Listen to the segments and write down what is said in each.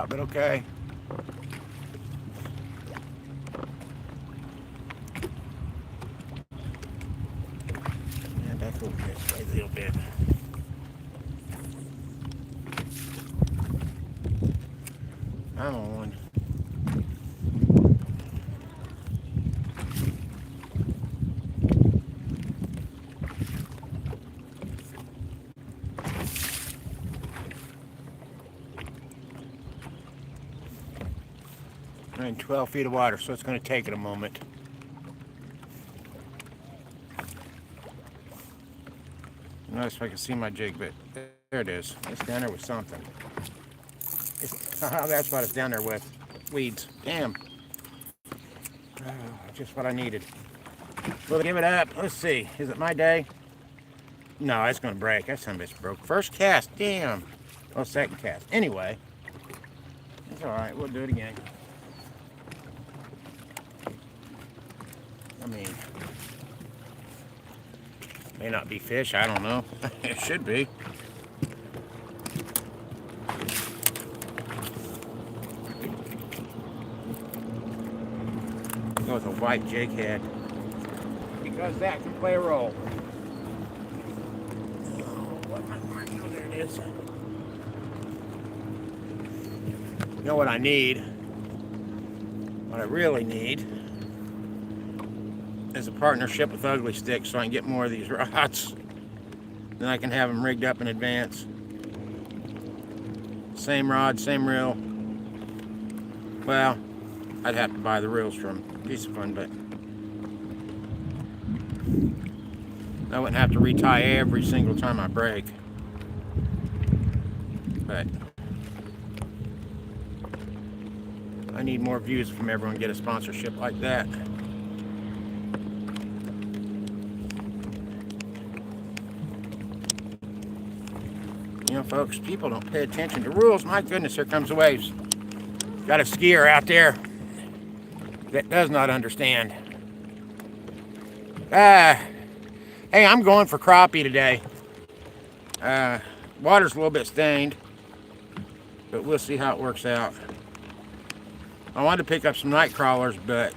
out, but okay. Yeah, back over this way a little bit. I'm on. I'm in 12 feet of water, so it's going to take it a moment. Notice if I can see my jig, but there it is. It's down there with something. That's what it's down there with. Weeds. Damn. Oh, just what I needed. We'll give it up. Let's see. Is it my day? No, it's going to break. That son of a bitch broke. First cast. Damn. Oh, second cast. Anyway. It's alright. We'll do it again. I mean, may not be fish. I don't know. It should be. Go with a white jig head, because that can play a role. Oh, there it is. You know what I need? What I really need is a partnership with Ugly Stick, so I can get more of these rods. Then I can have them rigged up in advance. Same rod, same reel. Well, I'd have to buy the reels from Piece of Fun, but I wouldn't have to retie every single time I break. But I need more views from everyone to get a sponsorship like that. You know, folks, people don't pay attention to rules. My goodness, here comes the waves. Got a skier out there that does not understand. Hey, I'm going for crappie today. Water's a little bit stained, but we'll see how it works out. I wanted to pick up some night crawlers, but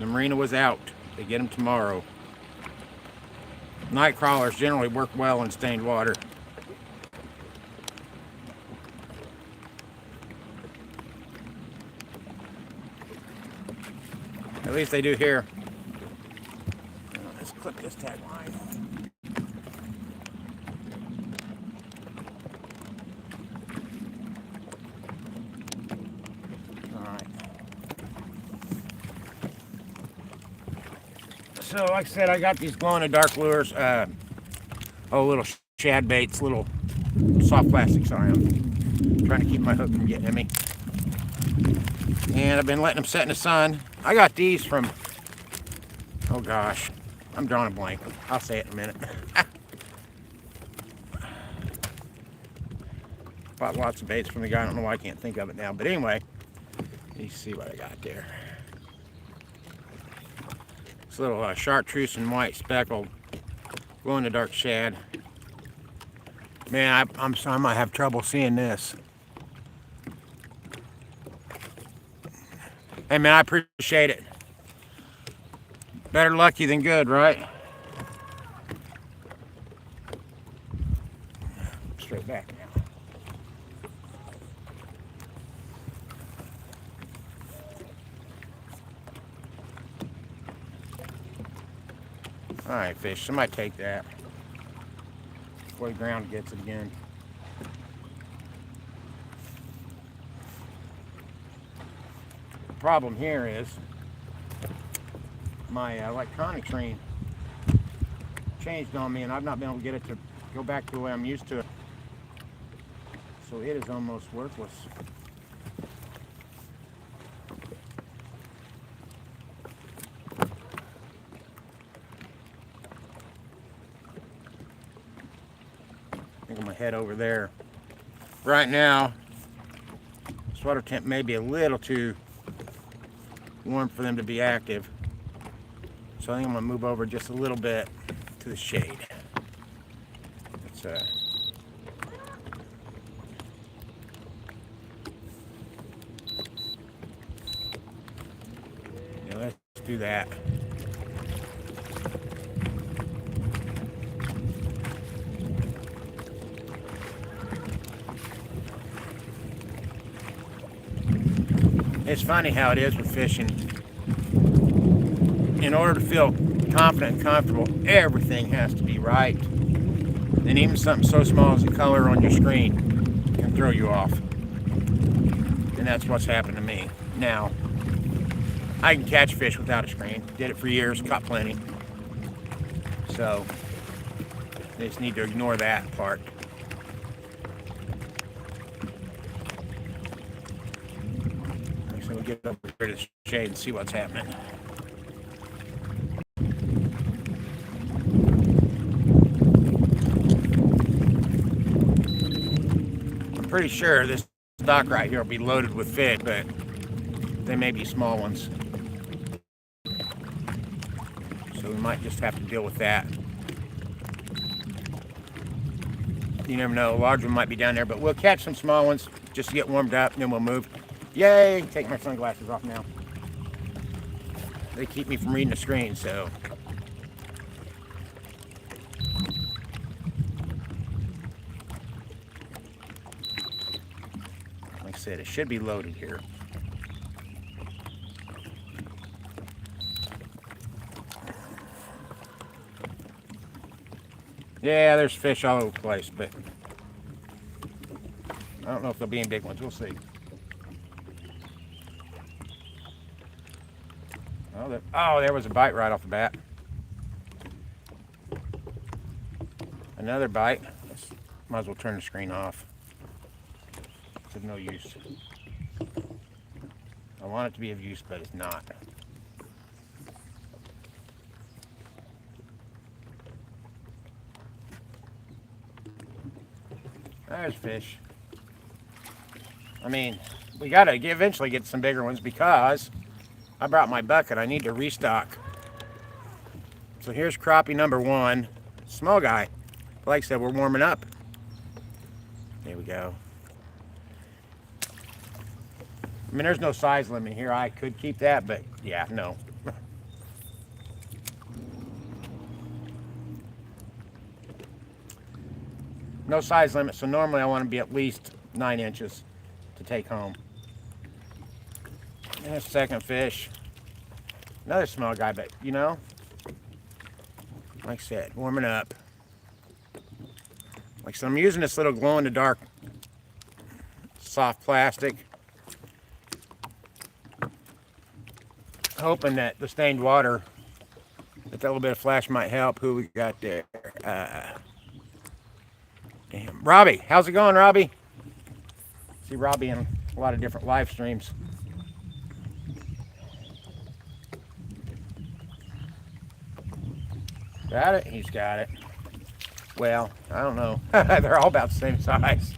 the marina was out. They get them tomorrow. Night crawlers generally work well in stained water. At least they do here. Let's clip this tag line. Alright. So, like I said, I got these glow-in-the-dark lures. Little shad baits, little soft plastic. Sorry, I'm trying to keep my hook from getting at me. And I've been letting them set in the sun. I got these from, oh gosh, I'm drawing a blank. I'll say it in a minute. Bought lots of baits from the guy. I don't know why I can't think of it now. But anyway, you see what I got there. This little chartreuse and white speckled glow-in-the-dark shad. Man, I might have trouble seeing this. Hey man, I appreciate it. Better lucky than good, right? Straight back now. Alright, fish, somebody take that before the ground gets it again. Problem here is my electronics ring changed on me, and I've not been able to get it to go back to the way I'm used to it. So it is almost worthless. I think I'm gonna head over there. Right now, swatter temp may be a little too warm for them to be active, so I think I'm gonna move over just a little bit to the shade. It's do that. It's funny how it is with fishing. In order to feel confident and comfortable, everything has to be right. And even something so small as the color on your screen can throw you off. And that's what's happened to me. Now, I can catch fish without a screen. Did it for years, caught plenty. So, they just need to ignore that part. So we'll get over here to the shade and see what's happening. I'm pretty sure this dock right here will be loaded with fish, but they may be small ones. So we might just have to deal with that. You never know, a large one might be down there, but we'll catch some small ones just to get warmed up, and then we'll move. Yay! Take my sunglasses off now. They keep me from reading the screen, so. Like I said, it should be loaded here. Yeah, there's fish all over the place, but I don't know if they'll be in big ones. We'll see. Oh, there was a bite right off the bat. Another bite. Might as well turn the screen off. It's of no use. I want it to be of use, but it's not. There's fish. I mean, we gotta eventually get some bigger ones because I brought my bucket. I need to restock. So here's crappie number one. Small guy. Like I said, we're warming up. There we go. I mean, there's no size limit here. I could keep that, but yeah, no. No size limit, so normally I want to be at least 9 inches to take home. And a second fish. Another small guy, but you know, like I said, warming up. Like so, I'm using this little glow-in-the-dark soft plastic, hoping that the stained water, that little bit of flash might help. Who we got there? Damn, Robbie, how's it going, Robbie? See Robbie in a lot of different live streams. Got it? He's got it. Well, I don't know. They're all about the same size.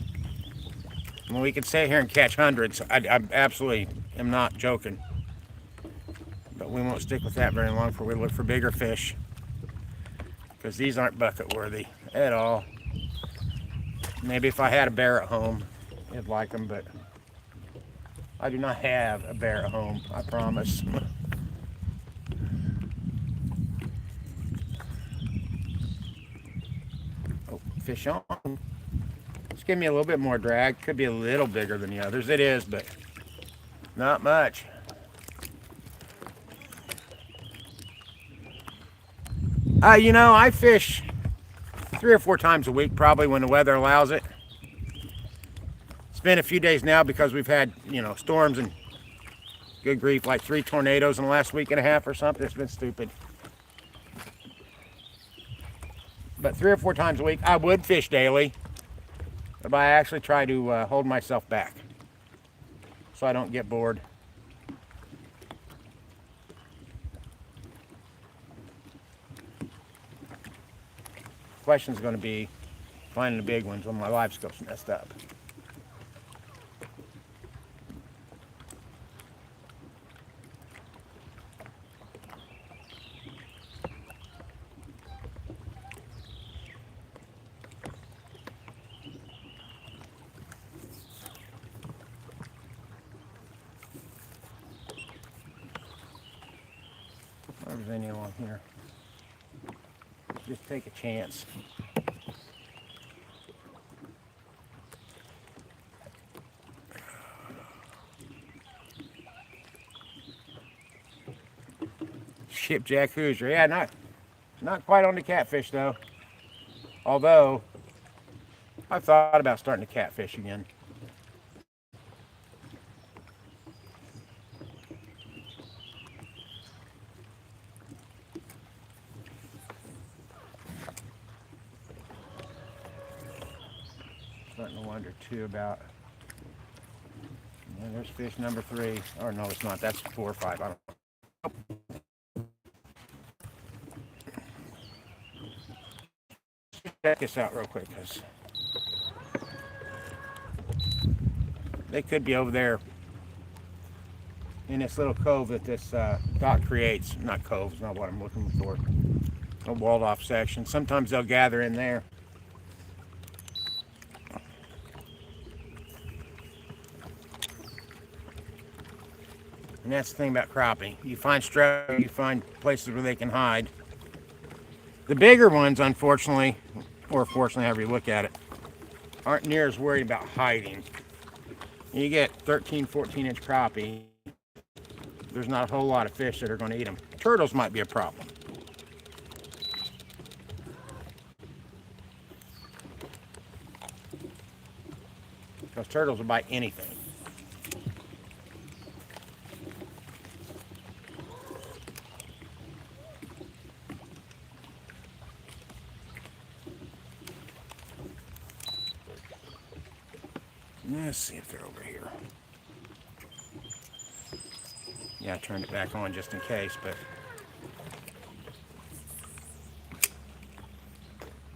I mean, we could sit here and catch hundreds. I absolutely am not joking. But we won't stick with that very long before we look for bigger fish. Because these aren't bucket worthy at all. Maybe if I had a bear at home, I'd like them, but I do not have a bear at home, I promise. Oh, fish on. Just give me a little bit more drag. Could be a little bigger than the others. It is, but not much. You know, I fish 3 or 4 times a week, probably when the weather allows it. It's been a few days now because we've had, you know, storms and good grief, like 3 tornadoes in the last week and a half or something. It's been stupid. But 3 or 4 times a week, I would fish daily, but I actually try to hold myself back so I don't get bored. Question's going to be finding the big ones when my live scope's messed up. on here. Just take a chance. Shipjack Hoosier. Yeah, not quite on the catfish though. Although I've thought about starting to catfish again. Starting to wonder too about. And there's fish number 3. Or no, it's not. That's 4 or 5. I don't know. Check this out real quick, because they could be over there in this little cove that this dock creates. Not cove, it's not what I'm looking for. A walled off section. Sometimes they'll gather in there. And that's the thing about crappie. You find strip, you find places where they can hide. The bigger ones, unfortunately, or fortunately, however you look at it, aren't near as worried about hiding. You get 13, 14-inch crappie, there's not a whole lot of fish that are going to eat them. Turtles might be a problem. Because turtles will bite anything. Let's see if they're over here. Yeah, I turned it back on just in case, but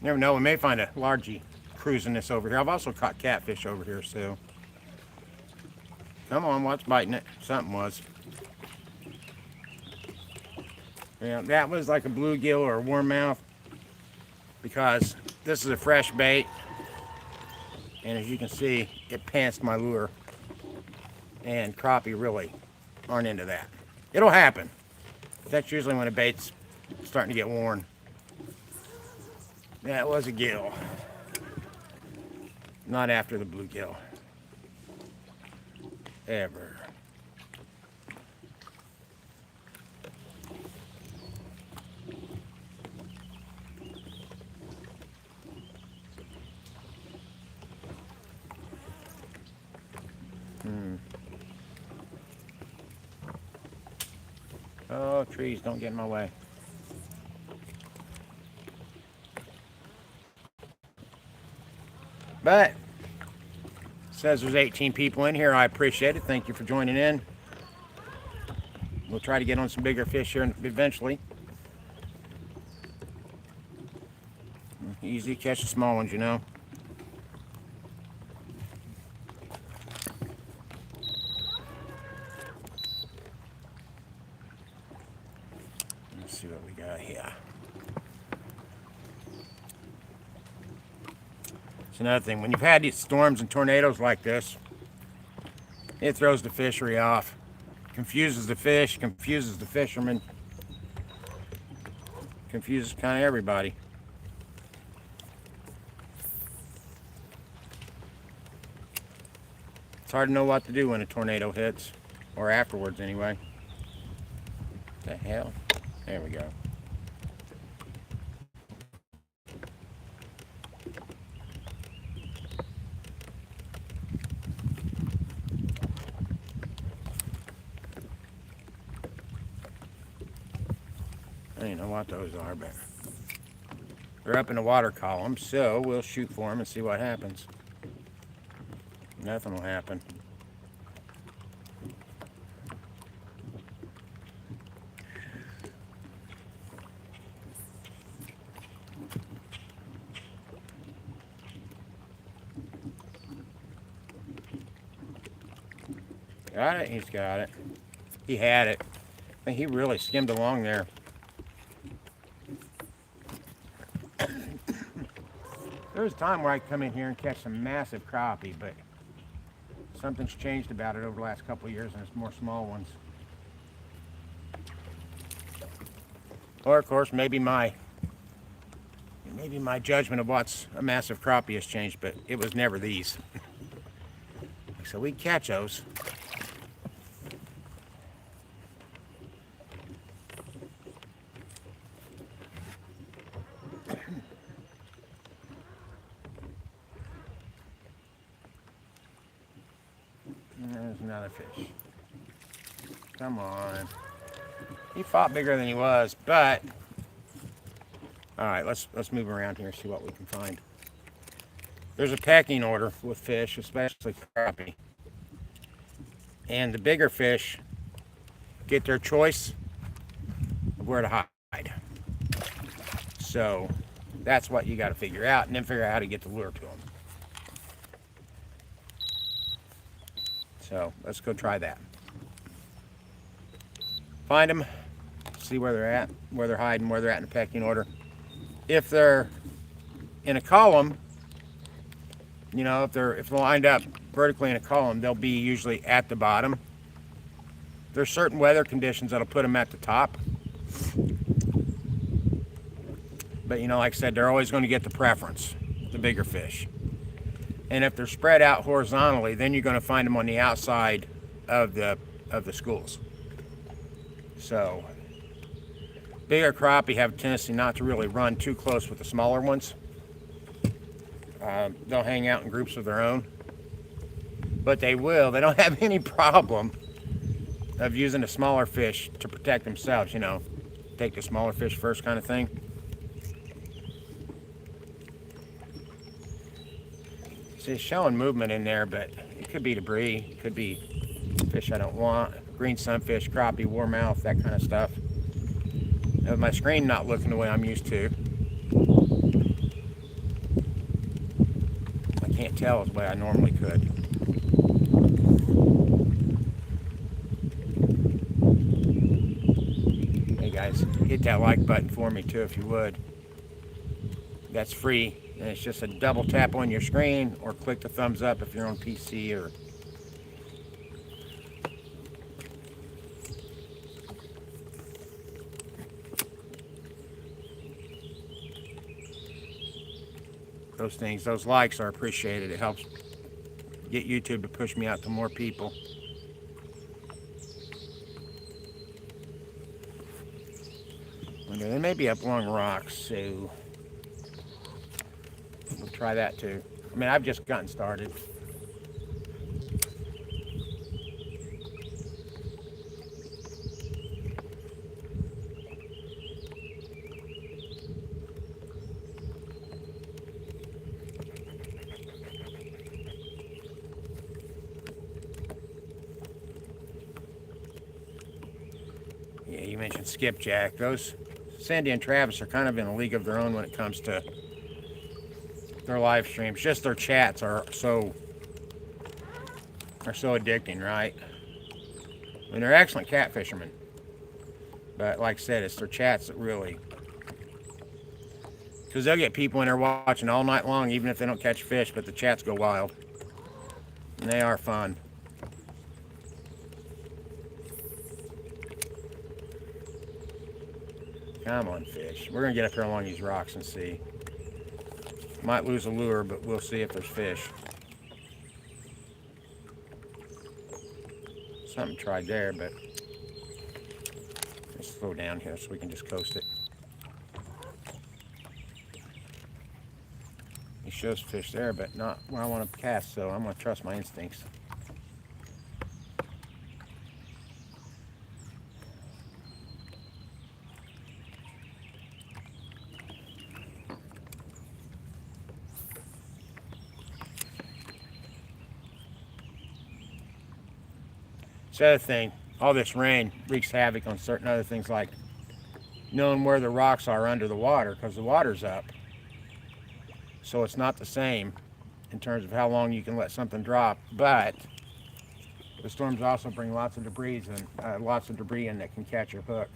never know. We may find a largie cruising this over here. I've also caught catfish over here, so come on, what's biting it? Something was. Yeah, that was like a bluegill or a warmouth, because this is a fresh bait. And as you can see, it pantsed my lure. And crappie really aren't into that. It'll happen. That's usually when a bait's starting to get worn. That was a gill. Not after the bluegill. Ever. Oh, trees, don't get in my way. But it says there's 18 people in here. I appreciate it. Thank you for joining in. We'll try to get on some bigger fish here eventually. Easy to catch the small ones, you know. Let's see what we got here. It's another thing. When you've had these storms and tornadoes like this, it throws the fishery off. Confuses the fish, confuses the fishermen, confuses kind of everybody. It's hard to know what to do when a tornado hits, or afterwards anyway. What the hell? There we go. I don't know what those are, but they're up in the water column, so we'll shoot for them and see what happens. Nothing will happen. Got it? He's got it. He had it. I think he really skimmed along there. There was a time where I'd come in here and catch some massive crappie, but something's changed about it over the last couple of years, and it's more small ones. Or of course, maybe my judgment of what's a massive crappie has changed, but it was never these. So we catch those. And there's another fish. Come on. He fought bigger than he was, but all right, let's move around here and see what we can find. There's a pecking order with fish, especially crappie. And the bigger fish get their choice of where to hide. So that's what you got to figure out, and then figure out how to get the lure to them. So let's go try that. Find them, see where they're at, where they're hiding, where they're at in the pecking order. If they're in a column, you know, if they're lined up vertically in a column, they'll be usually at the bottom. There's certain weather conditions that'll put them at the top. But you know, like I said, they're always going to get the preference, the bigger fish. And if they're spread out horizontally, then you're going to find them on the outside of the schools. So bigger crappie have a tendency not to really run too close with the smaller ones. They'll hang out in groups of their own, but they don't have any problem of using the smaller fish to protect themselves, you know, take the smaller fish first kind of thing. See, it's showing movement in there, but it could be debris, it could be fish I don't want, green sunfish, crappie, warmouth, that kind of stuff. With my screen not looking the way I'm used to, I can't tell the way I normally could. Hey guys, hit that like button for me too if you would. That's free, and it's just a double tap on your screen, or click the thumbs up if you're on PC or those things. Those likes are appreciated. It helps get YouTube to push me out to more people. They may be up along rocks, so we'll try that too. I mean, I've just gotten started. Yeah, you mentioned skipjack. Those Sandy and Travis are kind of in a league of their own when it comes to their live streams. Just their chats are so addicting, right? I mean, they're excellent cat fishermen, but like I said, it's their chats that really, because they'll get people in there watching all night long, even if they don't catch fish, but the chats go wild, and they are fun. Come on, fish. We're gonna get up here along these rocks and see. Might lose a lure, but we'll see if there's fish. Something tried there, but let's slow down here so we can just coast it. He shows fish there, but not where I want to cast, so I'm gonna trust my instincts. It's the other thing, all this rain wreaks havoc on certain other things, like knowing where the rocks are under the water, because the water's up. So it's not the same in terms of how long you can let something drop, but the storms also bring lots of debris in that can catch your hook.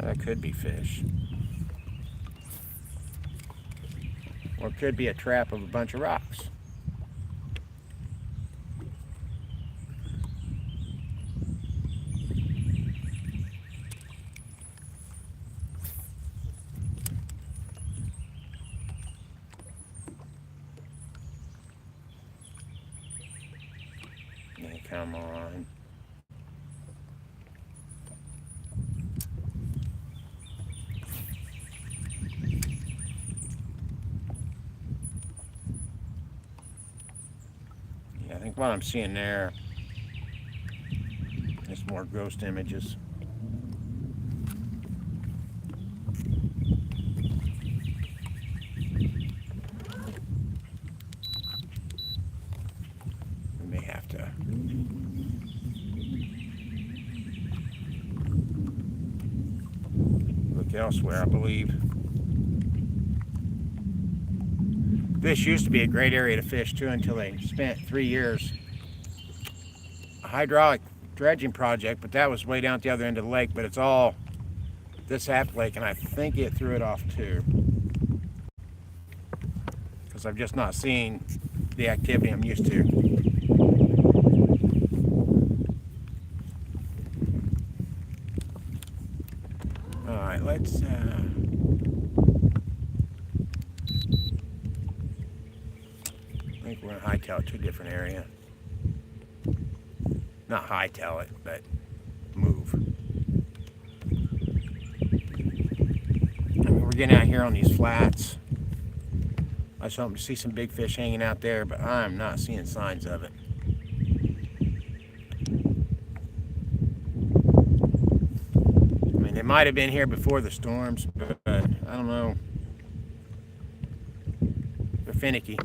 That could be fish. Or it could be a trap of a bunch of rocks. Yeah, come on. Yeah, I think what I'm seeing there is more ghost images. We may have to look elsewhere, I believe. This used to be a great area to fish too until they spent 3 years a hydraulic dredging project, but that was way down at the other end of the lake. But it's all this half lake, and I think it threw it off too, because I've just not seen the activity I'm used to. All right, let's I think we're gonna hightail it to a different area. Not hightail it, but move. I mean, we're getting out here on these flats. I was hoping to see some big fish hanging out there, but I'm not seeing signs of it. I mean, they might have been here before the storms, but I don't know. They're finicky.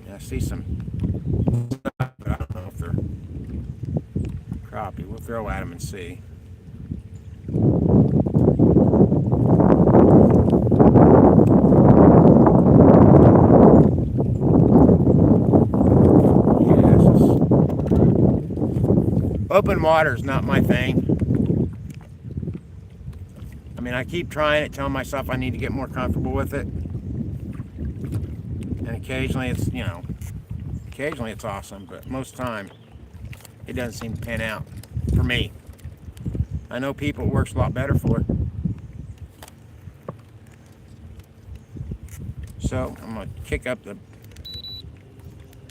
Yeah, I see some stuff, but I don't know if they're crappie. We'll throw at them and see. Open water is not my thing. I mean, I keep trying it, telling myself I need to get more comfortable with it. And occasionally it's, occasionally it's awesome, but most of the time it doesn't seem to pan out for me. I know people it works a lot better for. So I'm going to kick up the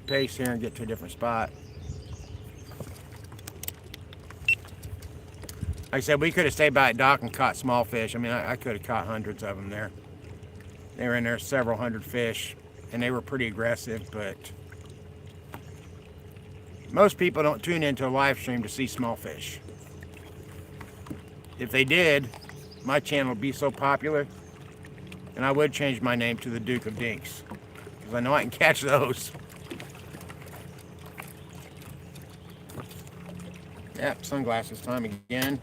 pace here and get to a different spot. Like I said, we could have stayed by a dock and caught small fish. I mean, I could have caught hundreds of them there. They were in there, several hundred fish, and they were pretty aggressive, but most people don't tune into a live stream to see small fish. If they did, my channel would be so popular, and I would change my name to the Duke of Dinks, because I know I can catch those. Yep, sunglasses time again.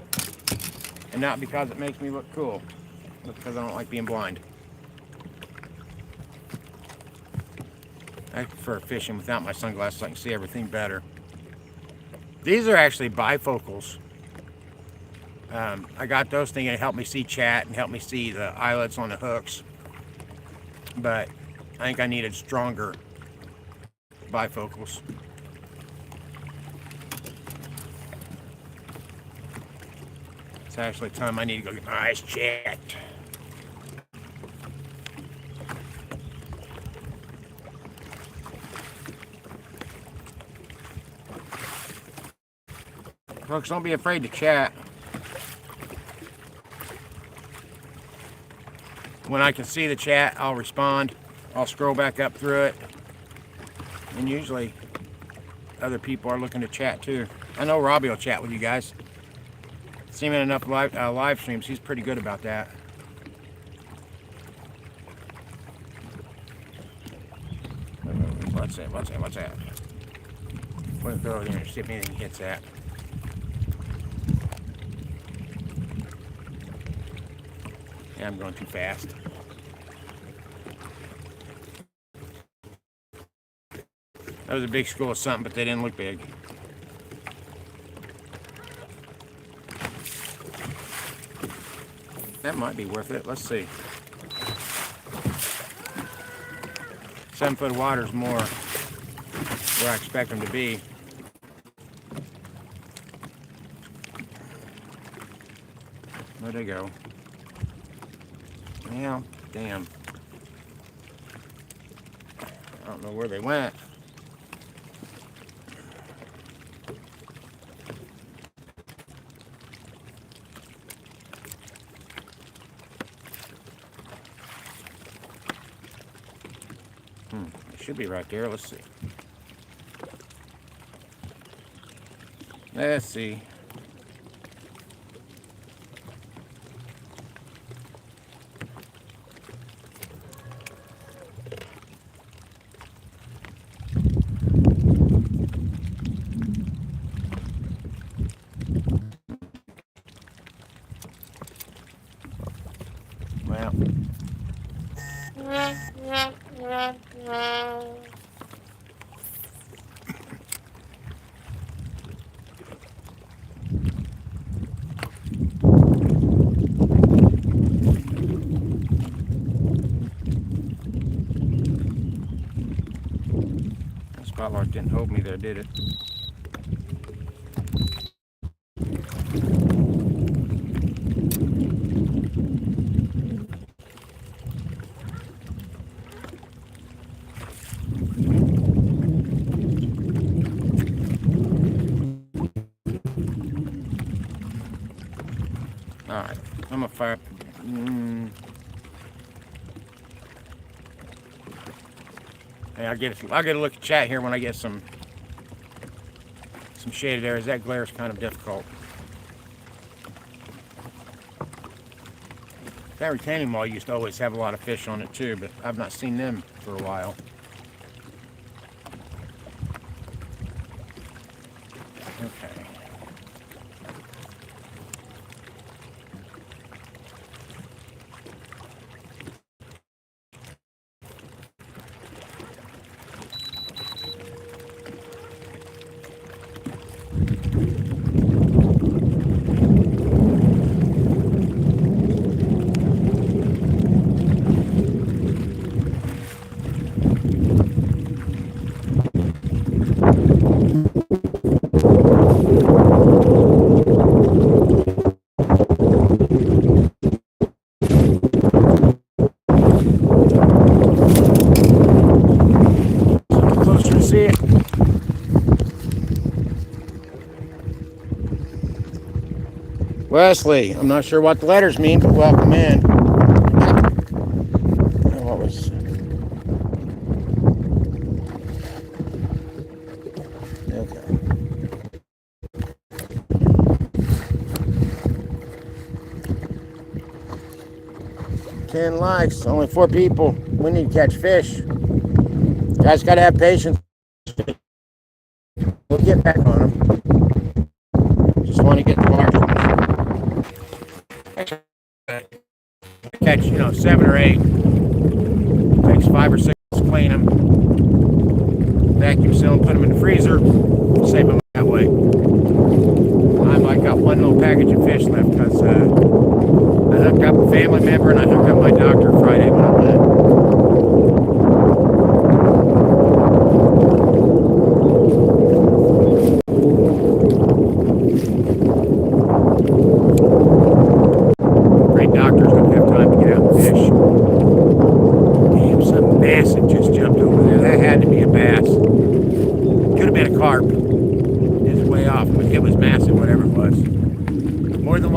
And not because it makes me look cool, but because I don't like being blind. I prefer fishing without my sunglasses so I can see everything better. These are actually bifocals. I got those thinking it helped me see chat and help me see the eyelets on the hooks. But I think I needed stronger bifocals. It's actually time I need to go get my eyes checked. Folks, don't be afraid to chat. When I can see the chat, I'll respond. I'll scroll back up through it. And usually other people are looking to chat too. I know Robbie will chat with you guys. Seen enough live streams, he's pretty good about that. What's that? We'll throw it in there, see if anything hits that. Yeah, I'm going too fast. That was a big school of something, but they didn't look big. That might be worth it. Let's see. 7 foot of water is more where I expect them to be. Where'd they go? Well, damn. I don't know where they went. It should be right there. Let's see. Let's see. Well. That spotlight didn't hold me there, did it? Alright, I'm gonna fire. Hey, I'll get a look at chat here when I get some shaded areas. That glare is kind of difficult. That retaining wall used to always have a lot of fish on it too, but I've not seen them for a while. Okay. See it. Wesley, I'm not sure what the letters mean, but welcome in. What was... Okay. 10 likes, only 4 people. We need to catch fish. Guys gotta have patience. We'll get back on them. Just want to get the large ones. Catch, 7 or 8. Takes 5 or 6 to clean them. Vacuum seal them, put them in the freezer. Save them that way. I've got one little package of fish left because I hooked up a family member and I hooked up my doctor Friday when I went.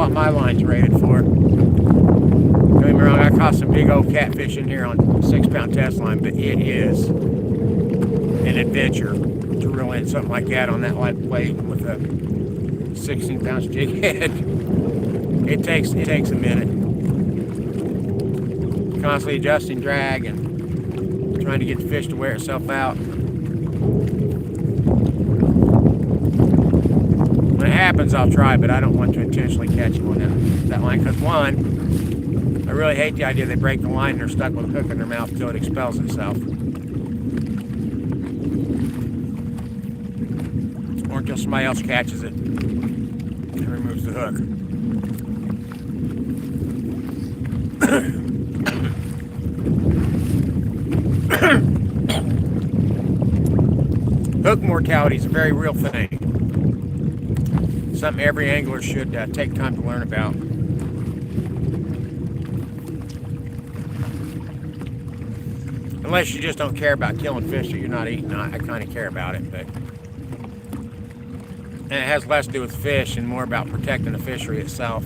My line's rated for. Don't get me wrong, I caught some big old catfish in here on 6-pound test line, but it is an adventure to reel in something like that on that light plate with a 16-pound jig head. It takes a minute. Constantly adjusting drag and trying to get the fish to wear itself out. When it happens, I'll try, but I don't want to intentionally catch them on that line. Because one, I really hate the idea they break the line and they're stuck with a hook in their mouth until it expels itself. Or until somebody else catches it and removes the hook. Hook mortality is a very real thing. Something every angler should take time to learn about. Unless you just don't care about killing fish that you're not eating. I kind of care about it, but and it has less to do with fish and more about protecting the fishery itself.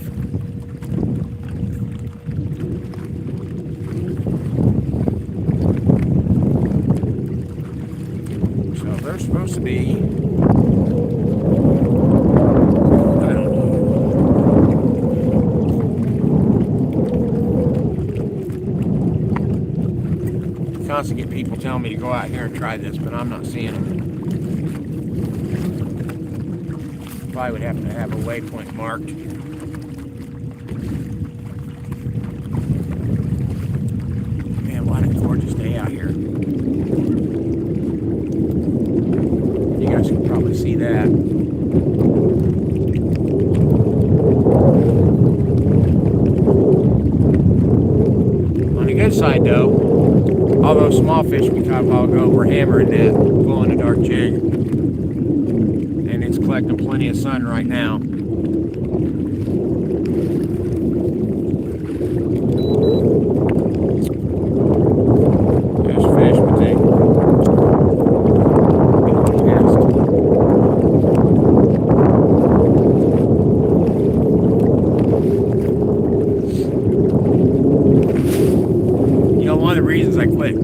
So they're supposed to be, I don't know. Constantly get people telling me to go out here and try this, but I'm not seeing them. Probably would have to have a waypoint marked. Man, what a gorgeous day out here. You guys can probably see that. On the good side though, all those small fish we caught a while ago were hammering that glow-in-the-dark jig. And it's collecting plenty of sun right now. There's fish, but they one of the reasons I quit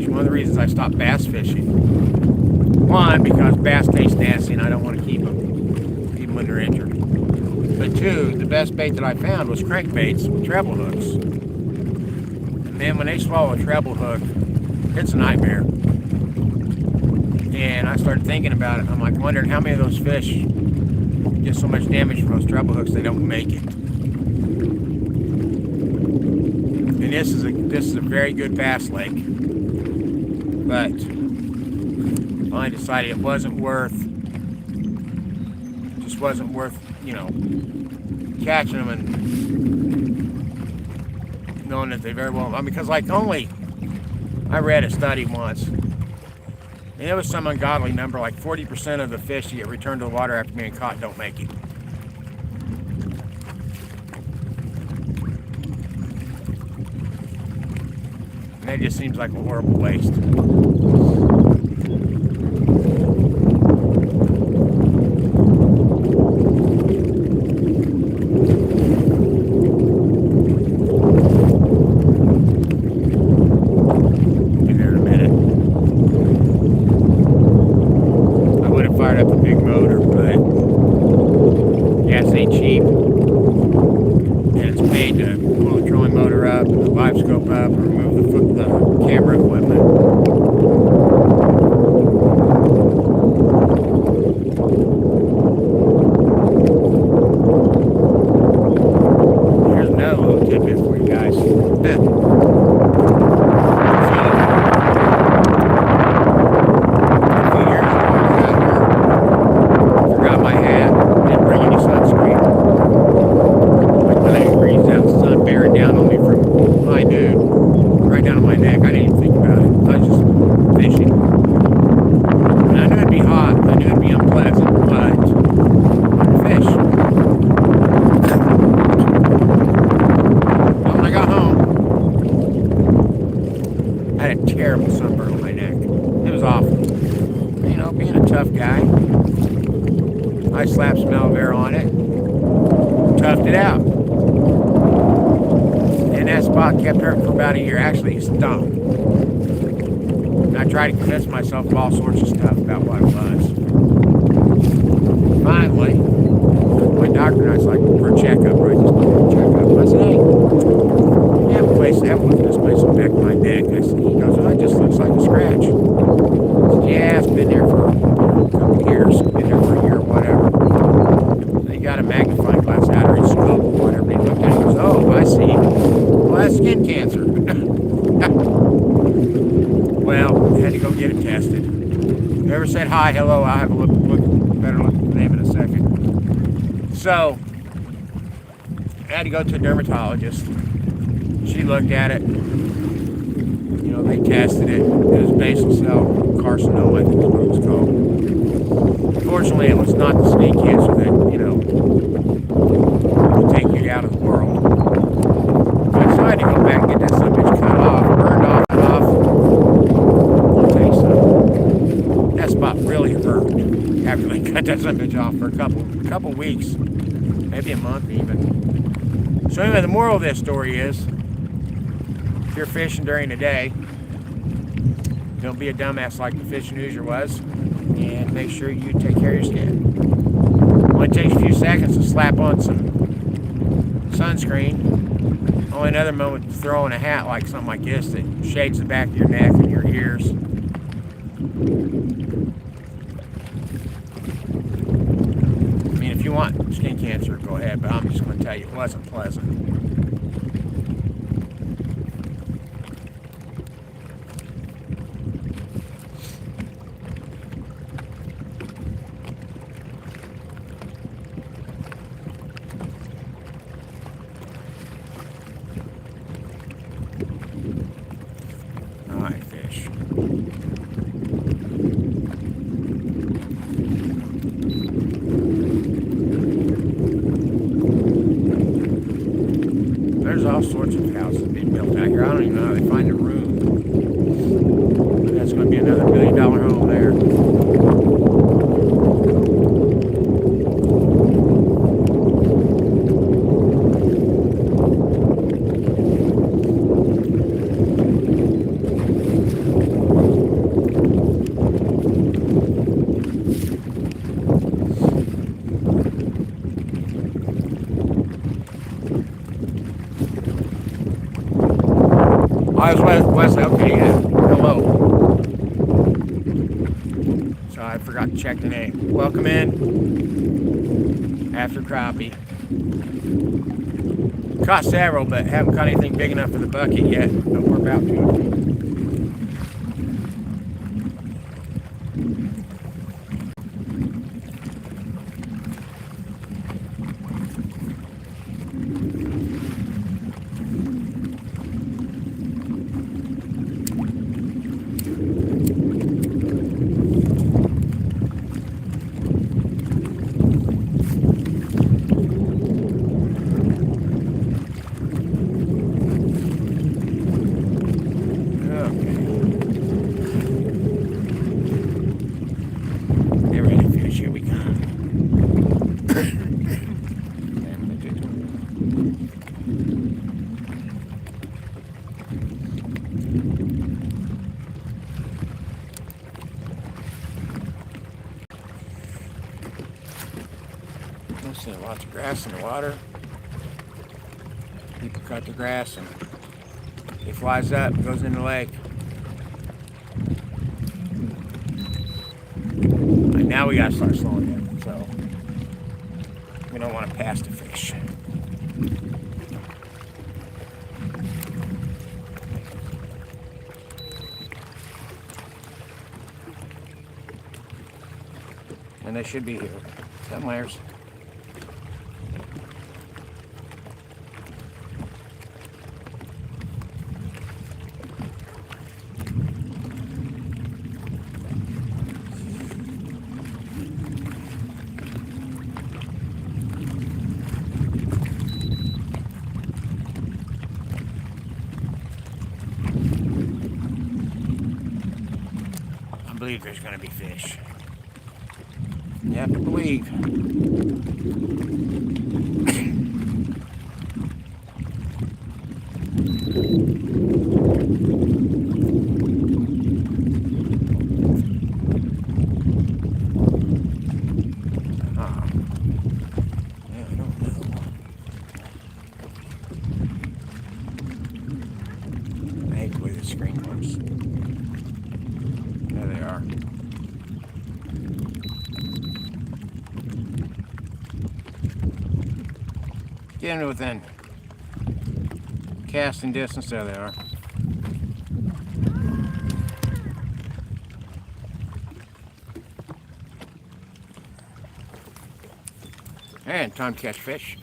one of the reasons I stopped bass fishing. One, because bass taste nasty and I don't want to keep them, even when they're injured. But two, the best bait that I found was crankbaits with treble hooks. And man, when they swallow a treble hook, it's a nightmare. And I started thinking about it. I'm like wondering how many of those fish get so much damage from those treble hooks they don't make it. And this is a very good bass lake, but I decided it wasn't worth, you know, catching them and knowing that they very well, because like I read a study once, and it was some ungodly number, like 40% of the fish that get returned to the water after being caught don't make it. And that just seems like a horrible waste. I slapped some aloe vera on it, toughed it out. And that spot kept hurting for about a year. Actually, it stung. And I tried to convince myself of all sorts of stuff about what it was. Finally, my doctor and I was like, for a checkup, right? Just a checkup. I said, hey, have a look at this place on the back of my neck. He goes, oh, it just looks like a scratch. I said, yeah, it's been there for a couple of years. It's been there for a year or whatever. So he got a magnifying glass out or his scope or whatever. He looked at it and goes, oh, I see. Well, that's skin cancer. Well, I had to go get it tested. Whoever said hi, hello, I'll have a better look at the name in a second. So, I had to go to a dermatologist. She looked at it. You know, they tested it. It was basal cell carcinoma, I think is what it was called. Fortunately, it was not the skin cancer that, will take you out of the world. I decided to go back and get that son of a bitch cut off, burned off, cut off. I'll tell you something. That spot really hurt after they cut that son of a bitch off for a couple weeks, maybe a month even. So anyway, the moral of this story is, if you're fishing during the day, don't be a dumbass like the Fishing Hoosier was, and make sure you take care of your skin. It only takes a few seconds to slap on some sunscreen. Only another moment to throw in a hat like something like this that shades the back of your neck and your ears. I mean, if you want skin cancer, go ahead, but I'm just going to tell you it wasn't pleasant. Alright, fish. There's all sorts of houses being built out here. I don't even know how they find a room. But that's going to be another $1 billion home there. I was Wesley, okay, yeah. Hello. So I forgot to check the name. Welcome in. After crappie. Caught several, but haven't caught anything big enough for the bucket yet. But we're about to. I'm seeing lots of grass in the water. People cut the grass and it flies up and goes in the lake. And now we gotta start slowing down, so we don't want to pass the fish. And they should be here somewhere. I believe there's going to be fish. You have to believe. Screen works. There they are. Getting within casting distance. There they are. And time to catch fish.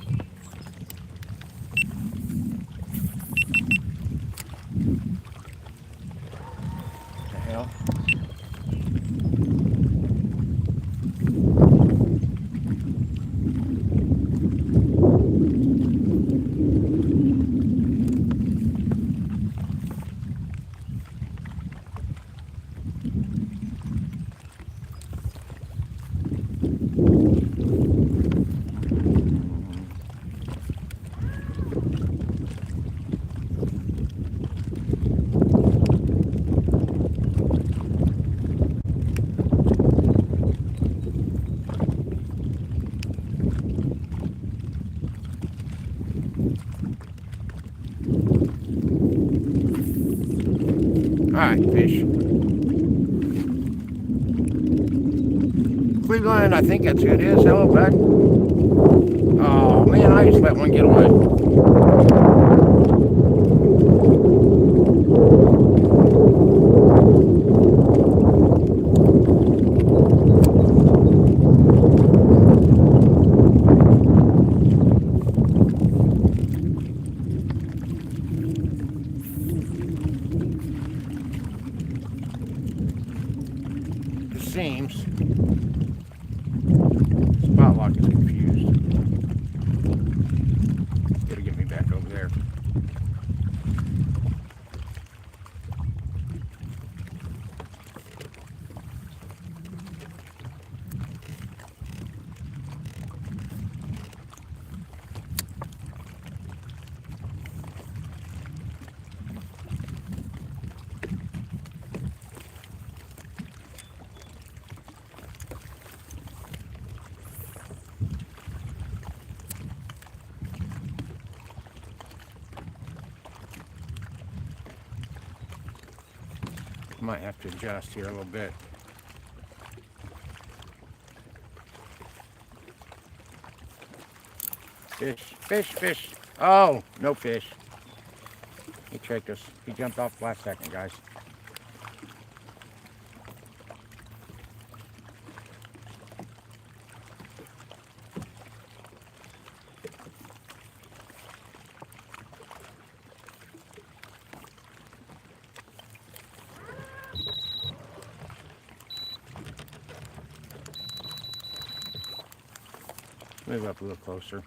Cleveland, I think that's who it is. Hello, bud. Oh, man, I just let one get away. It seems. Spot lock is confused. Gotta get me back over there. Might have to adjust here a little bit. Fish, fish, fish. Oh, no fish. He tricked us. He jumped off last second, guys. Move up a little closer.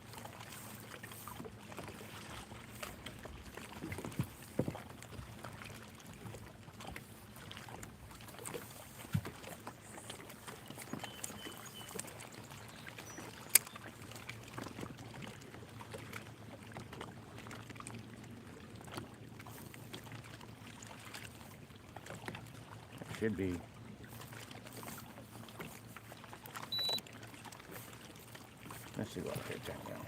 Should be. Let's see what I get that down.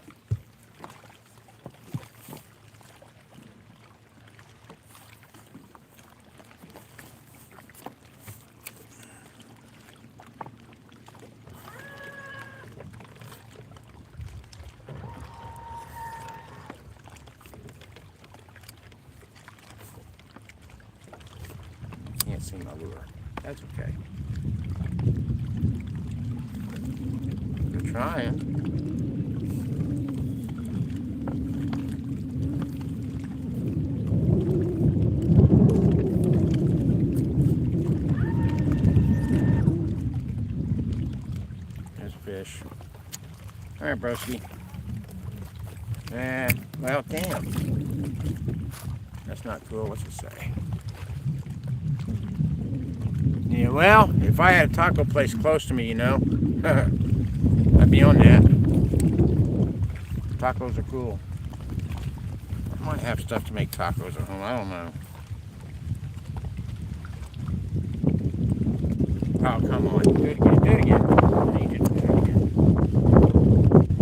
Can't see my lure. That's okay. We're trying. Fish. All right, broski. Well, damn. That's not cool. What's it say? Yeah, well, if I had a taco place close to me, you know, I'd be on that. Tacos are cool. I might have stuff to make tacos at home. I don't know. Oh, come on. Do it again. Do it again. I need you to do it again.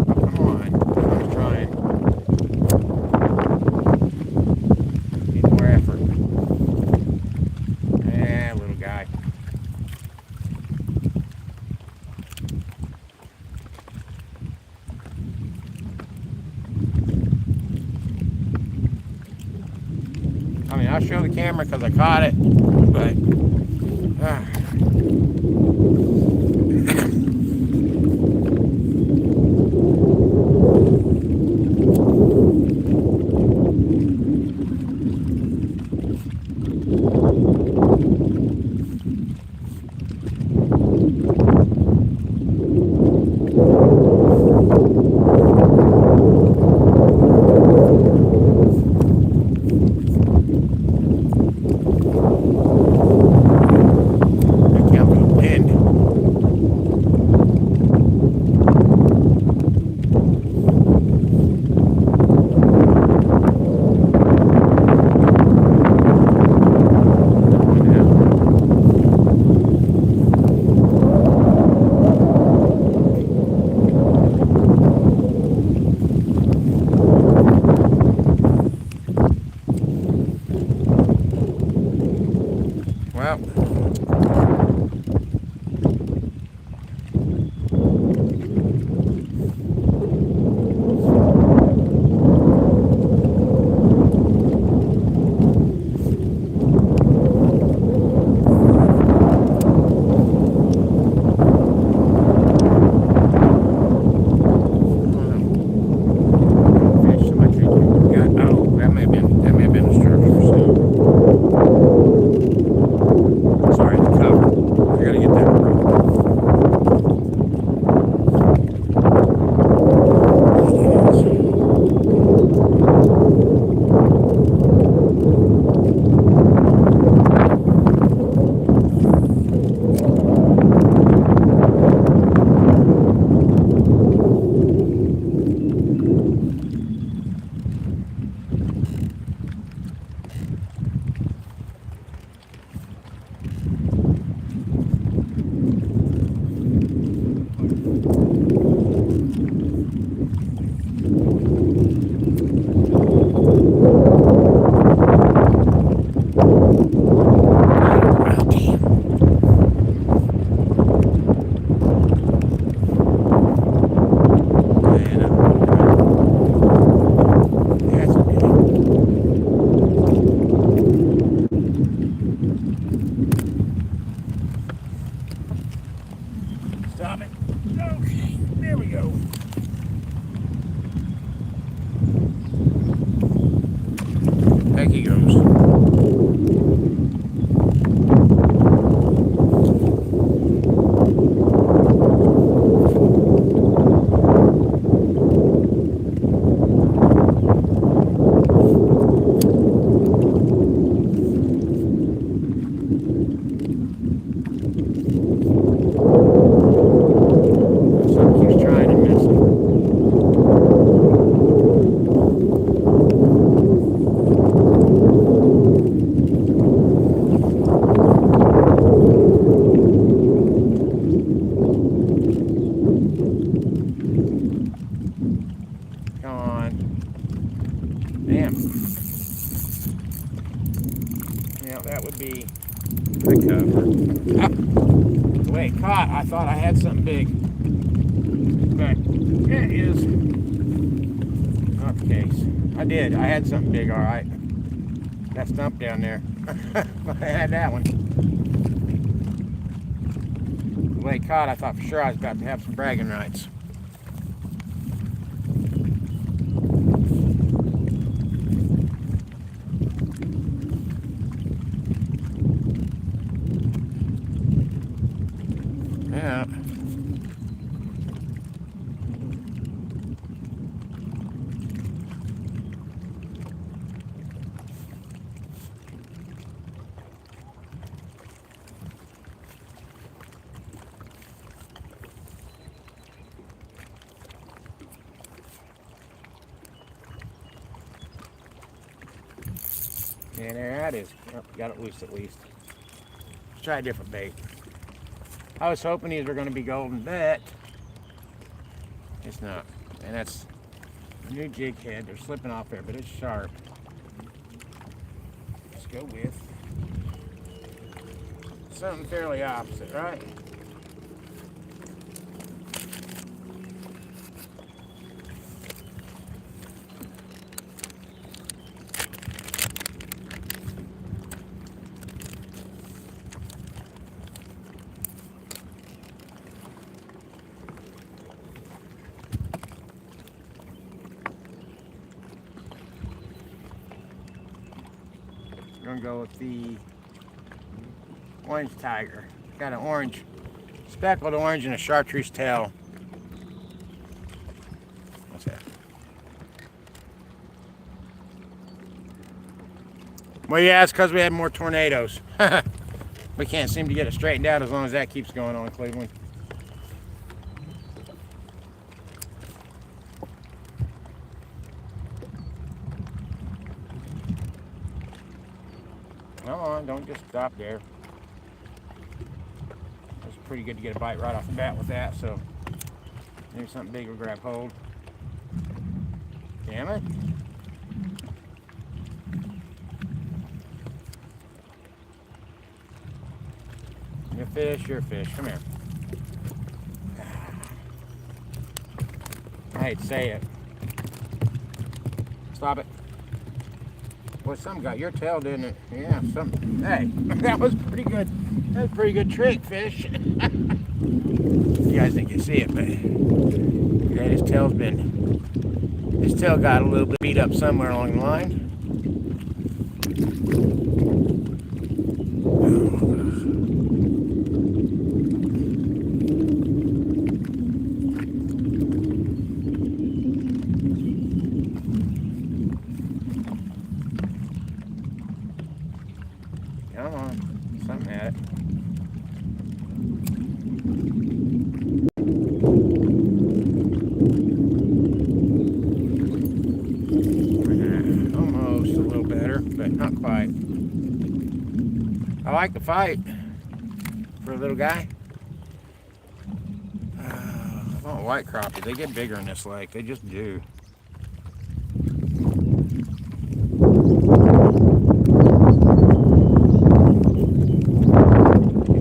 Oh, come on. I was trying. Need more effort. Little guy. I mean, I'll show the camera because I caught it, but... Stop it. Okay, there we go. Back he goes. Damn. Now that would be the cover. The way it caught, I thought I had something big. But it is not the case. I did. I had something big, all right. That stump down there. I had that one. The way it caught, I thought for sure I was about to have some bragging rights. Yeah. And there that is. Oh, got it loose at least. Let's try a different bait. I was hoping these were going to be golden, but it's not. And that's a new jig head. They're slipping off there, but it's sharp. Let's go with something fairly opposite, right? Gonna go with the orange tiger. Got an orange, speckled orange and a chartreuse tail. What's that? Well, yeah, it's because we had more tornadoes. We can't seem to get it straightened out as long as that keeps going on, Cleveland. Come on, don't just stop there. It's pretty good to get a bite right off the bat with that, so maybe something big will grab hold. Damn it. Your fish, your fish. Come here. I hate to say it. Stop it. Well, some got your tail, didn't it? Yeah, some. Hey, that was pretty good. That was a pretty good trick, fish. You guys didn't get to see it, but yeah, his tail got a little bit beat up somewhere along the line. Not quite. I like the fight for a little guy. I want white crappie. They get bigger in this lake. They just do.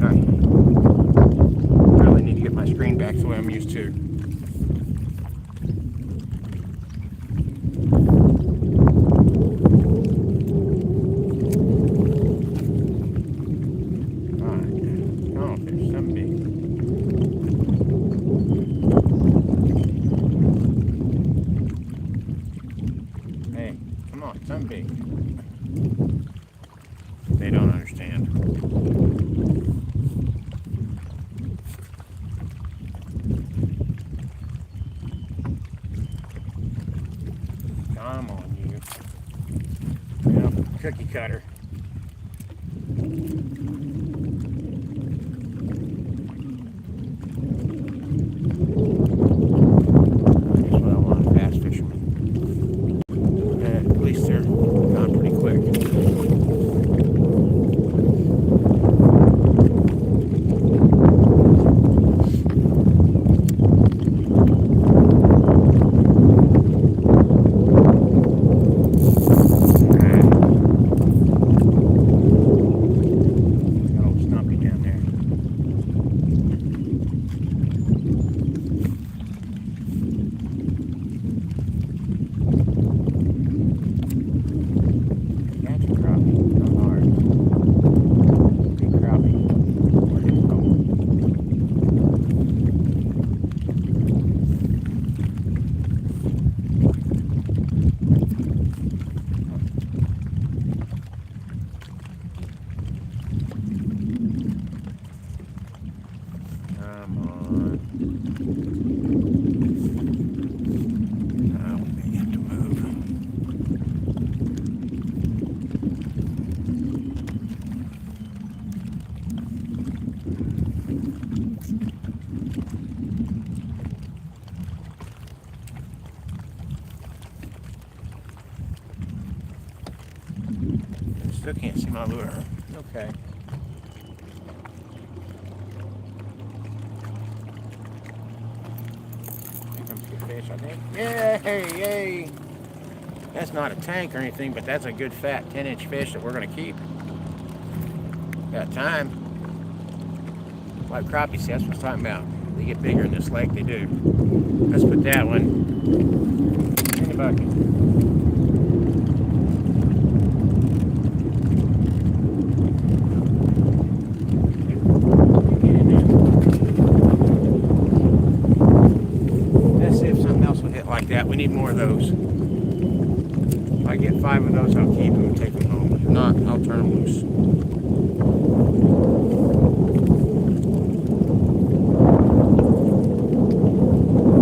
I really need to get my screen back the way I'm used to. Some big. They don't understand. Come on, you. Yep, cookie cutter. That's what I want, fast fishermen. At least they're gone pretty quick. Still can't see my lure. Okay. Here comes a good fish, I think. Yay! Yay! That's not a tank or anything, but that's a good fat 10-inch fish that we're going to keep. Got time. Like crappie, see, that's what I'm talking about. They get bigger in this lake, they do. Let's put that one in the bucket. Like that. We need more of those. If I get 5 of those, I'll keep them and take them home. If not, I'll turn them loose.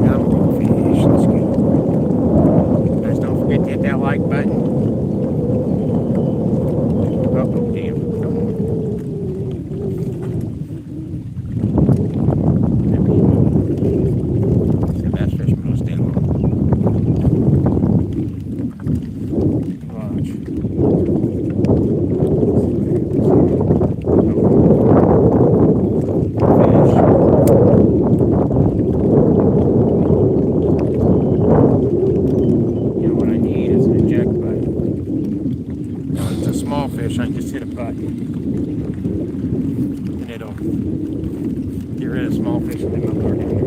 Come to fish. Let's go. Guys, don't forget to hit that like button. Oh, damn. Come on. See, that's fisherman will stand alone. Fish, I just hit a butt, and it'll get rid of small fish and then I'll start down there.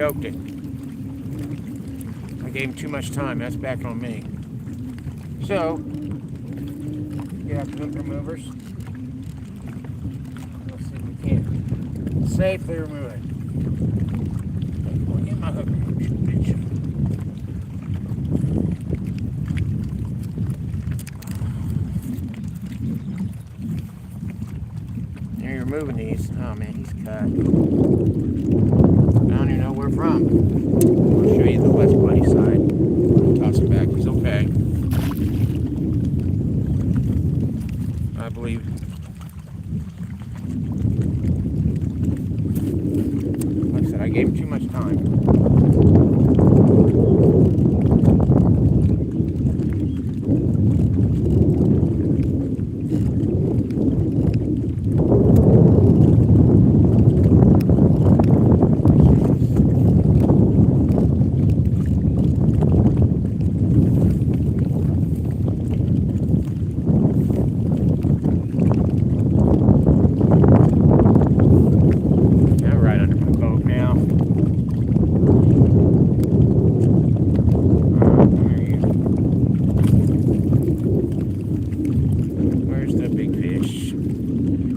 choked it. I gave him too much time. That's back on me. So, get out the hook removers. Let's see if we can safely remove it. I'll get my hook removers, bitch. You're removing these. Oh man, he's cut. I don't even know where from. I'll show you the less bloody side. Toss it back. He's okay. I believe. Like I said, I gave him too much time.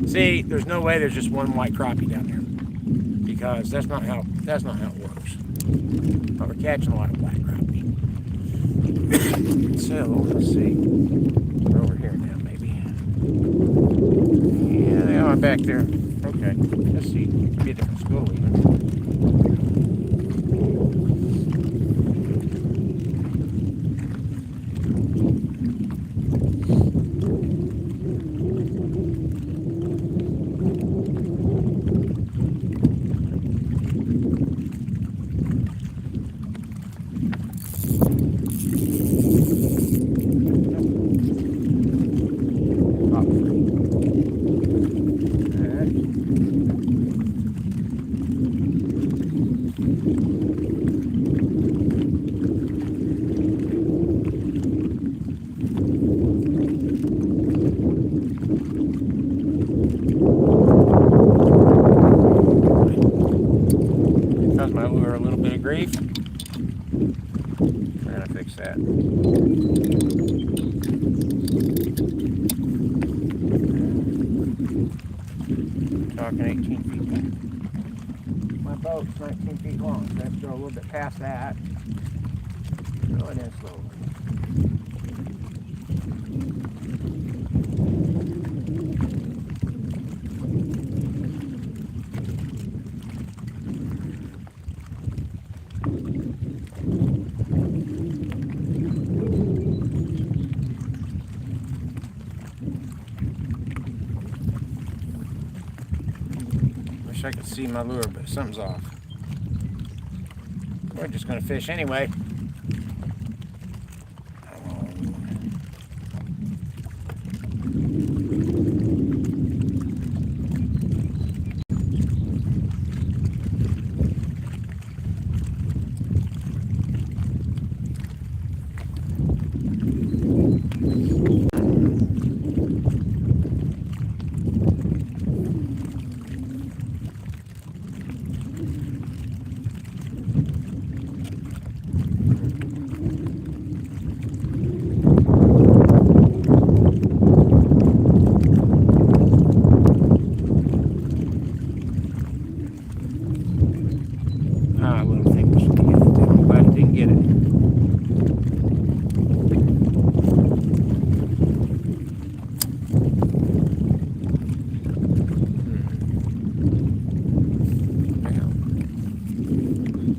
See, there's no way there's just one white crappie down there, because that's not how it works. But we're catching a lot of black crappie. So let's see, we're over here now, maybe. Yeah, they are back there. Okay, let's see. Could be a different school even. My lure a little bit of grief. We're gonna fix that. Talking 18 feet long. My boat's 19 feet long, so I have to go a little bit past that. Throw it in slowly. I could see my lure, but something's off. We're just going to fish anyway. I little think we should get it. I'm glad I didn't get it.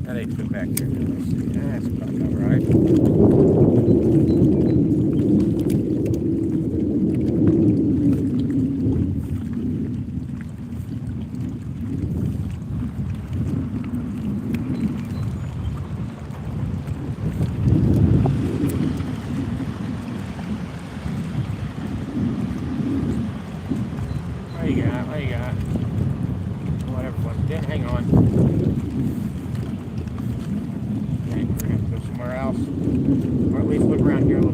That ain't put back there. That's about alright. What do you got? What do you got? Whatever one did. Hang on. Okay, we're going to go somewhere else. Or at least look around here a little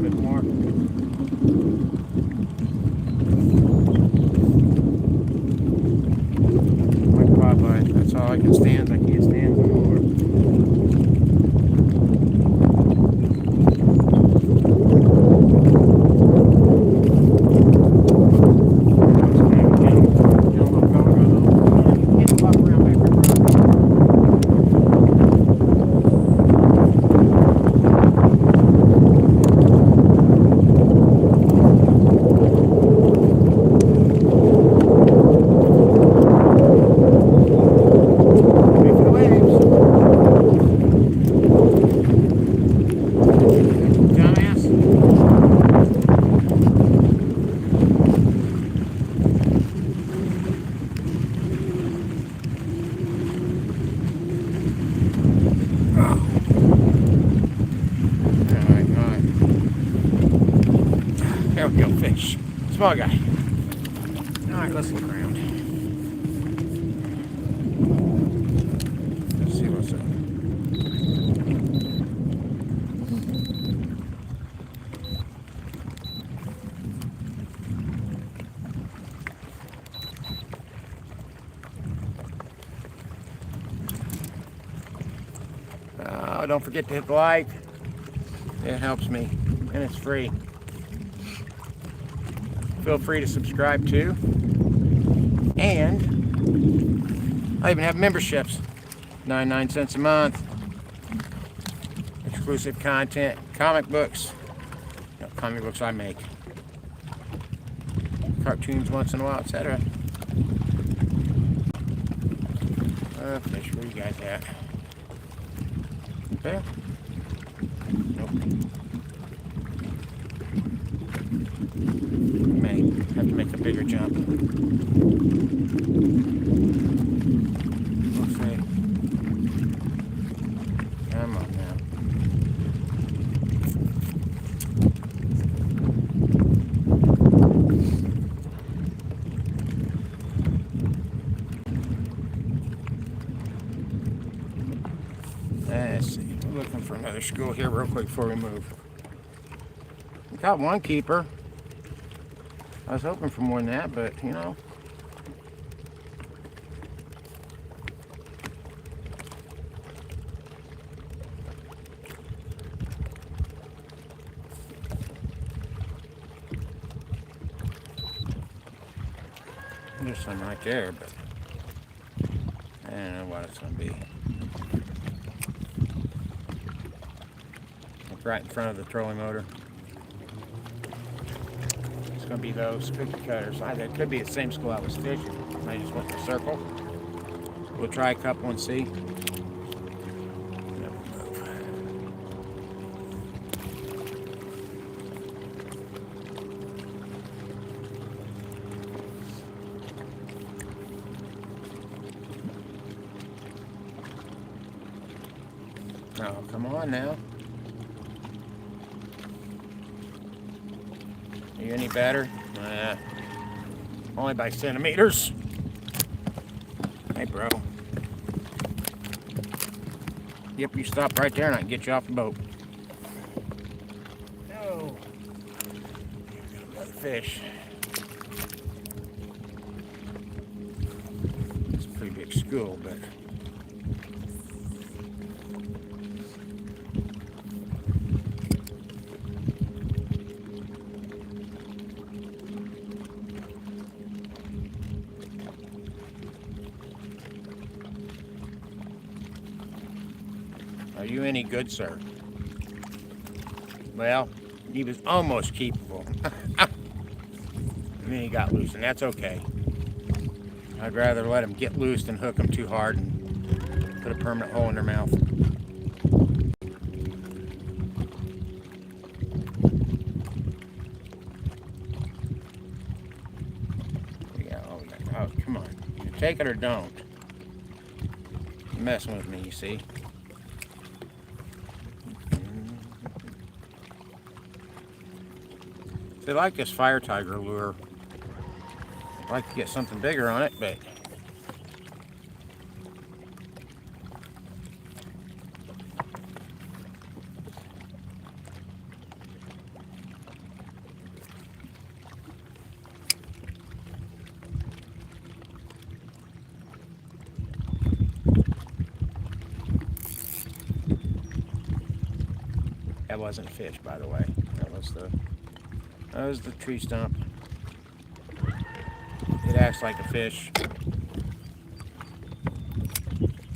Small guy. Alright, let's look around. Let's see what's up. Oh, don't forget to hit the like. It helps me, and it's free. Feel free to subscribe too. And I even have memberships. 99 cents a month. Exclusive content. Comic books. Comic books I make. Cartoons once in a while, etc. Fish, where you guys at? There? Nope. May have to make a bigger jump. We'll see. Come on now. Let's see. We're looking for another school here real quick before we move. We got one keeper. I was hoping for more than that, but you know. There's some right there, but I don't know what it's going to be. It's right in front of the trolling motor. It's going to be those cookie cutters. It could be the same school I was fishing. I just went in a circle. We'll try a couple and see. Oh, come on now. Are you any better? Only by centimeters. Hey, bro. Yep, you stop right there and I can get you off the boat. Oh. Another fish. It's a pretty big school, but... Are you any good, sir? Well, he was almost keepable. And then he got loose, and that's okay. I'd rather let him get loose than hook him too hard and put a permanent hole in their mouth. Oh, come on. You take it or don't. You're messing with me, you see. They like this fire tiger lure. I'd like to get something bigger on it, but that wasn't fish, by the way. That was the tree stump. It acts like a fish.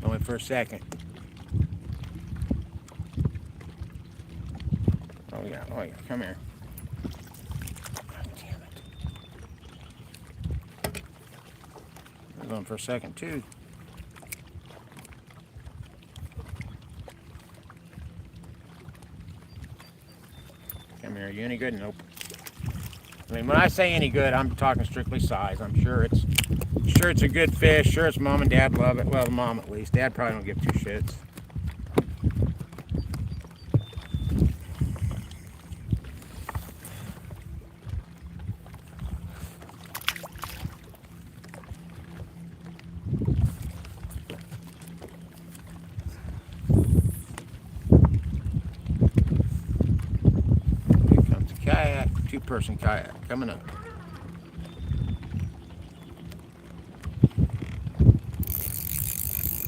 Only for a second. Oh yeah, come here. Oh, damn it. I was on for a second too. Come here, are you any good? Nope. I mean, when I say any good, I'm talking strictly size. I'm sure it's a good fish. Sure, its mom and dad love it. Well, the mom at least. Dad probably don't give two shits. two-person kayak coming up.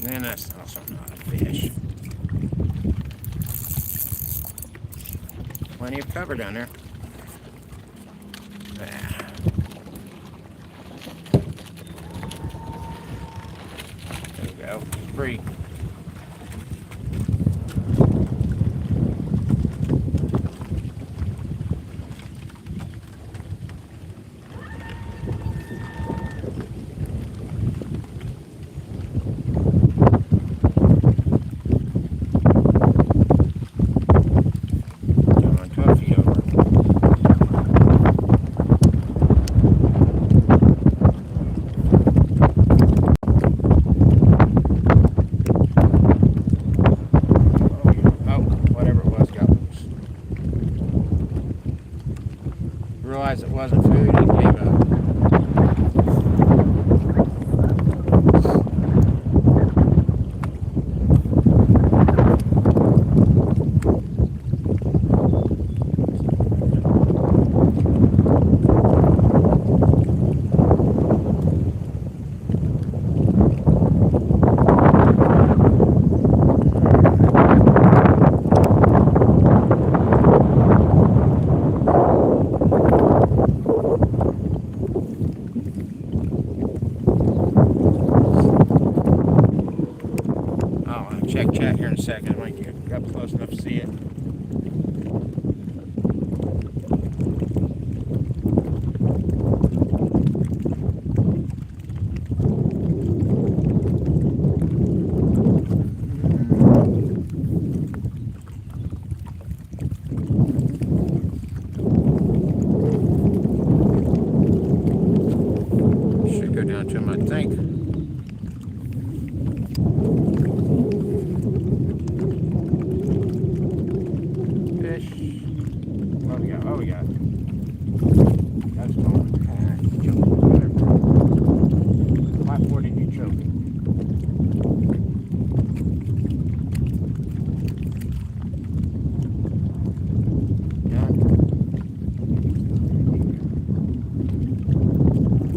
And that's also not a fish. Plenty of cover down there. Ah. There we go. Free. Realized it wasn't food and gave up. Check chat here in a second. I might get up close enough to see it. Should go down to him, I think. Oh, yeah. That's going. What did you choke? Yeah.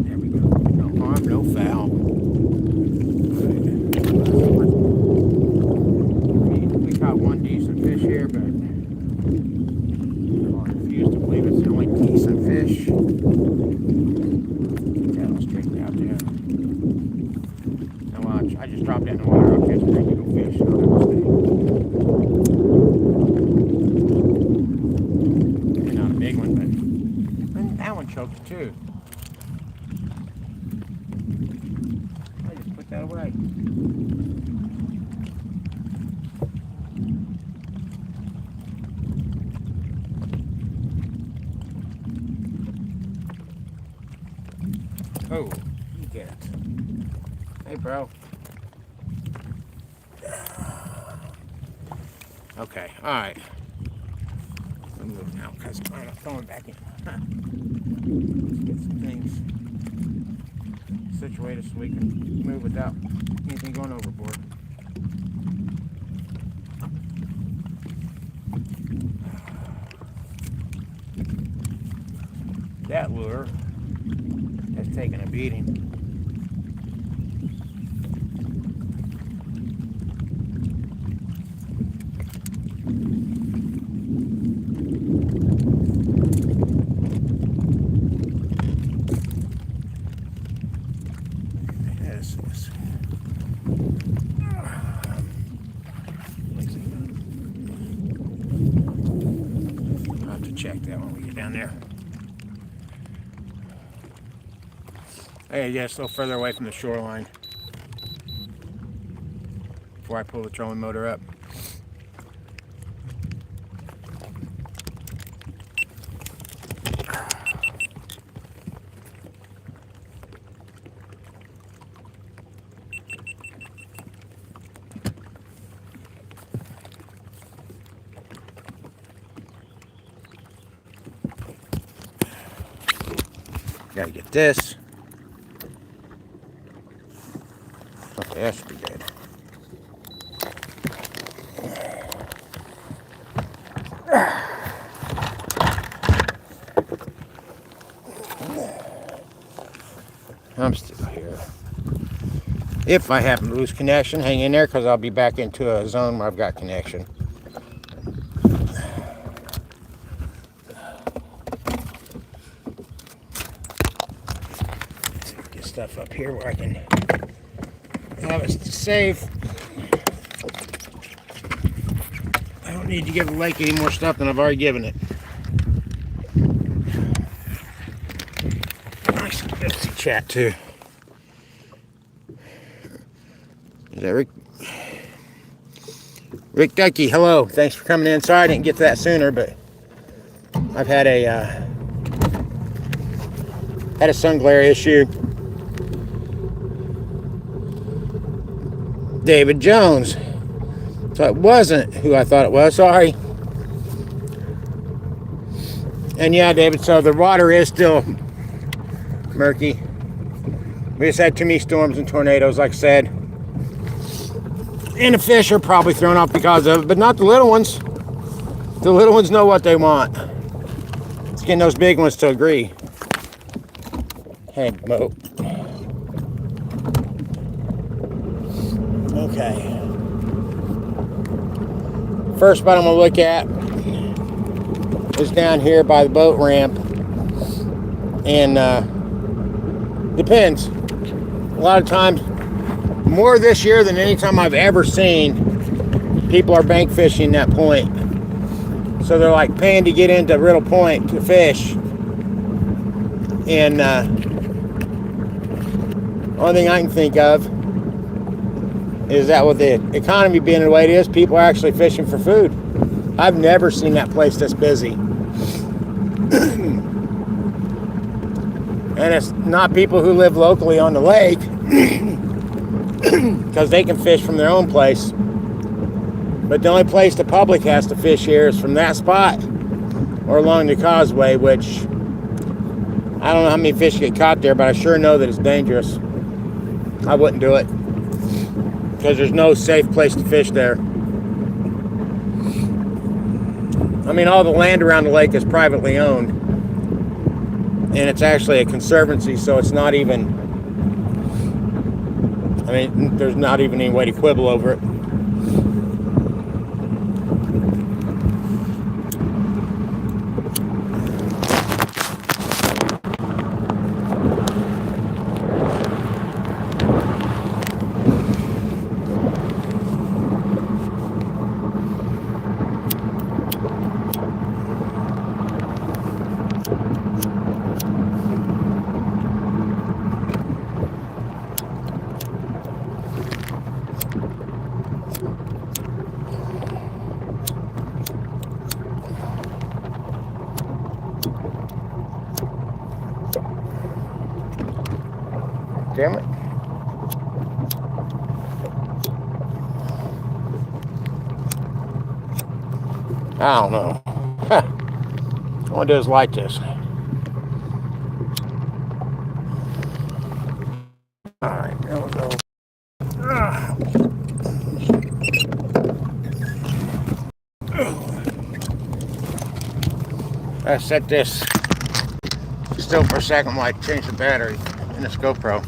There we go. No harm, no foul. We caught one decent fish here, but it's the only decent fish. Tail straight out there. Now watch, I just dropped that in the water. I'll catch a big little fish. I'll have to stay. Maybe not a big one, but that one choked too. I just put that away. Oh, you get it. Hey, bro. Okay, alright. I'll move now because I'm not throwing back in. Let's get some things situated so we can move without anything going overboard. That lure has taken a beating. I'll have to check that when we get down there. Hey, yeah, it's a little further away from the shoreline before I pull the trolling motor up. Gotta get this. Okay, that should be good. I'm still here. If I happen to lose connection, hang in there because I'll be back into a zone where I've got connection. Get stuff up here where I can have it safe. I don't need to give the lake any more stuff than I've already given it. Nice to chat too. Is that Rick? Rick Ducky, hello. Thanks for coming in. Sorry I didn't get to that sooner, but I've had a sun glare issue. David Jones. So it wasn't who I thought it was. Sorry. And yeah, David, so the water is still murky. We just had too many storms and tornadoes, like I said. And the fish are probably thrown off because of it, but not the little ones. The little ones know what they want. It's getting those big ones to agree. Hey, Mo. Okay. First spot I'm going to look at is down here by the boat ramp. And depends. A lot of times, more this year than any time I've ever seen, people are bank fishing that point. So they're like paying to get into Riddle Point to fish. And only thing I can think of is that with the economy being the way it is, people are actually fishing for food. I've never seen that place this busy. And it's not people who live locally on the lake, because they can fish from their own place. But the only place the public has to fish here is from that spot or along the causeway, which I don't know how many fish get caught there, but I sure know that it's dangerous. I wouldn't do it because there's no safe place to fish there. I mean, all the land around the lake is privately owned, and it's actually a conservancy, so it's not even, I mean, there's not even any way to quibble over it. Damn it. I don't know. Huh. All I do is light this. Alright, there we go. I set this still for a second while I change the battery in this GoPro.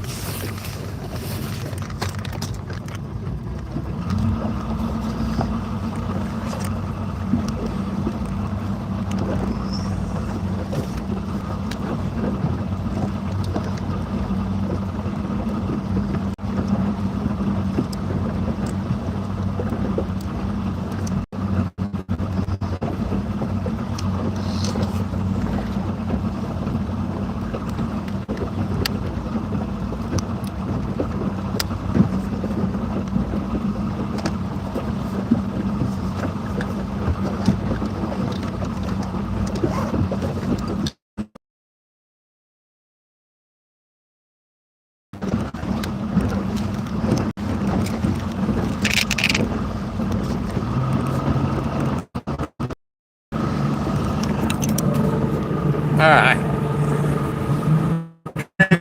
Alright.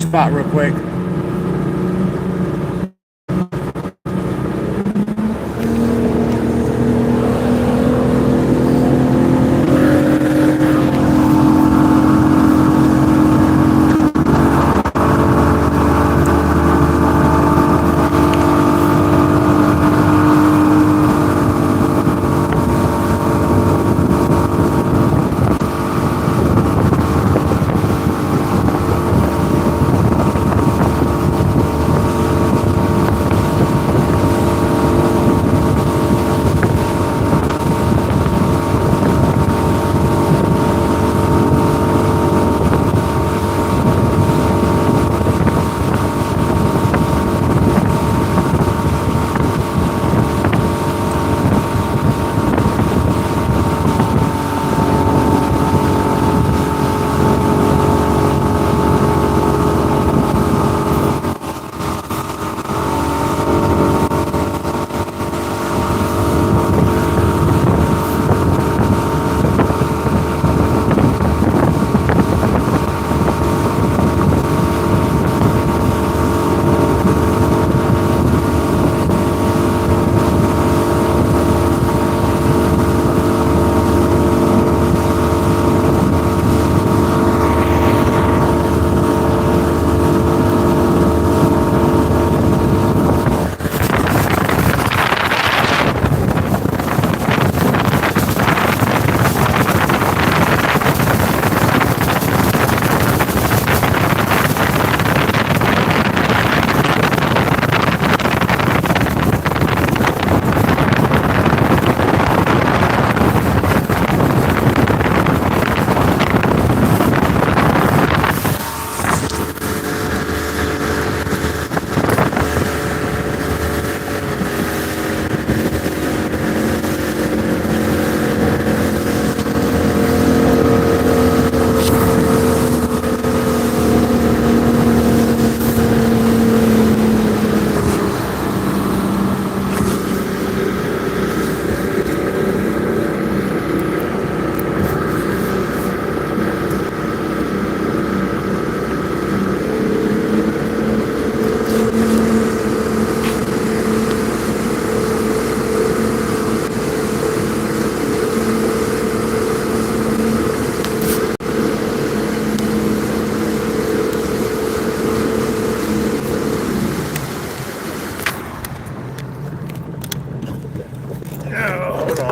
Spot real quick.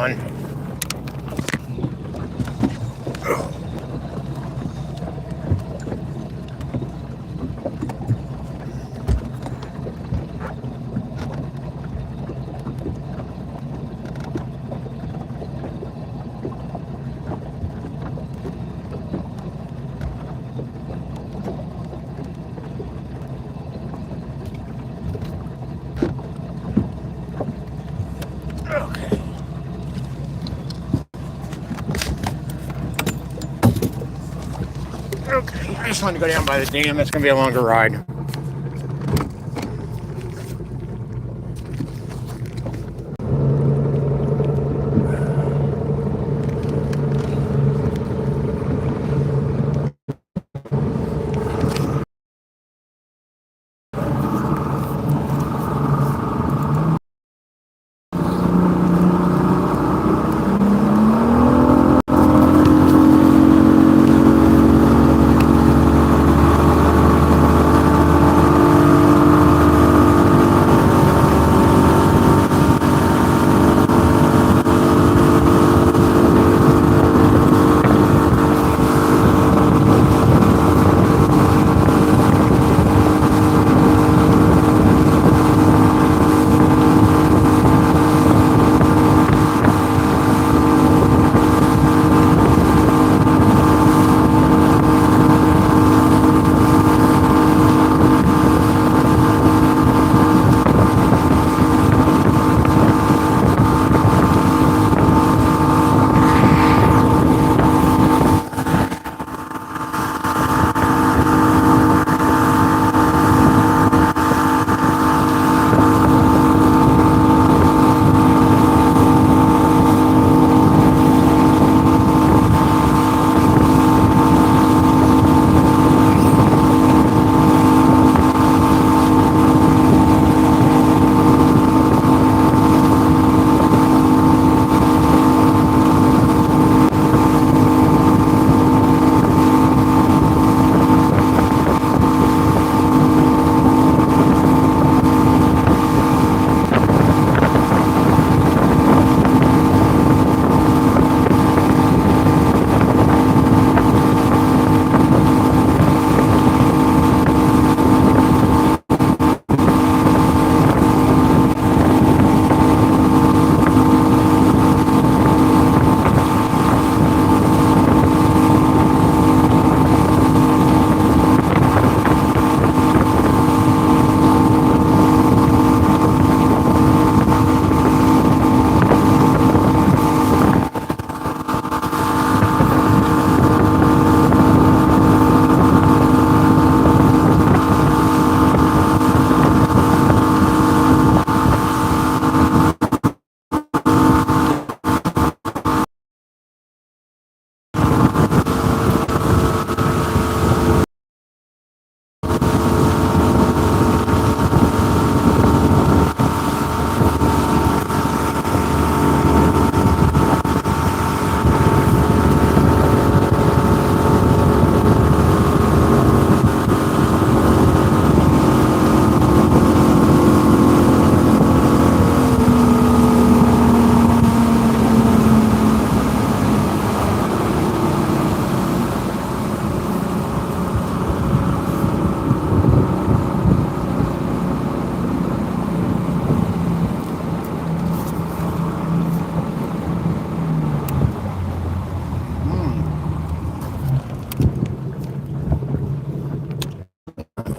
on. Okay. Okay, I just wanted to go down by the dam. That's going to be a longer ride.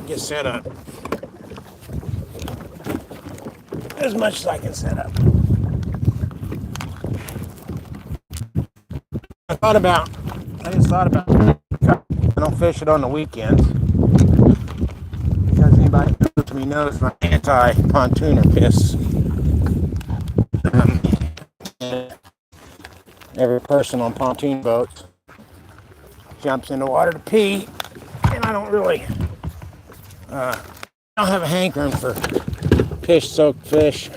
Get set up. As much as I can set up. I just thought about I don't fish it on the weekends. Because anybody who knows me knows my anti-pontooner piss. Every person on pontoon boats jumps in the water to pee, and I don't really I don't have a hankering for fish-soaked fish.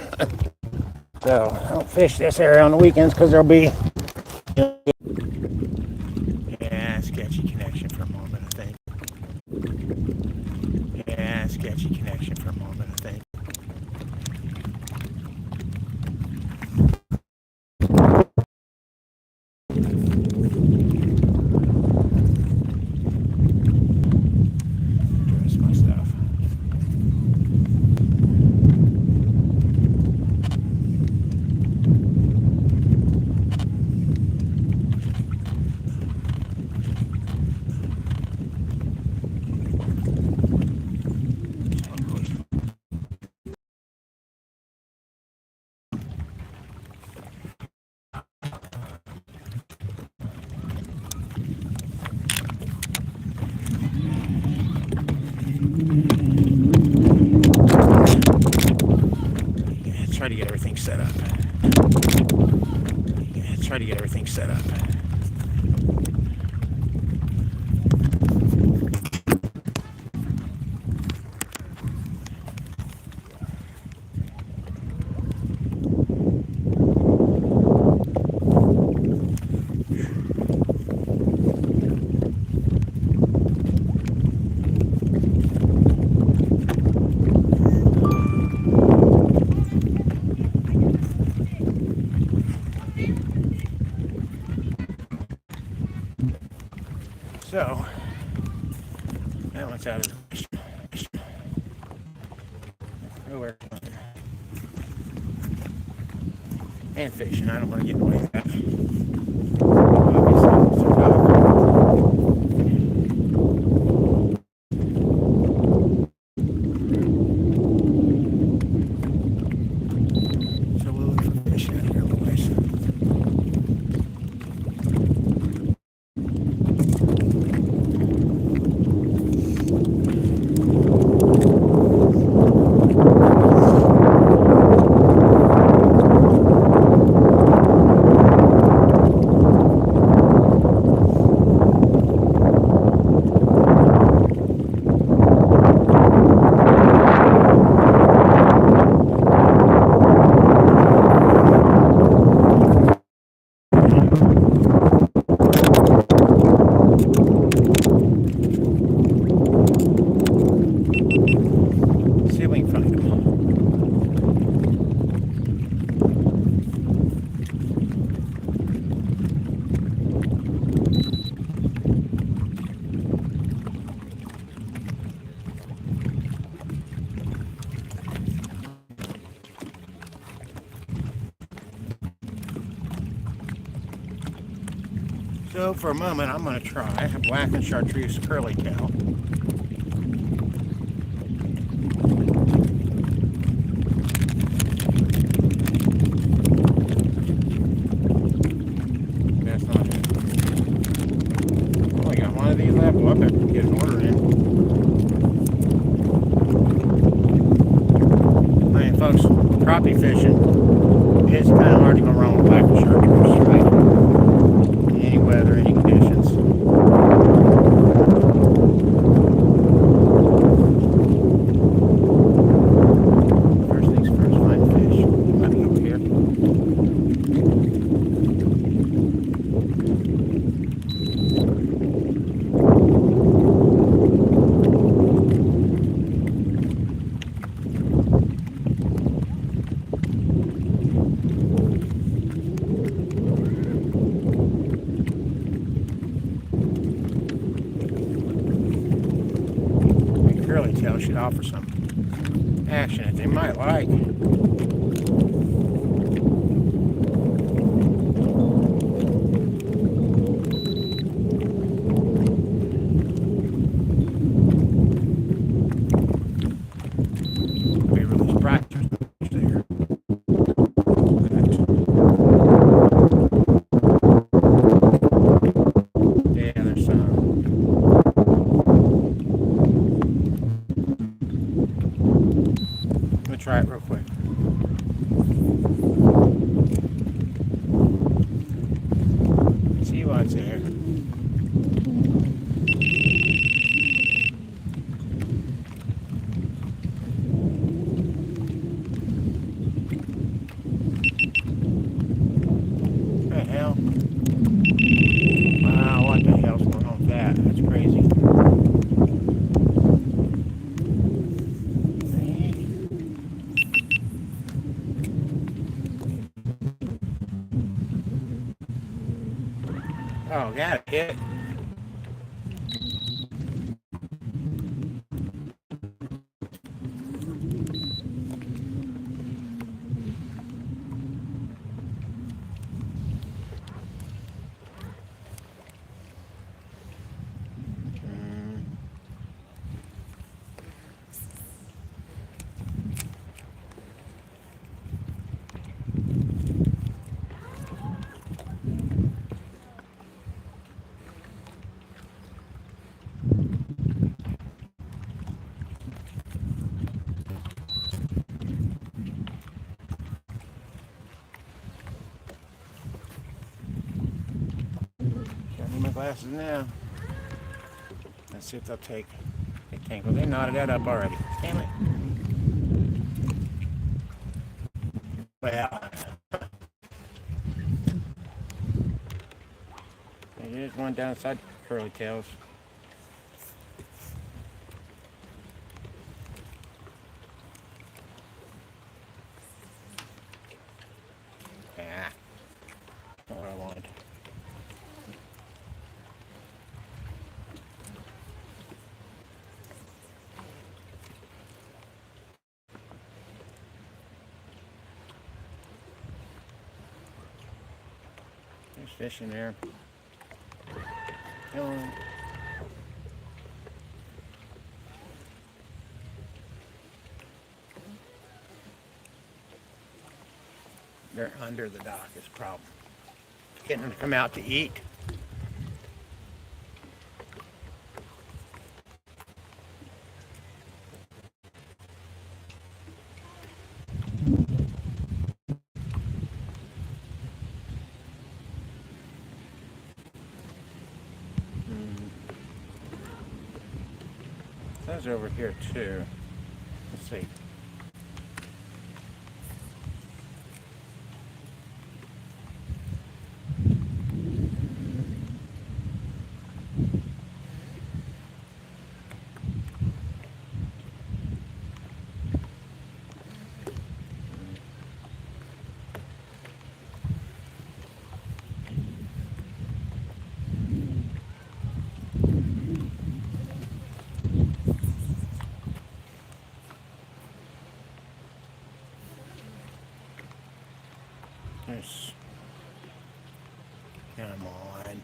So I don't fish this area on the weekends because there'll be sketchy connection for a moment, I think. Yeah, sketchy connection for a moment, I think. to get everything set up. Yeah, try to get everything set up. So, that one's out of the question. Nowhere. And fishing. I don't want to get away with that. So we'll look for fish out here otherwise. So for a moment, I'm going to try a black and chartreuse curly tail. That's not it. Only got one of these left. Well, I better get an order in. I mean, folks, crappie fishing is kind of hard to go wrong with black and chartreuse, right? Any weather, any conditions. First things first, find fish. Let me over here. Curly tail should offer some action that they might like. Be really bright there. Yeah, there's some. Try it real quick. See what's there. What the hell? Wow, what the hell's going on with that? That's crazy. Oh, got it. Hit. glasses now. Let's see if they'll take a tangle. They knotted that up already. Damn it. Well, there's one down inside curly tails. Ah, not what I wanted. There's fish in there. Come on. They're under the dock is the problem. Getting them to come out to eat. Those are over here too. Let's see. There's, come on.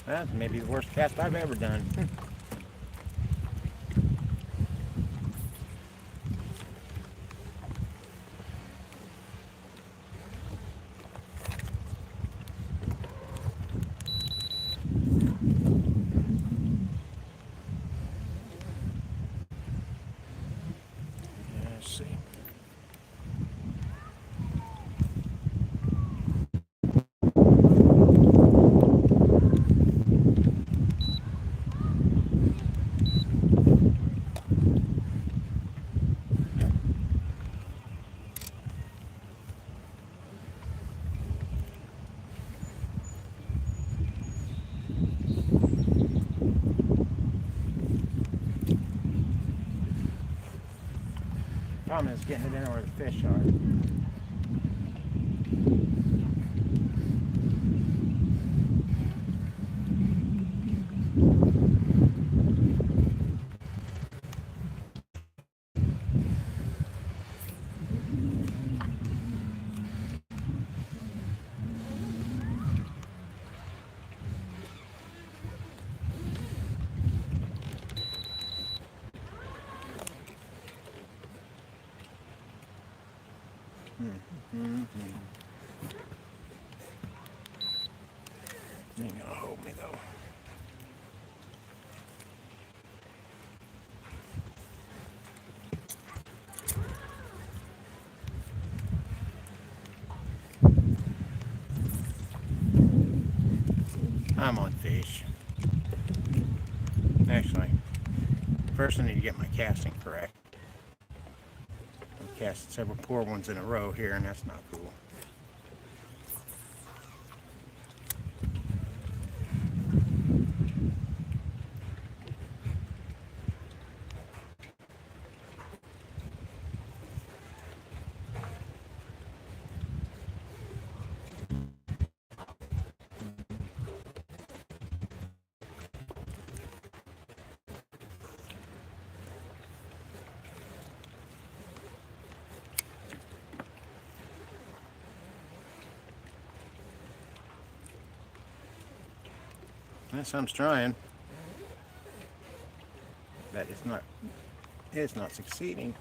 That's maybe the worst cast I've ever done. Let's see. Problem is getting it in where the fish are. Ain't gonna hold me though. I'm on fish. Actually, first I need to get my casting correct. I've cast several poor ones in a row here, and that's not cool. Yes, I'm trying, but it's not succeeding.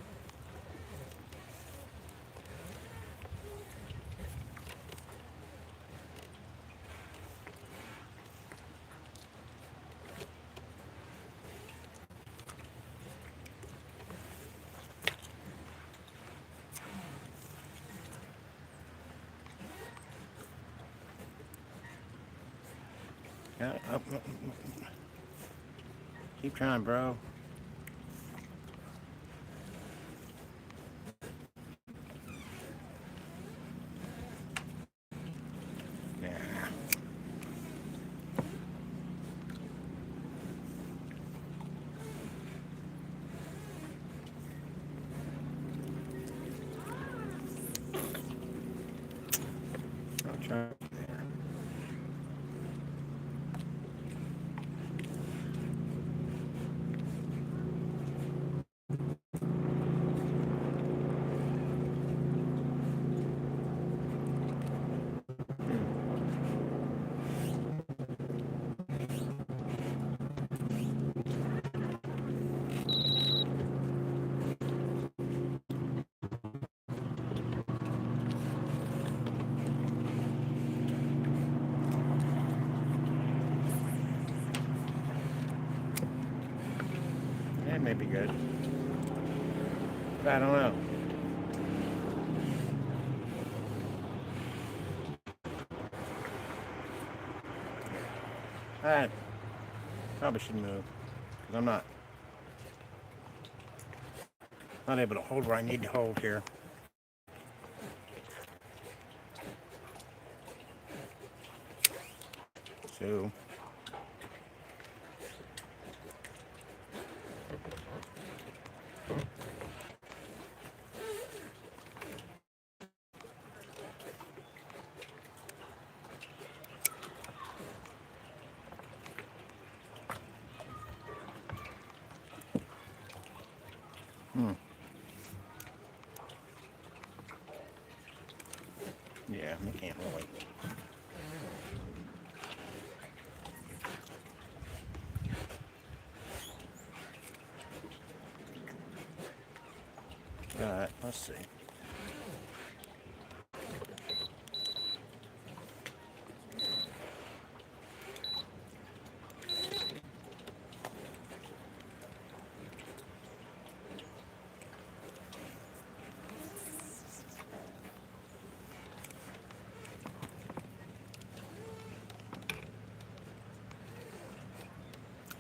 Keep trying, bro. Yeah. I'll try there. That may be good. But I don't know. I probably should move because I'm not able to hold where I need to hold here. So yeah, I can't really. Let's see.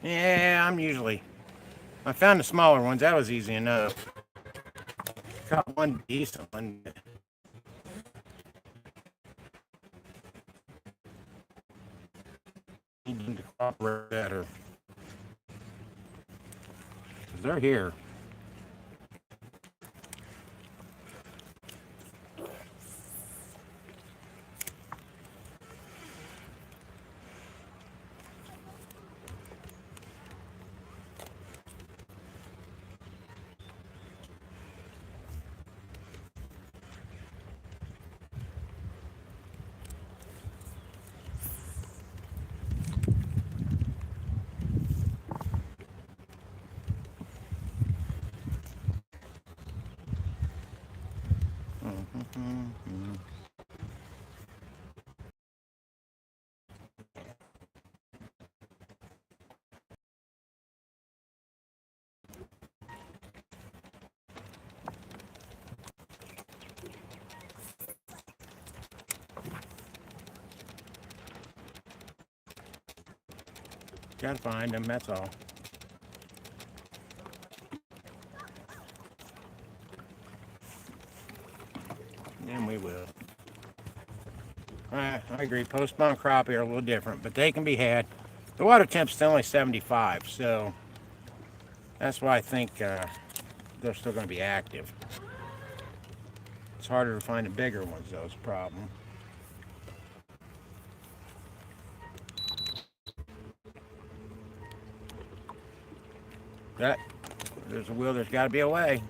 Yeah, I found the smaller ones. That was easy enough. Caught one decent one. Need to cooperate better. They're here. Gotta find them, that's all. And we will. I agree. Post-spawn crappie are a little different, but they can be had. The water temp's still only 75, so that's why I think they're still going to be active. It's harder to find the bigger ones, though, is the problem. That there's a will, there's got to be a way.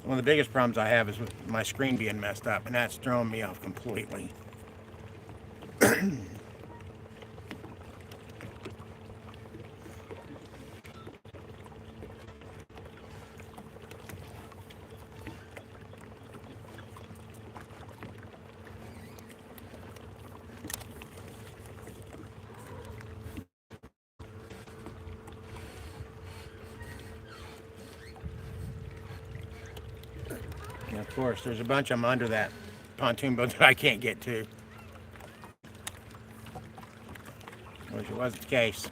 One of the biggest problems I have is with my screen being messed up, and that's throwing me off completely. And of course, there's a bunch of them under that pontoon boat that I can't get to. Which it wasn't the case.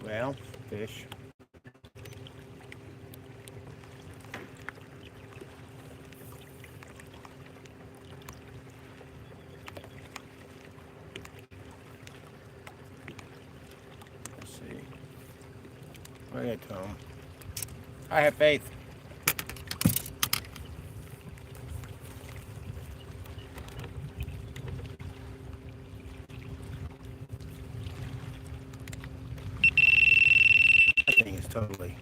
Well, fish. Let's see. Look at Tom. I have faith. That thing is totally.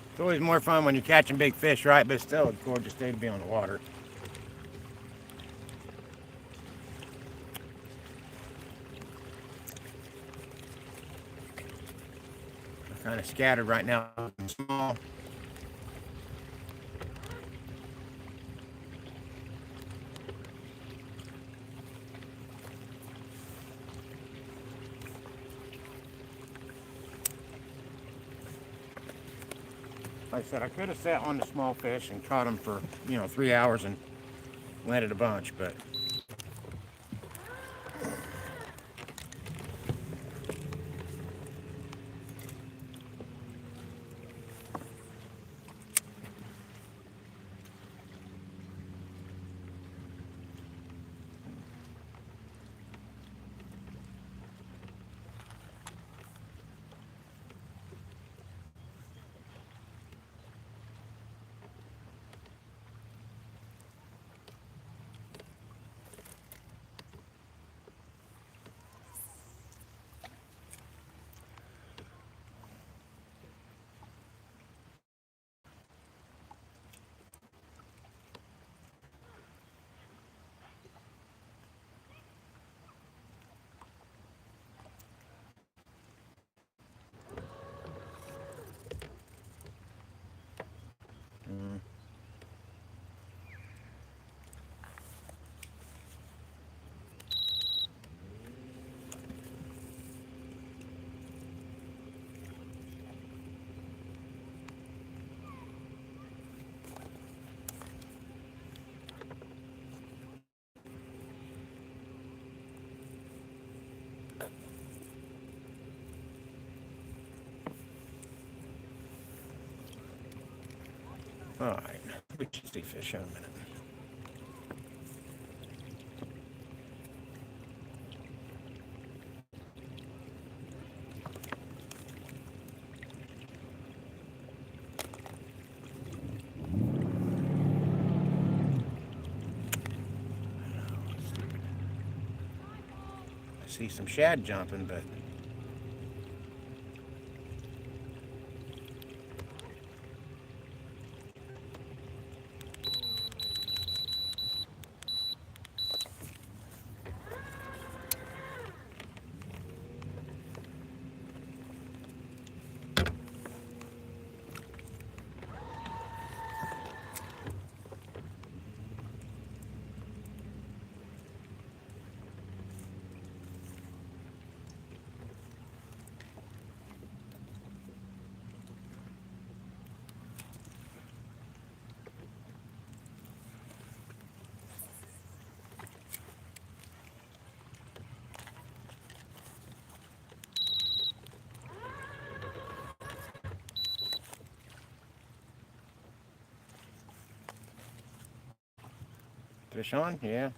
It's always more fun when you're catching big fish, right? But it's still a gorgeous day to be on the water. I'm kind of scattered right now. Small. Like I said, I could have sat on the small fish and caught them for, 3 hours and landed a bunch, but all right. We should see fish in a minute. I see some shad jumping, but Fish on? Yeah.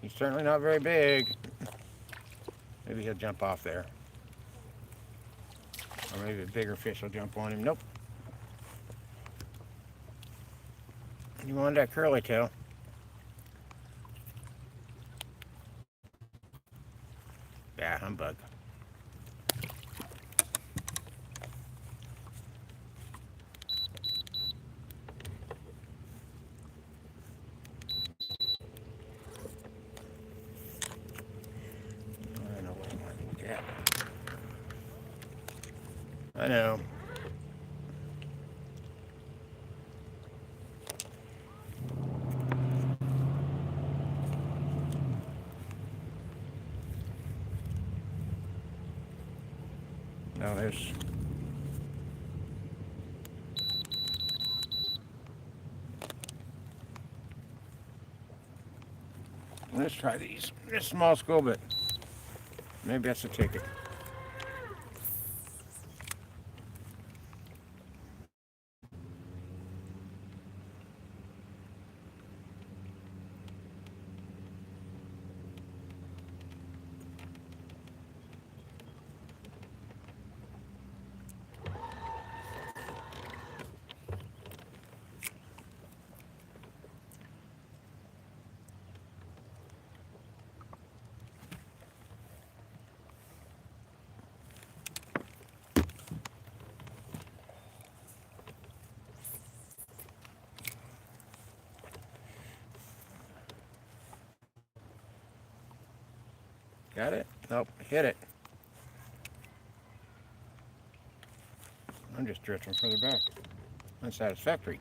He's certainly not very big. Maybe he'll jump off there. Or maybe a bigger fish will jump on him. Nope. You wanted that curly tail. Yeah, humbug. I know what I want to look at. I know. No, there's... Let's try these. This small school bit. Maybe that's a ticket. Got it? Nope, hit it. I'm just drifting further back. Unsatisfactory.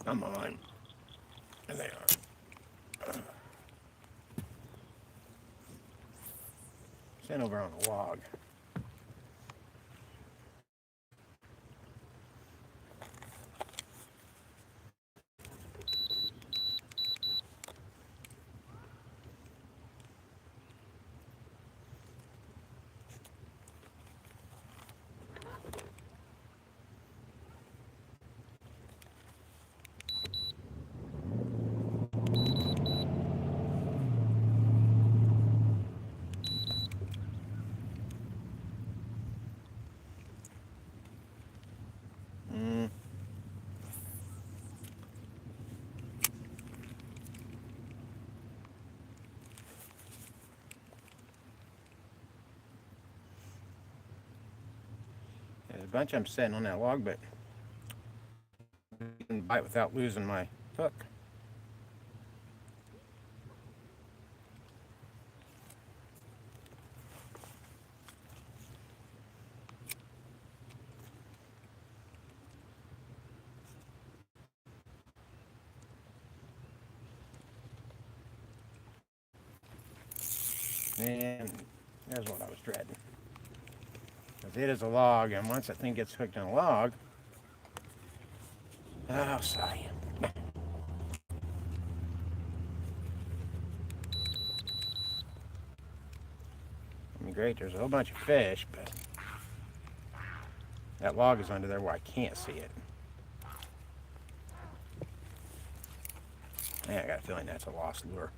Come on. There they are. Stand over on a log. There's a bunch of them sitting on that log, but I can bite without losing my hook. And there's what I was dreading. Because it is a log, and once that thing gets hooked on a log, oh, sorry. I mean, great, there's a whole bunch of fish, but that log is under there where I can't see it. Yeah, I got a feeling that's a lost lure.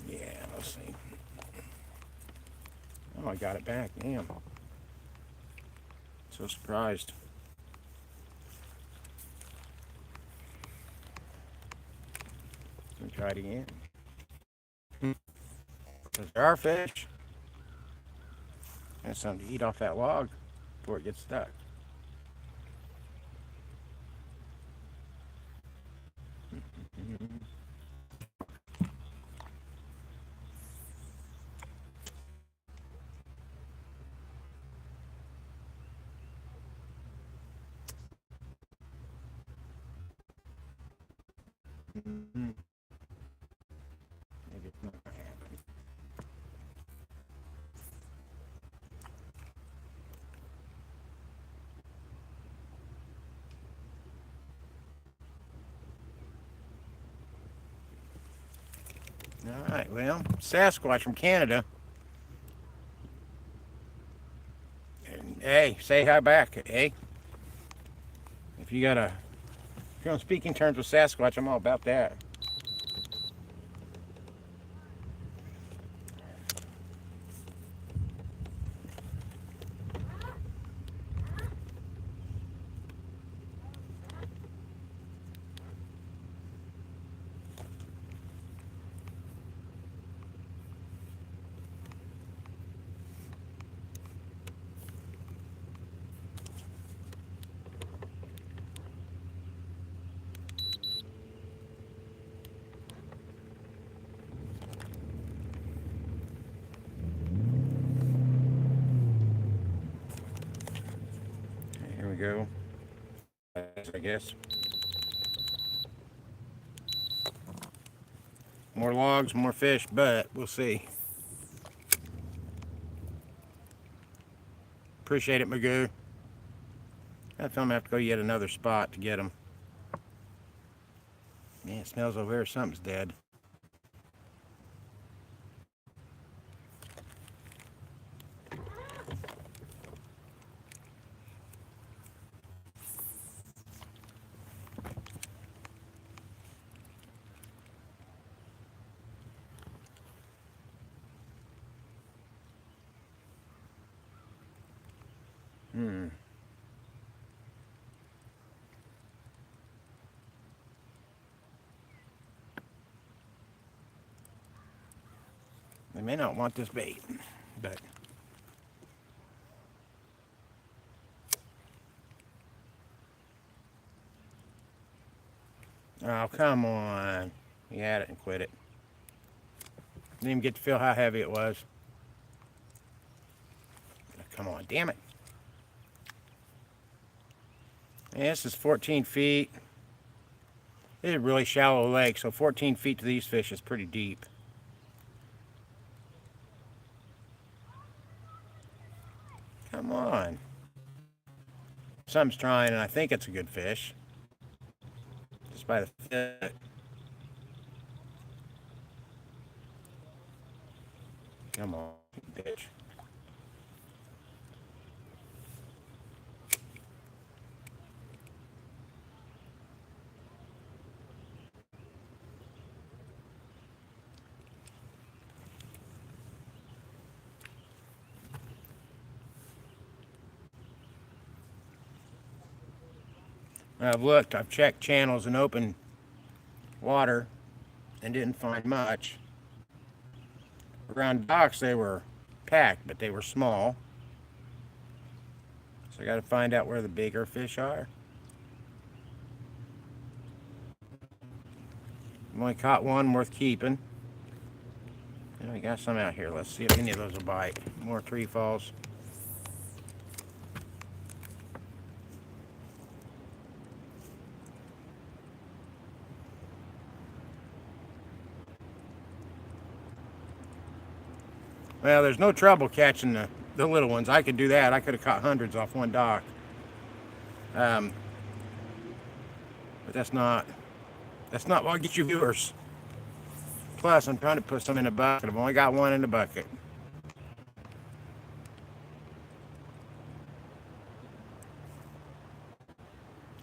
Yeah, let's see. Oh, I got it back. Damn. So surprised. Try it again. Because there are fish. And something to eat off that log before it gets stuck. Maybe it's not gonna happen. All right, well, Sasquatch from Canada. And hey, say hi back, hey. If you're on speaking terms with Sasquatch, I'm all about that. Here we go. I guess. More logs, more fish, but we'll see. Appreciate it, Magoo. I feel I'm gonna have to go yet another spot to get them. Man, it smells over here. Something's dead. They may not want this bait, but oh, come on. He had it and quit it. Didn't even get to feel how heavy it was. Come on, damn it. Yeah, this is 14 feet. This is a really shallow lake, so 14 feet to these fish is pretty deep. Come on. Something's trying, and I think it's a good fish. Just by the fit. Come on, bitch. I've looked, I've checked channels in open water and didn't find much. Around docks they were packed, but they were small. So I got to find out where the bigger fish are. I've only caught one worth keeping. And we got some out here. Let's see if any of those will bite. More tree falls. Well, there's no trouble catching the little ones. I could do that. I could have caught hundreds off one dock. But that's not what'll get you viewers. Plus, I'm trying to put some in a bucket. I've only got one in the bucket.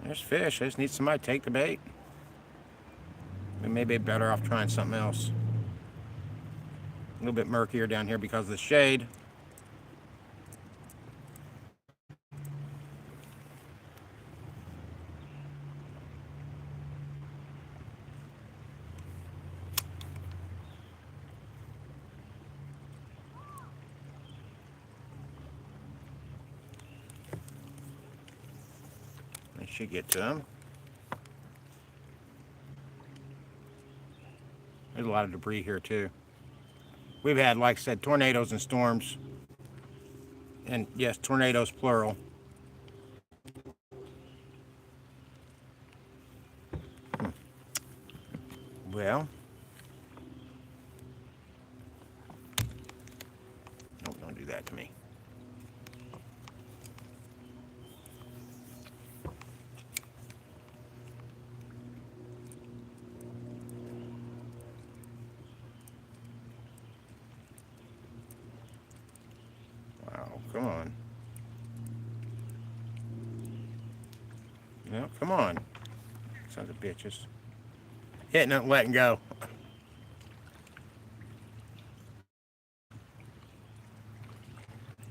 There's fish. I just need somebody to take the bait. We may be better off trying something else. A little bit murkier down here because of the shade. Should get to them. There's a lot of debris here too. We've had, like I said, tornadoes and storms. And yes, tornadoes plural. Well, no, don't do that to me. Wow, come on. No, come on. Sons of bitches. Hitting it and letting go.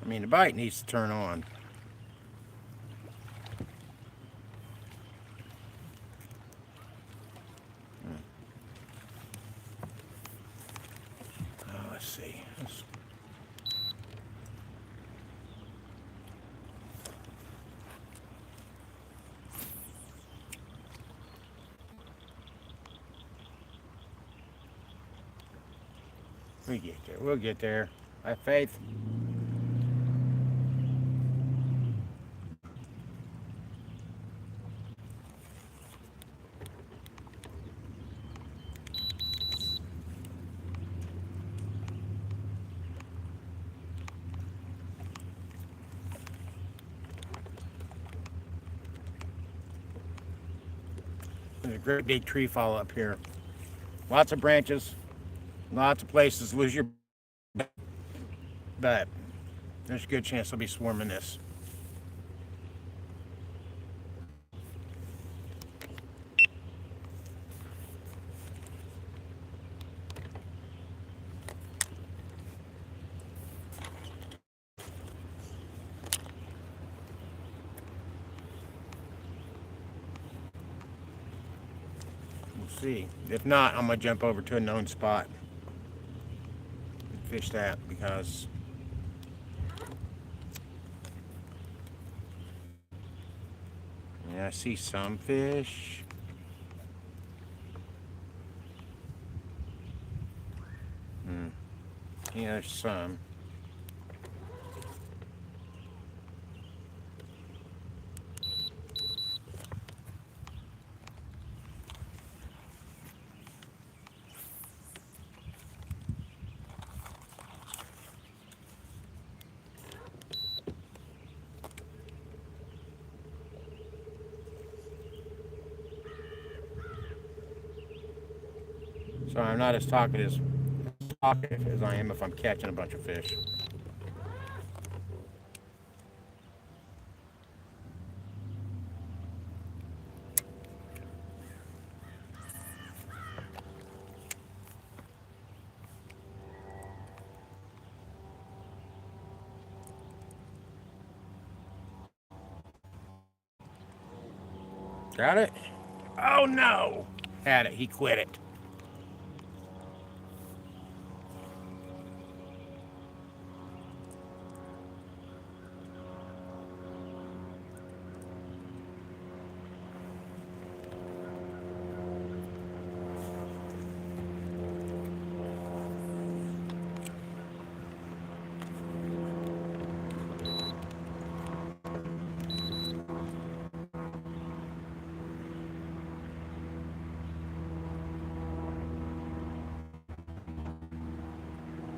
I mean, the bite needs to turn on. Oh, let's see. We get there. We'll get there. I have faith. There's a great big tree fall up here. Lots of branches, lots of places to lose your, but there's a good chance they'll be swarming this. We'll see. If not, I'm gonna jump over to a known spot and fish that, because yeah, I see some fish. Yeah, there's some. So I'm not as talkative as I am if I'm catching a bunch of fish. Got it? Oh no! Had it. He quit it.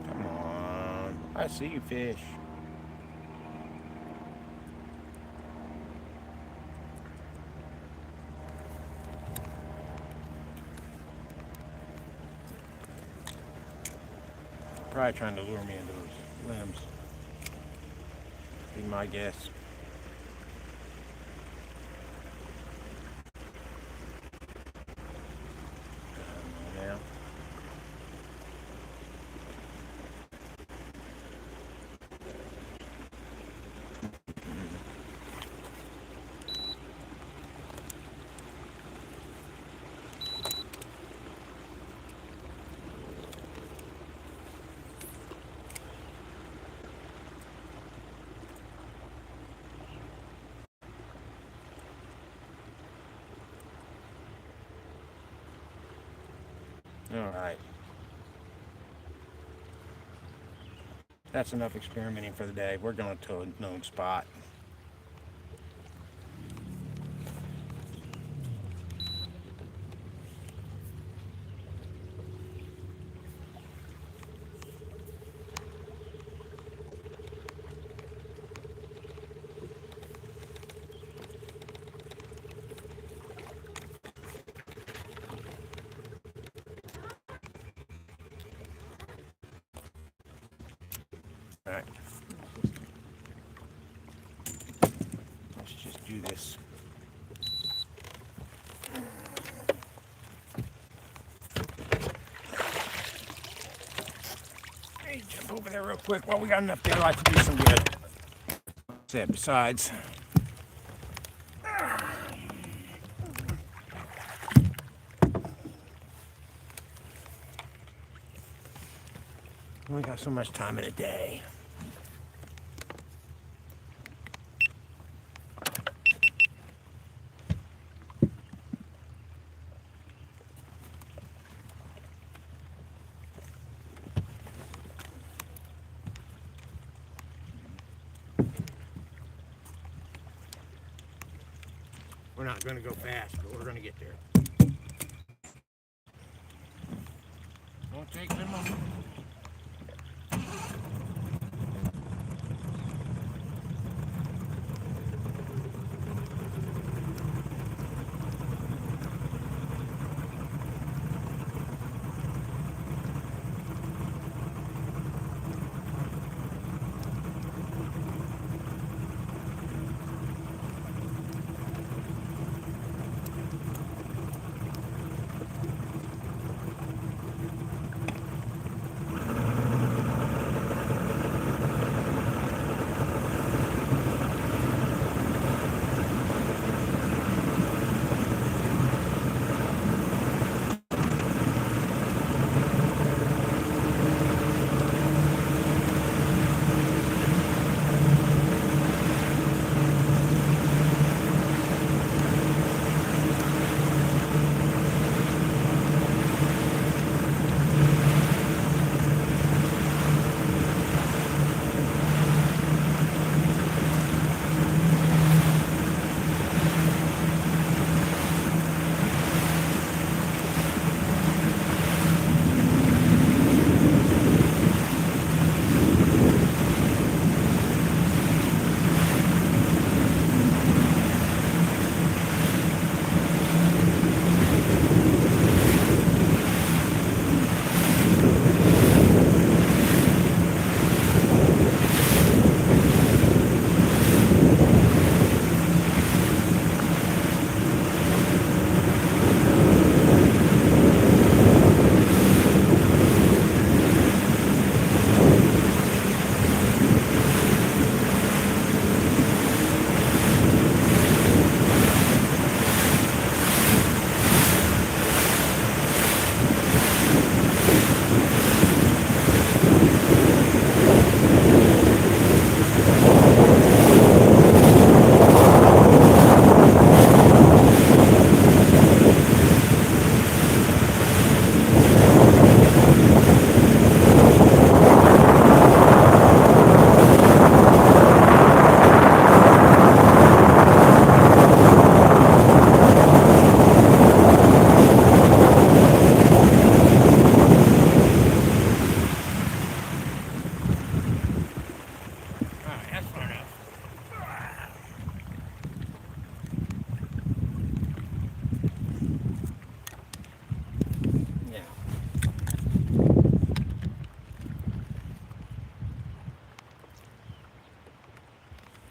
Come on. I see you fish. Probably trying to lure me into those limbs. Be my guess. Yeah. All right. That's enough experimenting for the day. We're going to a known spot. All right. Let's just do this. Hey, jump over there real quick. Well, we got enough daylight to do some good. That's it. Besides, we only got so much time in a day. We're not going to go fast, but we're going to get there. Won't take them long.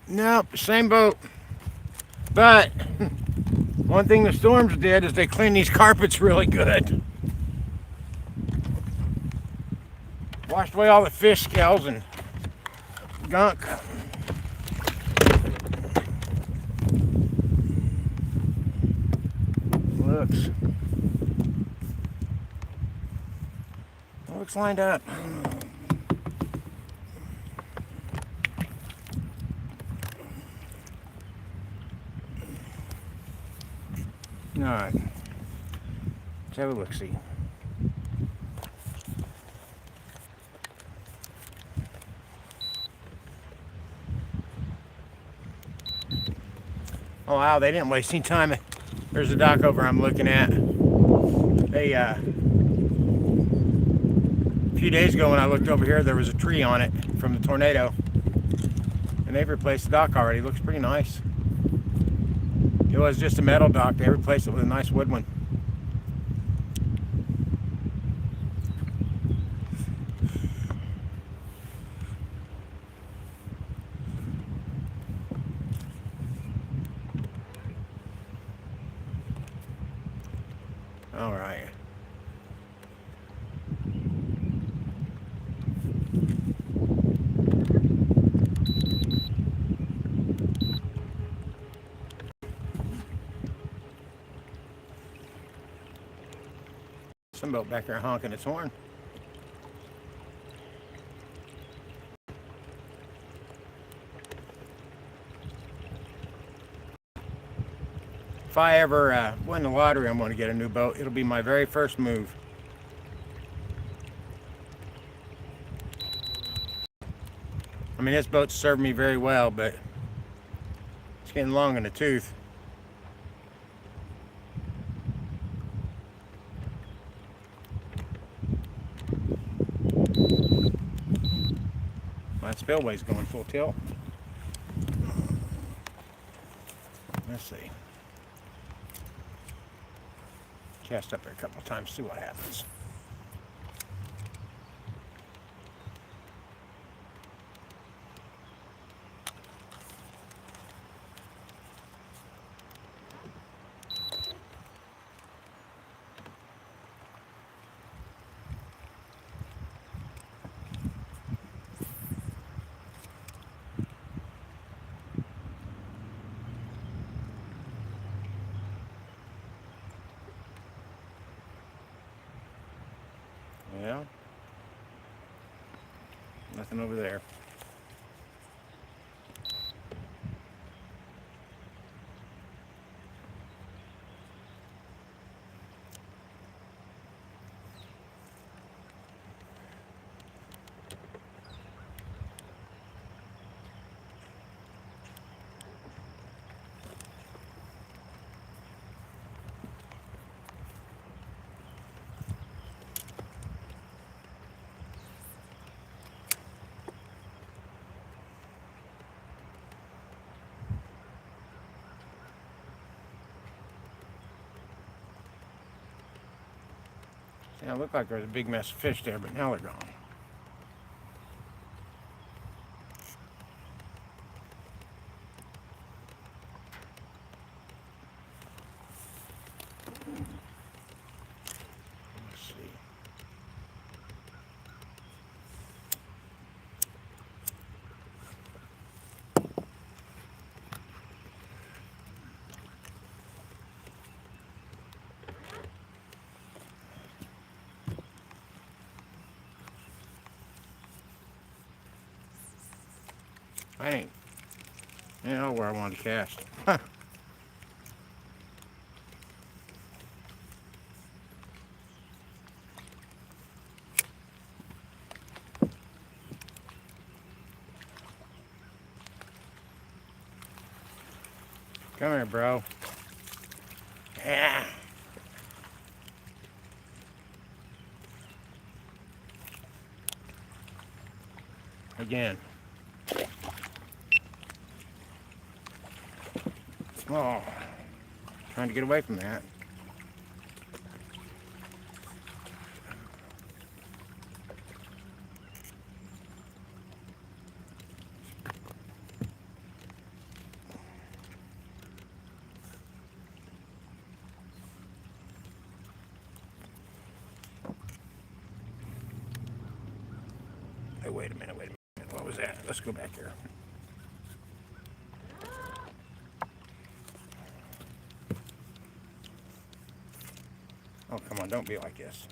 Nope, same boat. But one thing the storms did is they cleaned these carpets really good. Washed away all the fish scales and gunk. Looks lined up. All right, let's have a look-see. Oh wow, they didn't waste any time. There's a dock over I'm looking at. They a few days ago when I looked over here, there was a tree on it from the tornado, and they've replaced the dock already. It looks pretty nice. It was just a metal dock. They replaced it with a nice wood one. All right. Some boat back there honking its horn. If I ever win the lottery, I'm going to get a new boat. It'll be my very first move. I mean, this boat's served me very well, but it's getting long in the tooth. My spillway's going full tilt. Let's see. Cast up there a couple of times, see what happens. Yeah. Nothing over there. Yeah, it looked like there was a big mess of fish there, but now they're gone. Let's see. I ain't, you know where I wanted to cast. Huh. Come here, bro. Yeah. Again. Oh, trying to get away from that. Hey, wait a minute. What was that? Let's go back here. Oh, come on, don't be like this.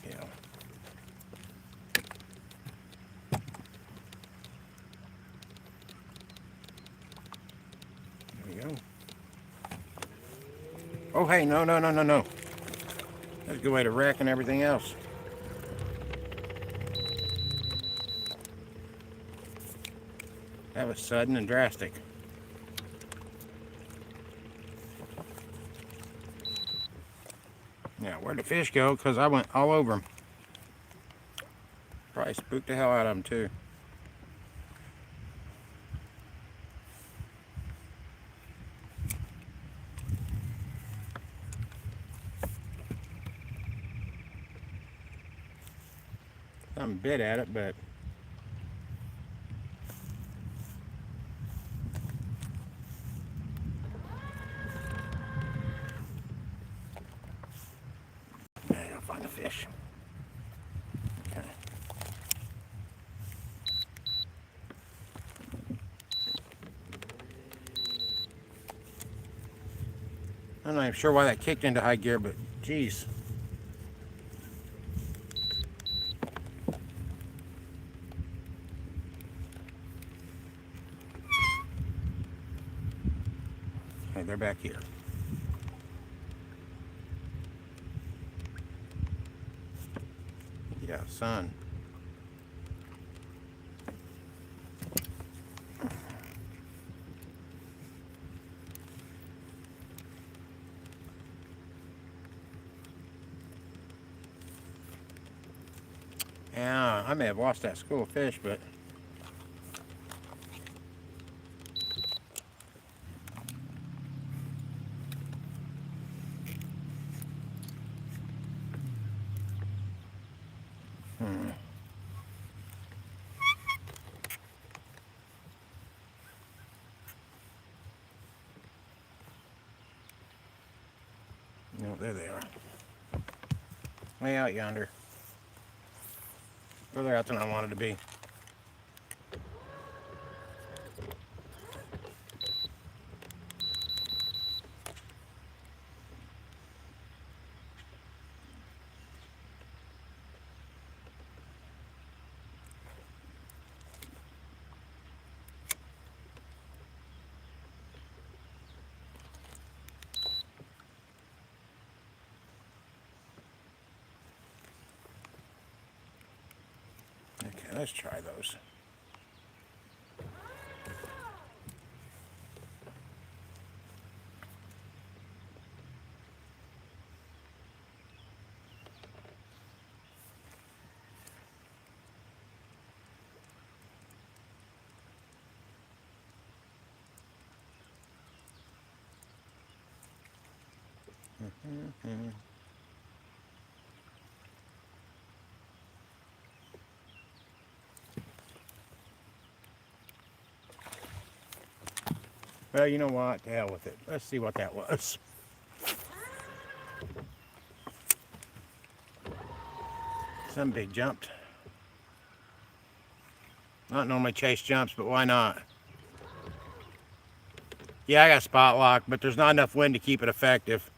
Yeah. There we go. Oh, hey, no. That's a good way to wreck and everything else. That was sudden and drastic. Yeah, where'd the fish go? Because I went all over them. Probably spooked the hell out of them, too. Some bit at it, but I gotta find the fish. Okay. I'm not even sure why that kicked into high gear, but geez. Okay, they're back here. Yeah, son. Yeah, I may have lost that school of fish, but no, there they are. Way out yonder. Further out than I wanted to be. Okay, let's try those. Well, you know what? To hell with it. Let's see what that was. Some big jumped. Not normally chase jumps, but why not? Yeah, I got spot lock, but there's not enough wind to keep it effective.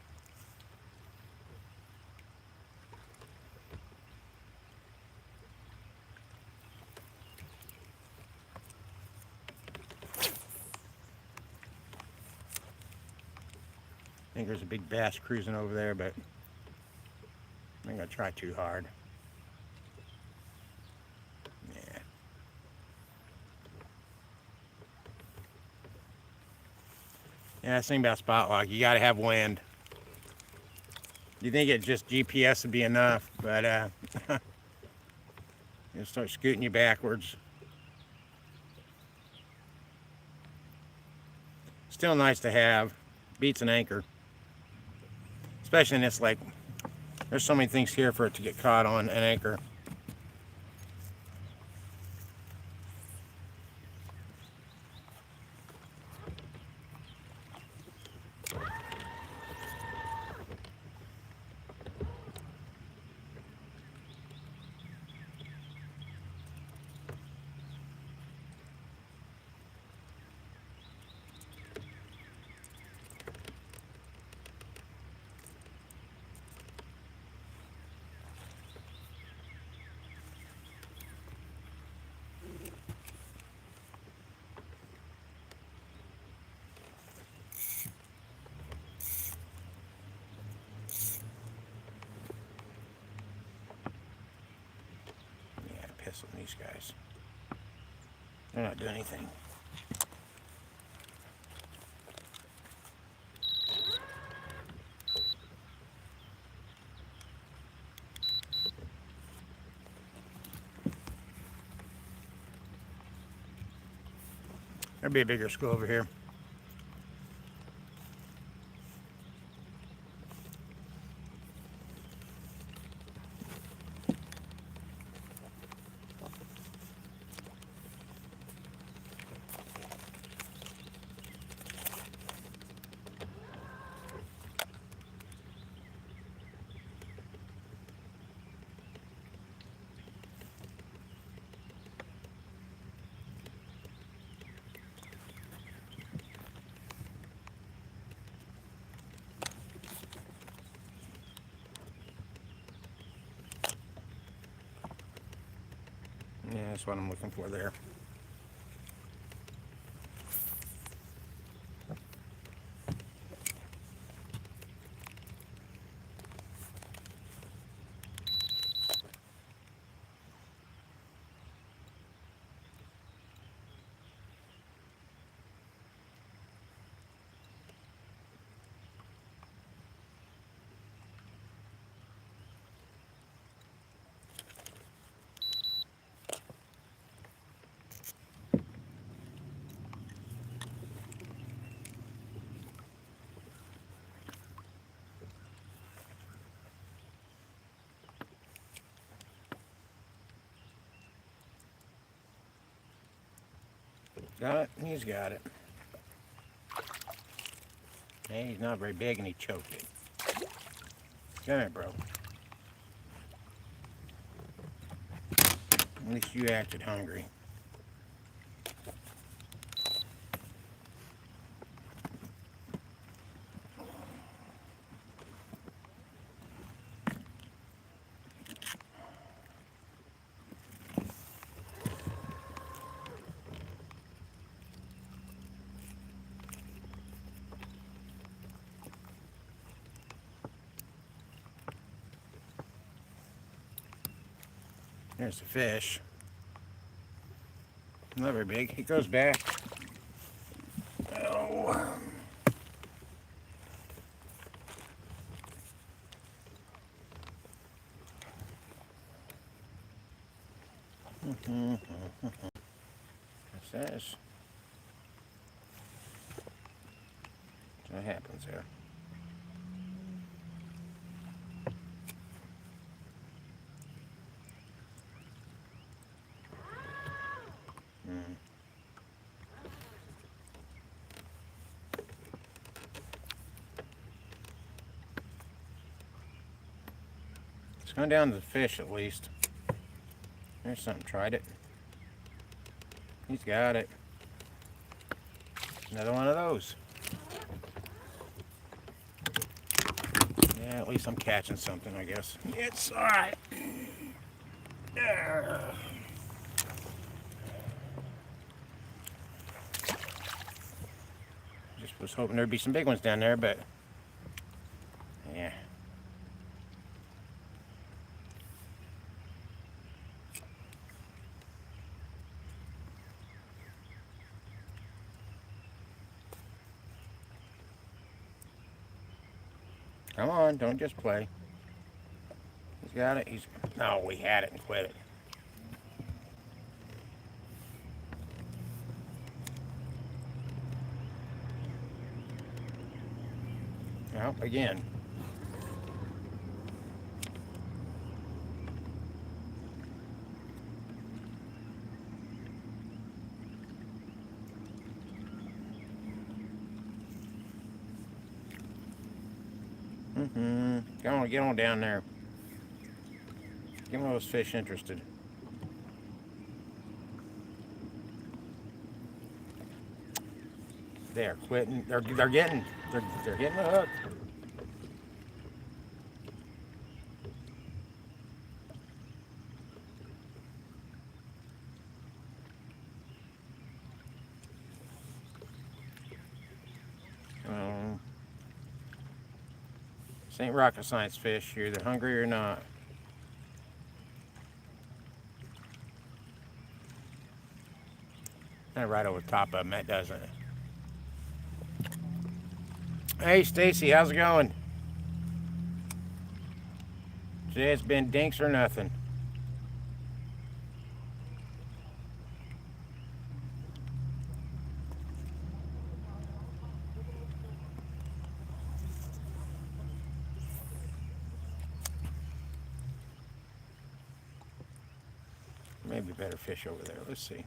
I think there's a big bass cruising over there, but I'm gonna try too hard. Yeah. Yeah, that's the thing about spot lock. You gotta have wind. You think it just GPS would be enough, but it'll start scooting you backwards. Still nice to have. Beats an anchor. Especially in this lake. There's so many things here for it to get caught on an anchor. Piss on these guys. They're not doing anything. There'll be a bigger school over here. Yeah, that's what I'm looking for there. Got it? He's got it. Hey, he's not very big and he choked it. Come here, bro. At least you acted hungry. There's the fish. Not very big. He goes back. Oh. What's this? What happens there? It's going down to the fish at least. There's something. Tried it. He's got it. Another one of those. Yeah, at least I'm catching something, I guess. It's alright. Just was hoping there'd be some big ones down there, but yeah. Come on, don't just play. He's got it. No, we had it and quit it. Well, again. Come on, get on down there. Get one of those fish interested. They're quitting. They're getting the hook. This ain't rocket science fish. You're either hungry or not. Kind of right over the top of them, that doesn't it? Hey, Stacy, how's it going? Today it's been dinks or nothing. Maybe better fish over there. Let's see.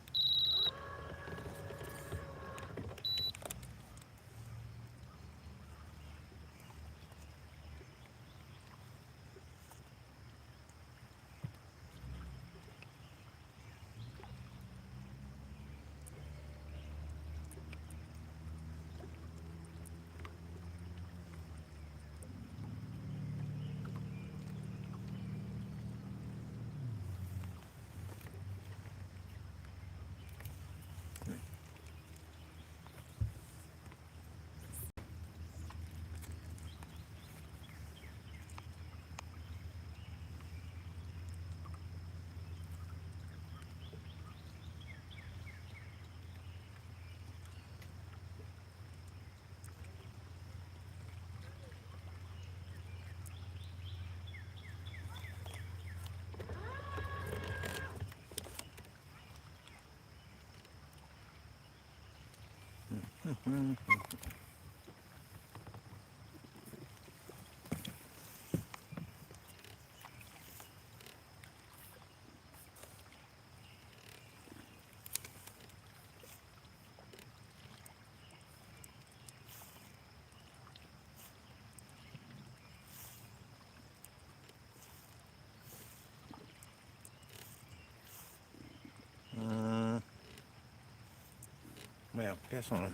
Well, guess on.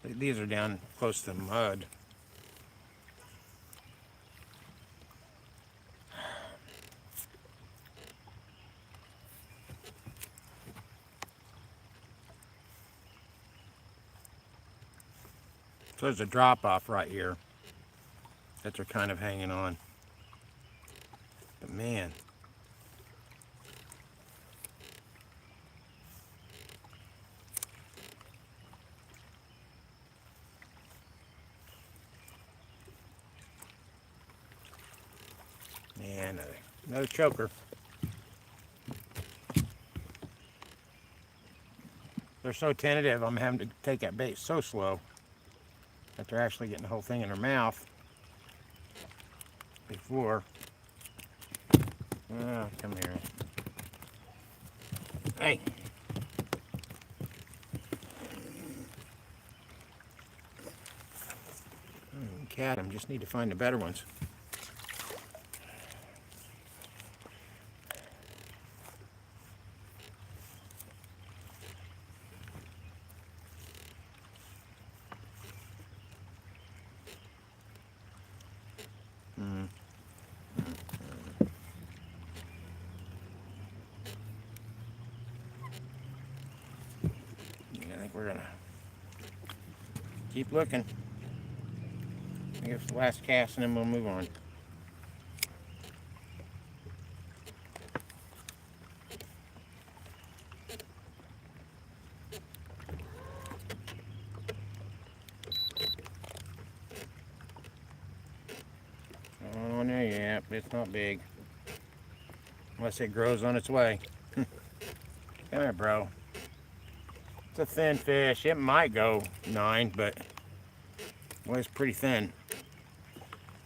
These are down close to the mud. So there's a drop off right here that they're kind of hanging on. But man. And another choker. They're so tentative, I'm having to take that bait so slow that they're actually getting the whole thing in their mouth before. Oh, come here. Hey. Cat them, just need to find the better ones. I think we're gonna keep looking. I guess the last cast and then we'll move on. Oh no, yeah, it's not big. Unless it grows on its way. Come here, bro. It's a thin fish. It might go 9, but well, it's pretty thin.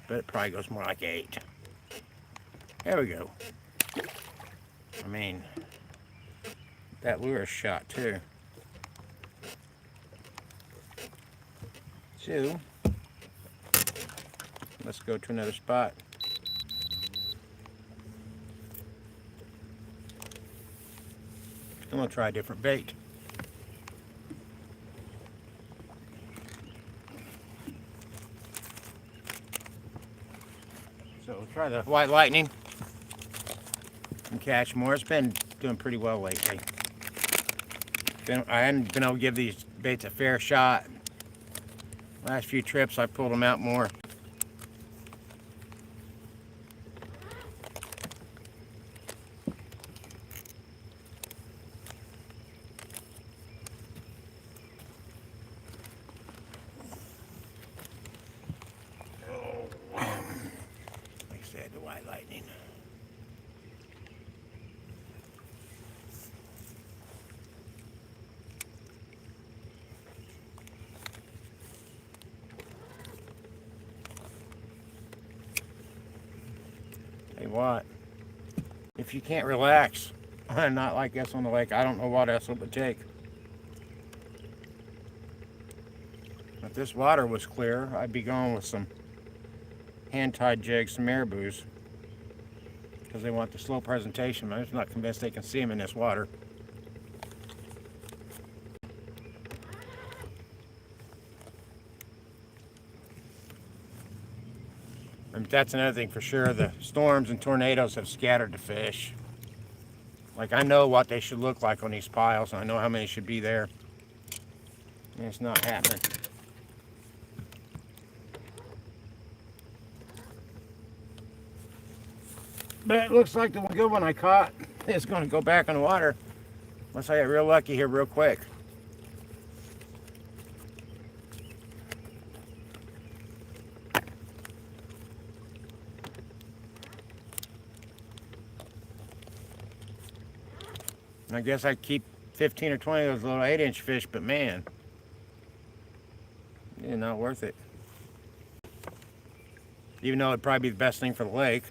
But it probably goes more like 8. There we go. I mean, that lure shot too. So, let's go to another spot. I'm gonna try a different bait. So we'll try the white lightning and catch more. It's been doing pretty well lately. I hadn't been able to give these baits a fair shot. Last few trips I pulled them out more. Like I said, the white lightning. what. If you can't relax, not like this on the lake, I don't know what else it would take. If this water was clear, I'd be going with some hand-tied jigs, some marabous, because they want the slow presentation. I'm just not convinced they can see them in this water. And that's another thing for sure. The storms and tornadoes have scattered the fish. Like, I know what they should look like on these piles, and I know how many should be there. And it's not happening. But it looks like the good one I caught is going to go back in the water unless I get real lucky here real quick. I guess I'd keep 15 or 20 of those little 8-inch fish, but man, it's not worth it. Even though it'd probably be the best thing for the lake.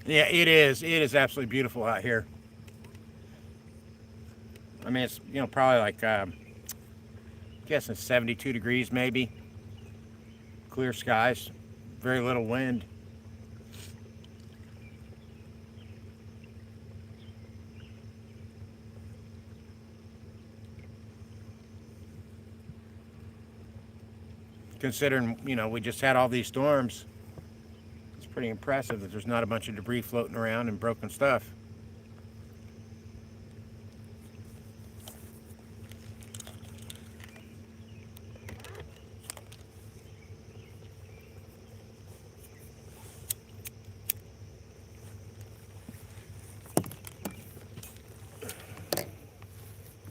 Yeah, it is. It is absolutely beautiful out here. I mean, it's, probably like, I'm guessing 72 degrees maybe. Clear skies. Very little wind. Considering, we just had all these storms, it's pretty impressive that there's not a bunch of debris floating around and broken stuff.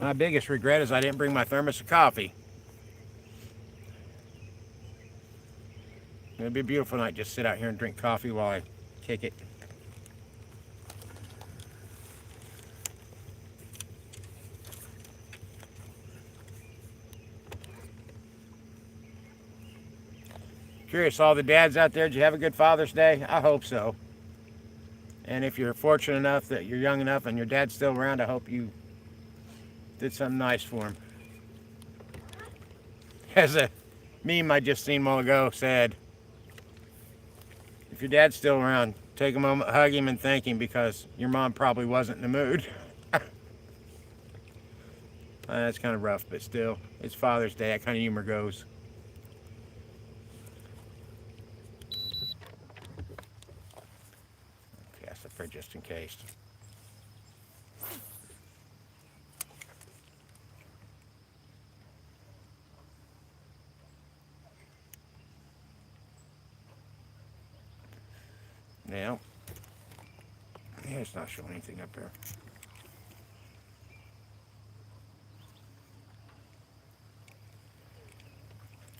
My biggest regret is I didn't bring my thermos of coffee. It'd be a beautiful night, just sit out here and drink coffee while I kick it. Curious, all the dads out there, did you have a good Father's Day? I hope so. And if you're fortunate enough that you're young enough and your dad's still around, I hope you did something nice for him. As a meme I just seen a while ago said, if your dad's still around, take a moment, hug him, and thank him because your mom probably wasn't in the mood. That's kind of rough, but still, it's Father's Day. That kind of humor goes. Cast the fridge just in case. Now, yeah, it's not showing anything up there.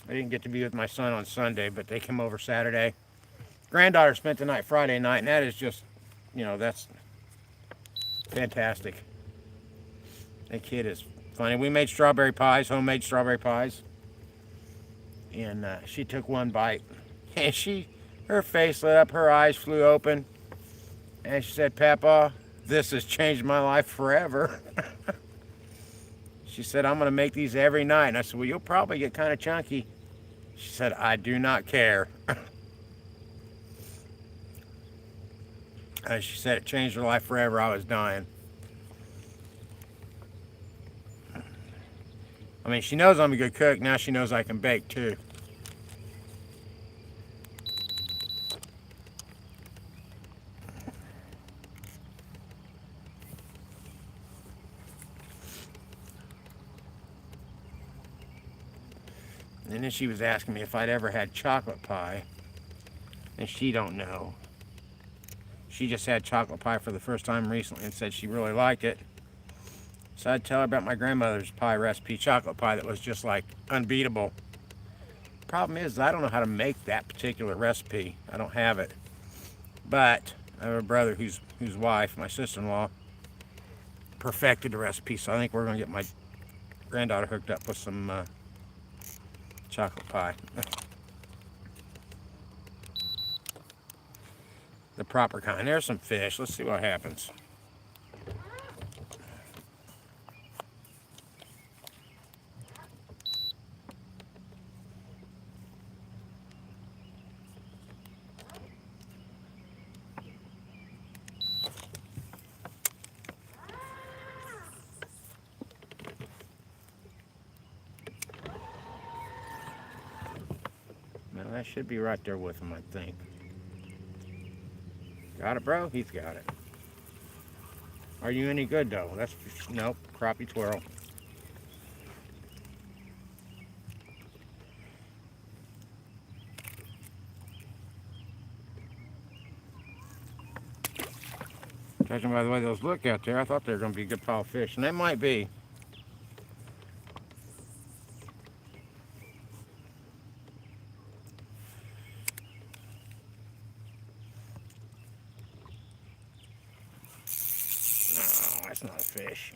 I didn't get to be with my son on Sunday, but they came over Saturday. Granddaughter spent the night Friday night, and that is just, that's fantastic. That kid is funny. We made strawberry pies, homemade strawberry pies, and she took one bite, and her face lit up, her eyes flew open, and she said, "Papa, this has changed my life forever." She said, "I'm going to make these every night." And I said, "Well, you'll probably get kind of chunky." She said, "I do not care." And she said it changed her life forever. I was dying. I mean, she knows I'm a good cook. Now she knows I can bake, too. And then she was asking me if I'd ever had chocolate pie. And she don't know. She just had chocolate pie for the first time recently and said she really liked it. So I'd tell her about my grandmother's pie recipe, chocolate pie, that was just like unbeatable. Problem is, I don't know how to make that particular recipe. I don't have it. But I have a brother whose wife, my sister-in-law, perfected the recipe, so I think we're going to get my granddaughter hooked up with some chocolate pie. The proper kind. There's some fish. Let's see what happens. Now that should be right there with him, I think. Got it, bro? He's got it. Are you any good, though? That's, nope, crappie twirl. Judging by the way those look out there, I thought they were going to be a good pile of fish, and they might be. No, that's not a fish.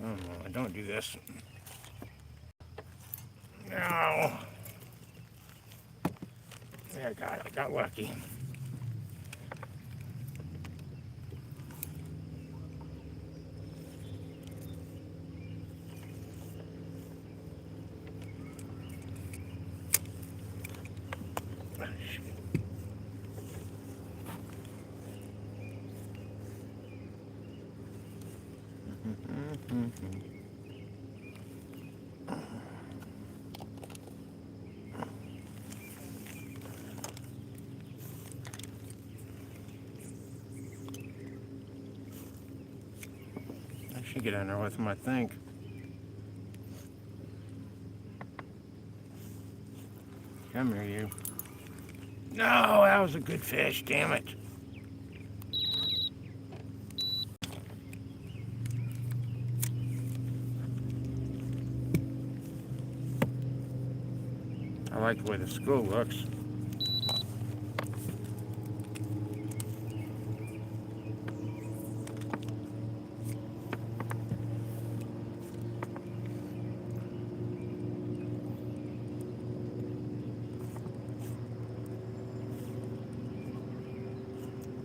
Oh, no, don't do this. No. There, I got it. I got lucky. I should get in there with him, I think. Come here, you. No, that was a good fish, damn it. I like the way the school looks.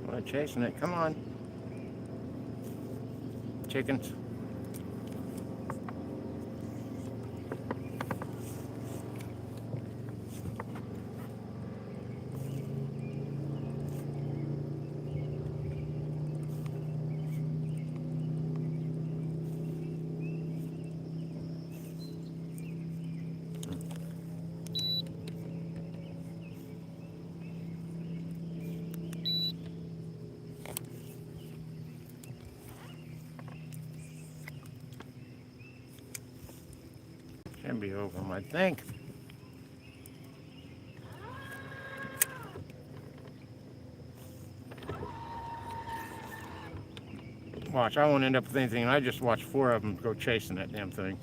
Well, chasing it, come on. Chickens. Should be over them, I think. Watch, I won't end up with anything. I just watched 4 of them go chasing that damn thing.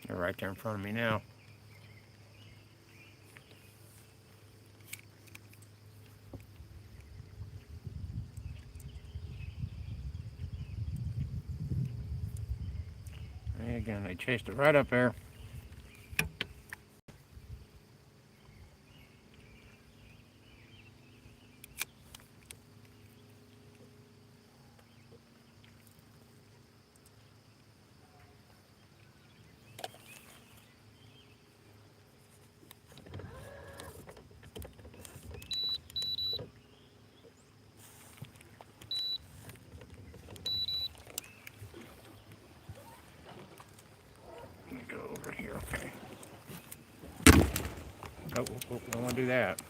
They're right there in front of me now. There you Again, they chased it right up there. Go over here, okay. Oh, don't want to do that.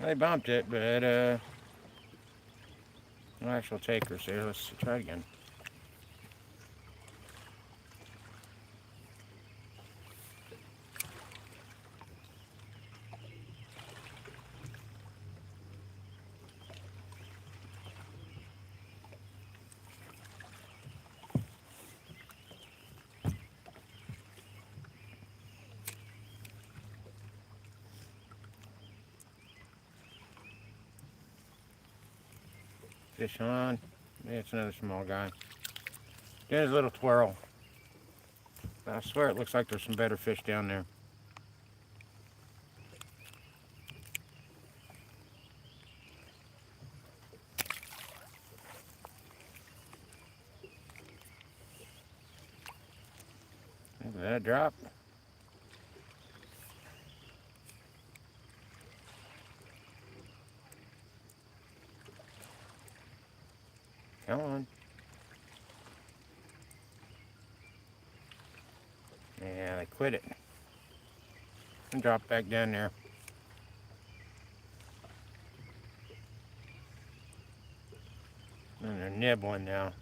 They bumped it, but no actual takers there. Let's try it again. Fish on. Yeah, it's another small guy. There's a little twirl. I swear it looks like there's some better fish down there. Look at that drop. Come on. Yeah, they quit it. And drop back down there. And they're nibbling now.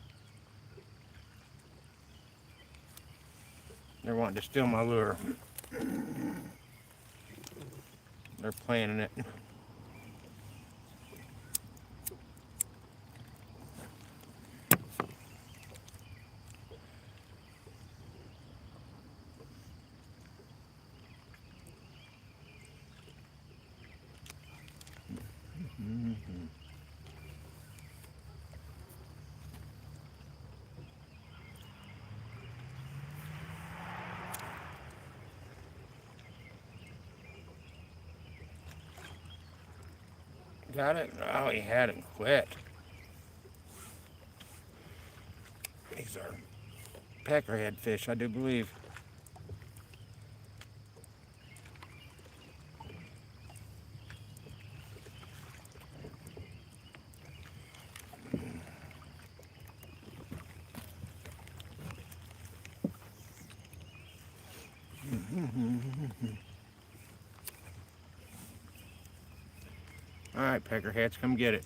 They're wanting to steal my lure. They're planning it. Got it? Oh, he hadn't quit. These are peckerhead fish, I do believe. All right, peckerheads, come get it.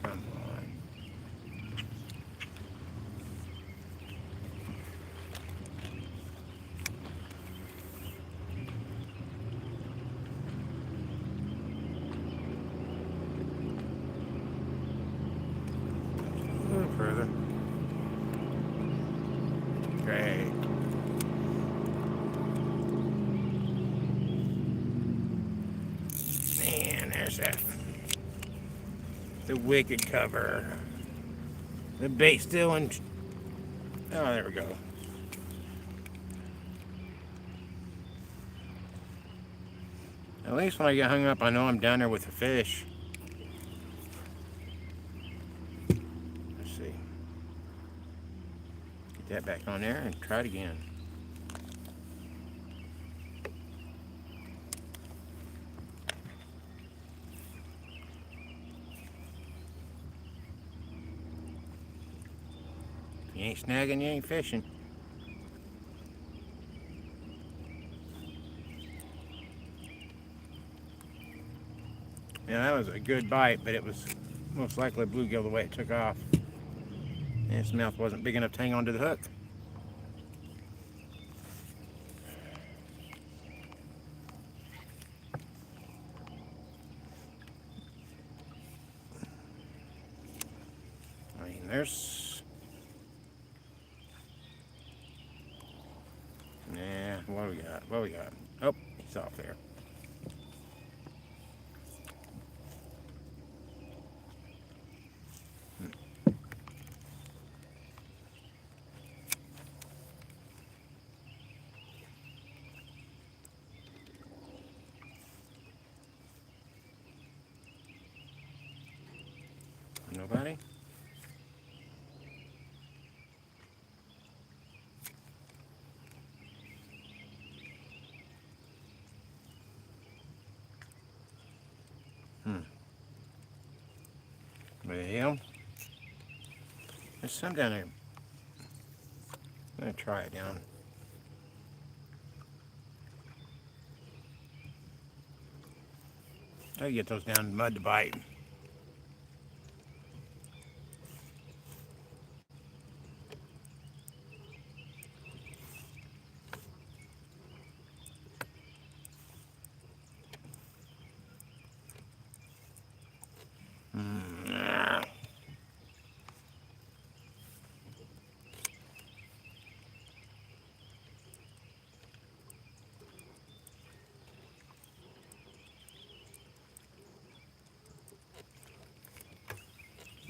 Come on. A little further. Great. Man, there's that. The wicked cover. The bait still in. Oh, there we go. At least when I get hung up, I know I'm down there with the fish. Let's see. Get that back on there and try it again. You ain't snagging, you ain't fishing. Yeah, that was a good bite, but it was most likely bluegill the way it took off. And its mouth wasn't big enough to hang onto the hook. I mean, there's... Nah, what do we got? What do we got? Oh, he's off there. Nobody? Well, there's some down there. I'm gonna try it down. Try to get those down in mud to bite.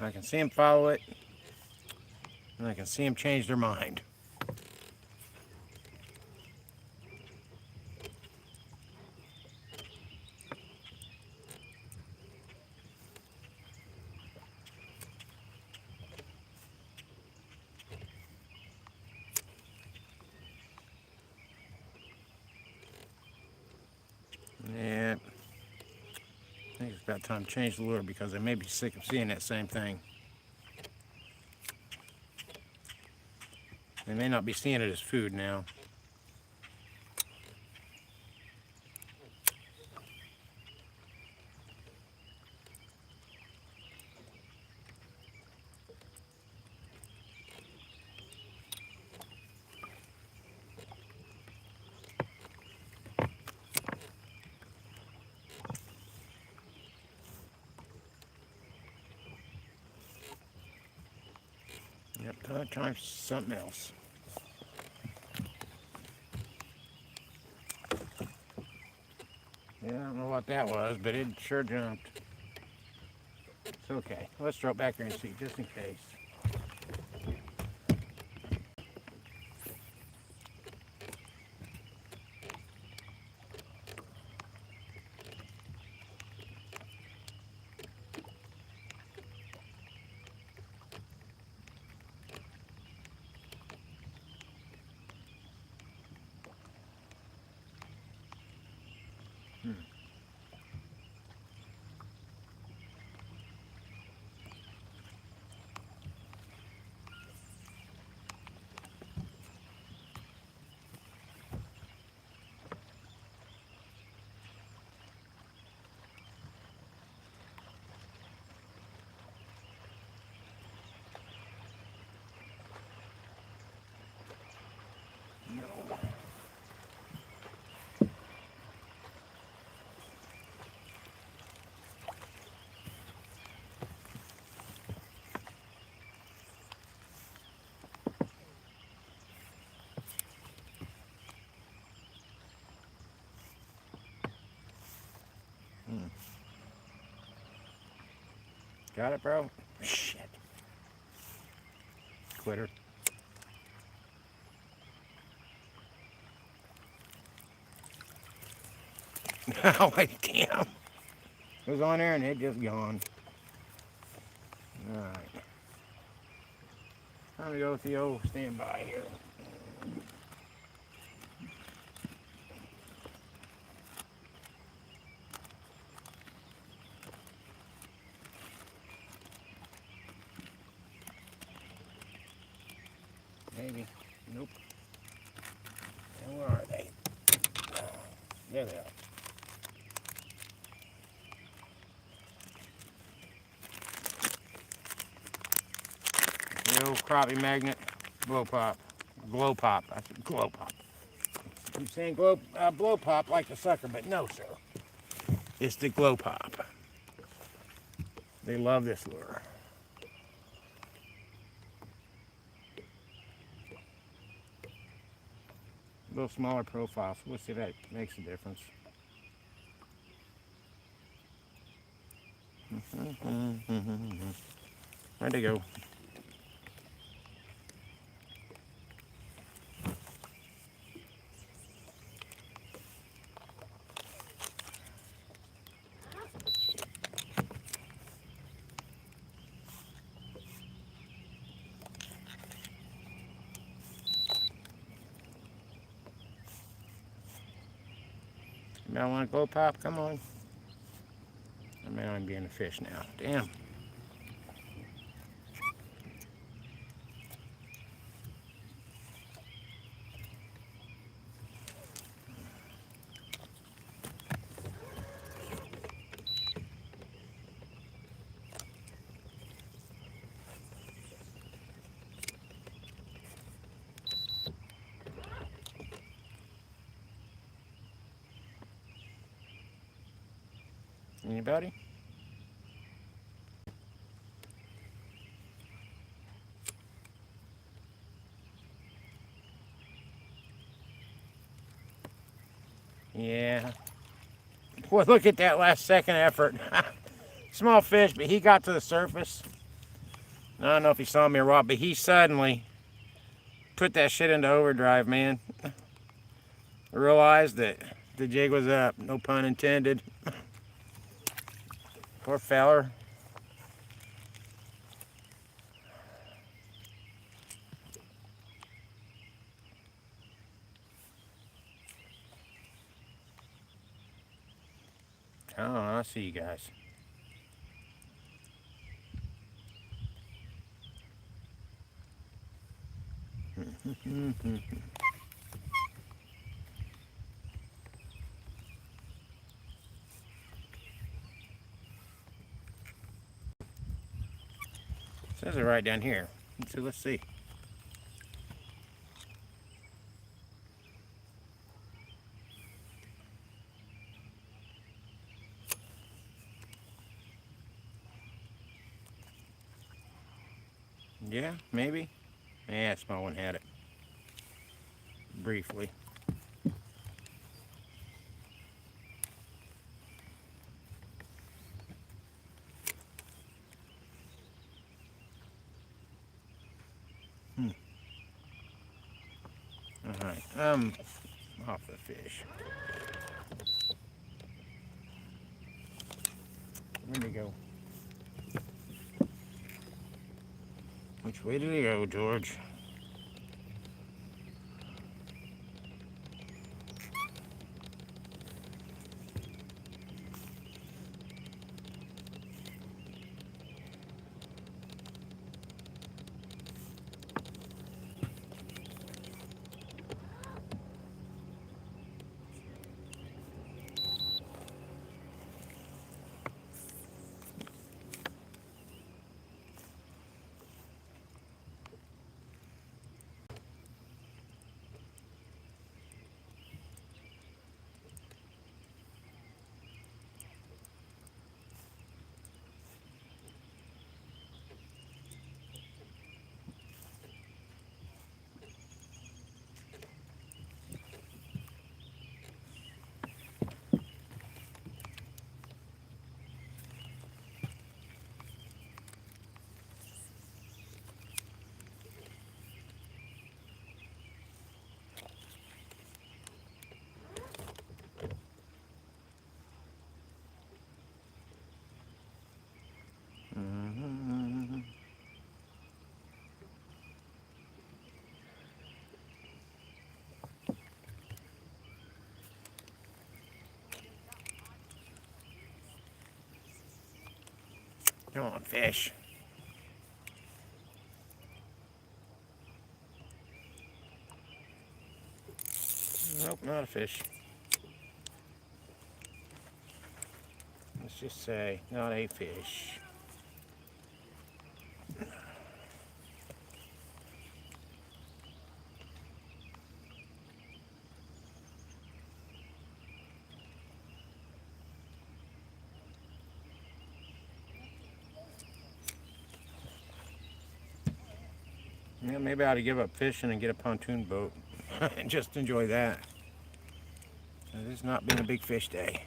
I can see them follow it, and I can see them change their mind. Yeah, I think it's about time to change the lure because they may be sick of seeing that same thing. They may not be seeing it as food now. Yep, time for something else. Yeah, I don't know what that was, but it sure jumped. It's okay. Let's throw it back here and see, just in case. Got it, bro? Shit. Quitter. Oh, damn. It was on there and it just gone. Alright. Time to go with the old standby here. There they are. The old crappie magnet, blow pop. Glow pop. I said glow pop. I'm saying blow pop like the sucker, but no, sir. It's the glow pop. They love this lure. A little smaller profile, so we'll see if that makes a difference. Where'd they go? Y'all want to glow pop? Come on. I mean, I'm being a fish now. Damn. Anybody? Yeah. Boy, look at that last second effort. Small fish, but he got to the surface. I don't know if he saw me or what, but he suddenly put that shit into overdrive, man. Realized that the jig was up. No pun intended. Poor feller. Oh, I see you guys. Says it right down here. So let's see. Yeah, maybe. Yeah, small one had it. Briefly. Alright, off the fish. Where'd he go? Which way did he go, George? Come on, fish. Nope, not a fish. just say not a fish. Yeah, maybe I ought to give up fishing and get a pontoon boat and just enjoy that. It has not been a big fish day.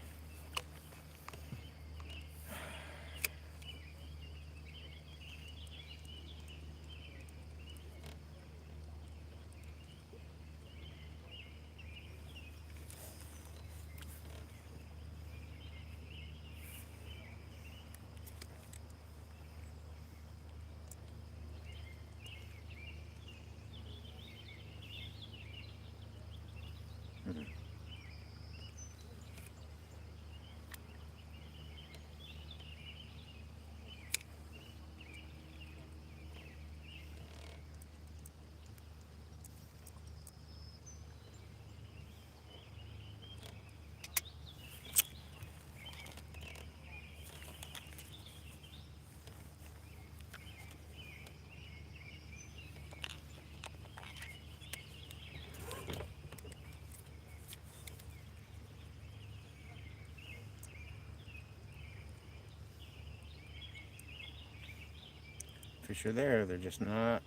Fish are there, they're just not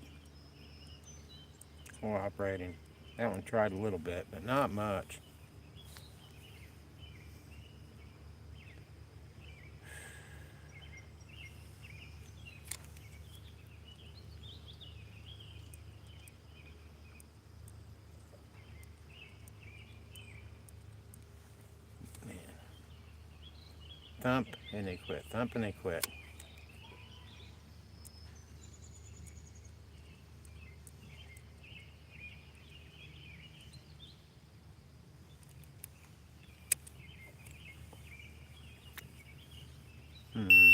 cooperating. That one tried a little bit, but not much. Man. Thump and they quit. Thump and they quit. Hmm.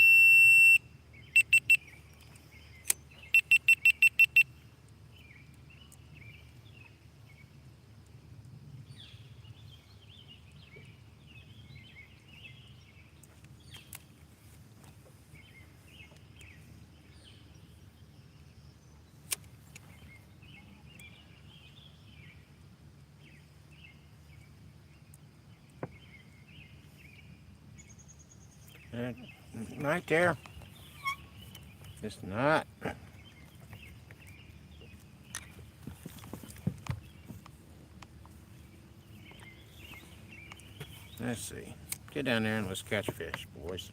Right there. Just not. Let's see. Get down there and let's catch fish, boys.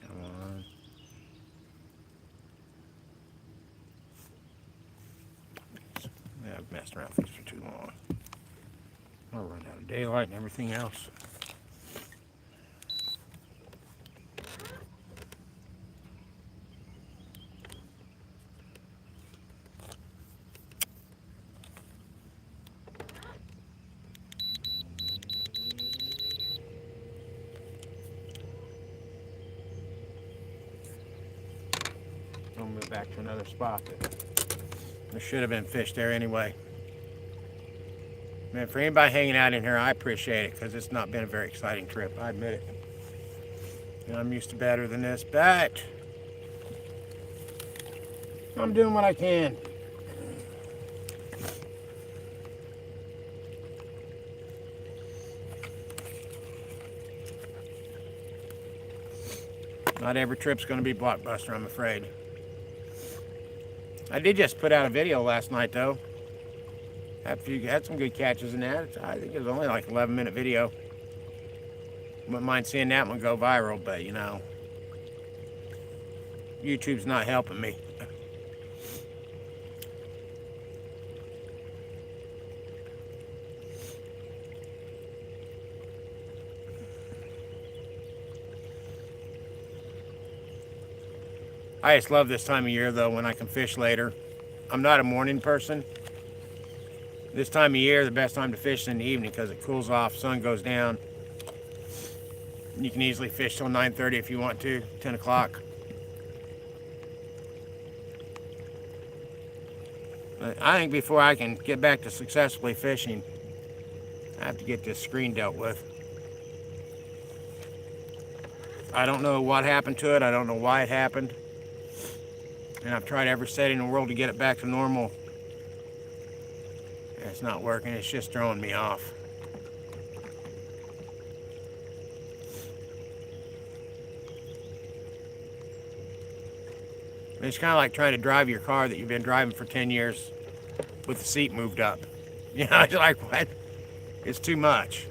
Come on. Yeah, I've messed around with these for too long. I'll run out of daylight and everything else. I'll move back to another spot. There should have been fish there anyway. Man, for anybody hanging out in here, I appreciate it because it's not been a very exciting trip. I admit it. And I'm used to better than this, but I'm doing what I can. Not every trip's going to be blockbuster, I'm afraid. I did just put out a video last night, though. Had some good catches in that. I think it was only like 11-minute video. Wouldn't mind seeing that one go viral, but you know, YouTube's not helping me. I just love this time of year though when I can fish later. I'm not a morning person. This time of year, the best time to fish is in the evening because it cools off, sun goes down. You can easily fish till 9:30 if you want to, 10 o'clock. I think before I can get back to successfully fishing, I have to get this screen dealt with. I don't know what happened to it. I don't know why it happened. And I've tried every setting in the world to get it back to normal. And it's not working. It's just throwing me off. It's kind of like trying to drive your car that you've been driving for 10 years with the seat moved up. You know, it's like, what? It's too much.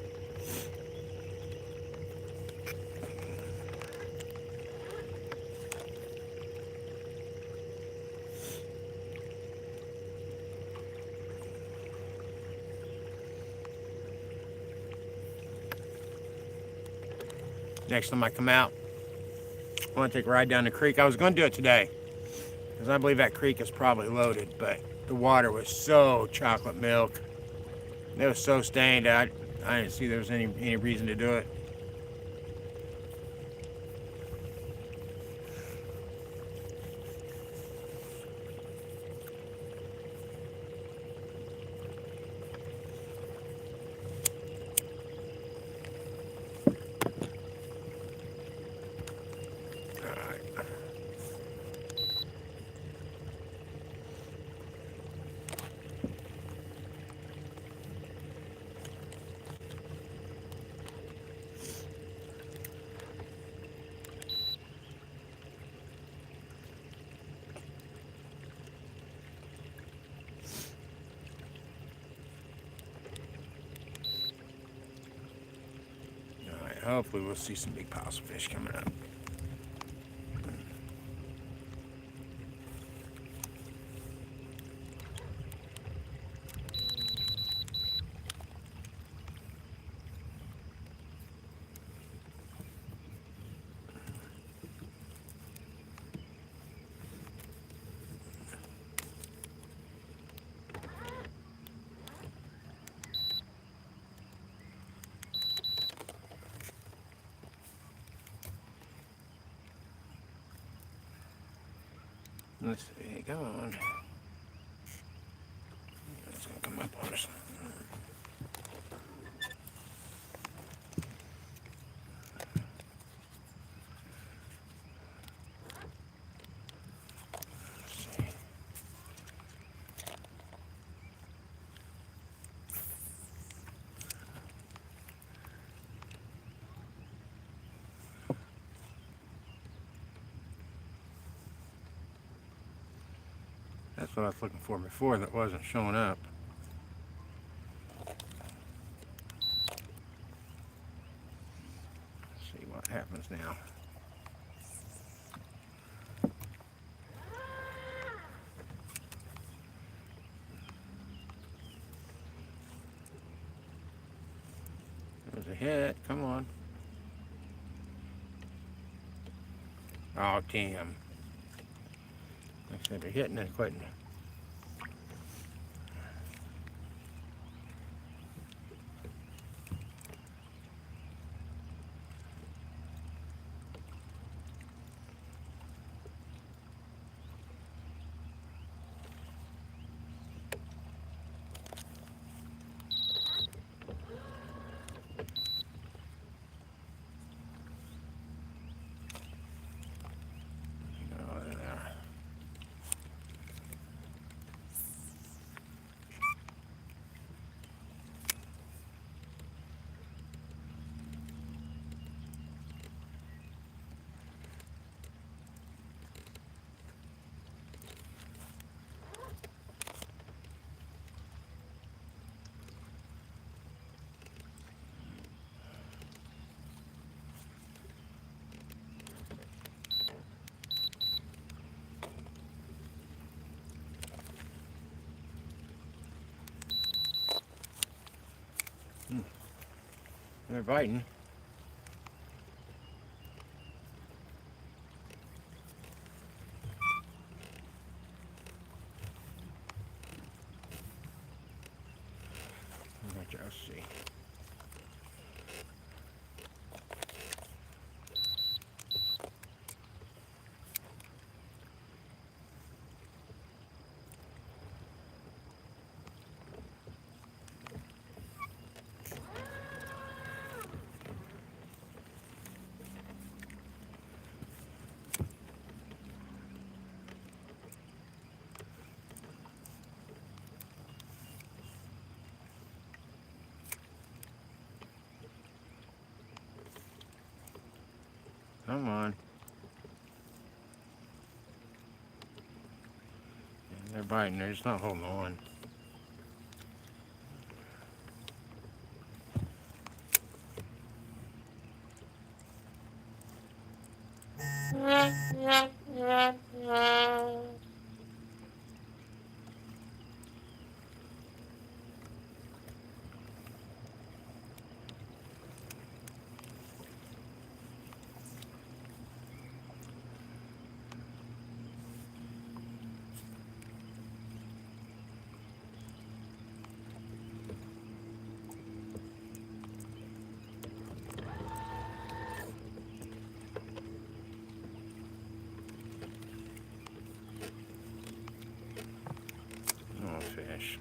Next time I come out, I want to take a ride down the creek. I was going to do it today because I believe that creek is probably loaded, but the water was so chocolate milk. It was so stained. I didn't see there was any reason to do it. Hopefully we'll see some big piles of fish coming up. Let's see, come on. It's gonna come up on us. That's what I was looking for before that wasn't showing up. Let's see what happens now. There's a hit. Come on. Oh, Tim. Like I said, they're hitting and quitting. They're biting. Come on. They're biting. They're just not holding on. Oh, fish.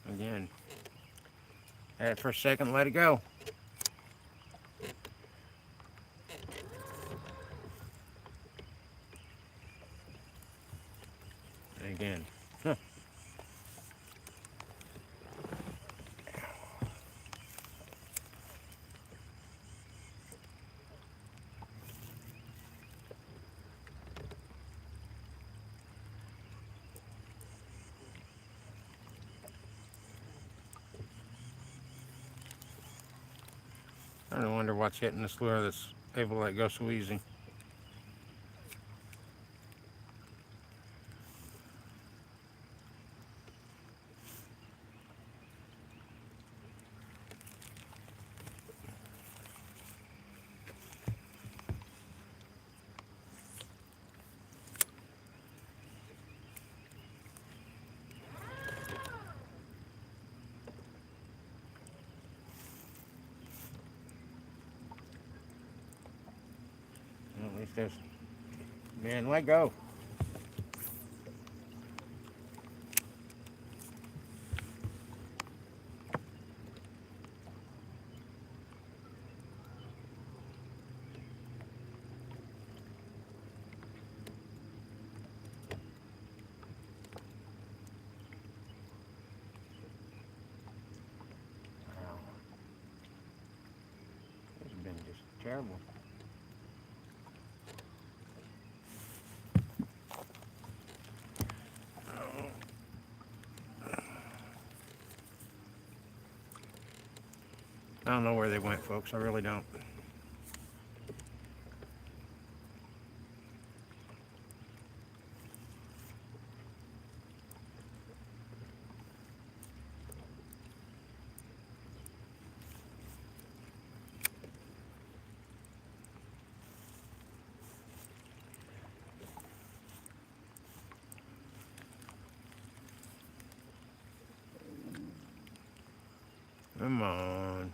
Again. Had it for a second, let it go. Again. Huh. I don't wonder what's hitting this lure that's able to let go so easy. Well, at least there's... Man, let go. Wow. This has been just terrible. I don't know where they went, folks. I really don't. Come on.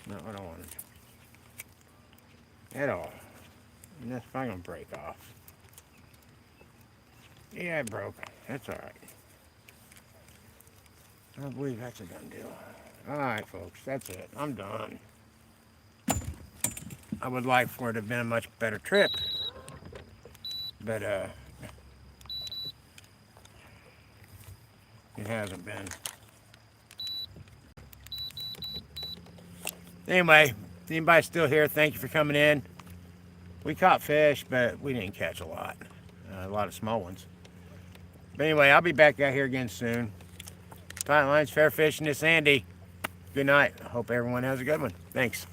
Not what I wanted. At all. And that's probably gonna break off. Yeah, it broke. That's alright. I believe that's a done deal. All right, folks, that's it. I'm done. I would like for it to have been a much better trip, but it hasn't been. Anyway, anybody still here, thank you for coming in. We caught fish, but we didn't catch a lot of small ones. But anyway, I'll be back out here again soon. Tight Lines, Fair Fishing, this Andy. Good night. I hope everyone has a good one. Thanks.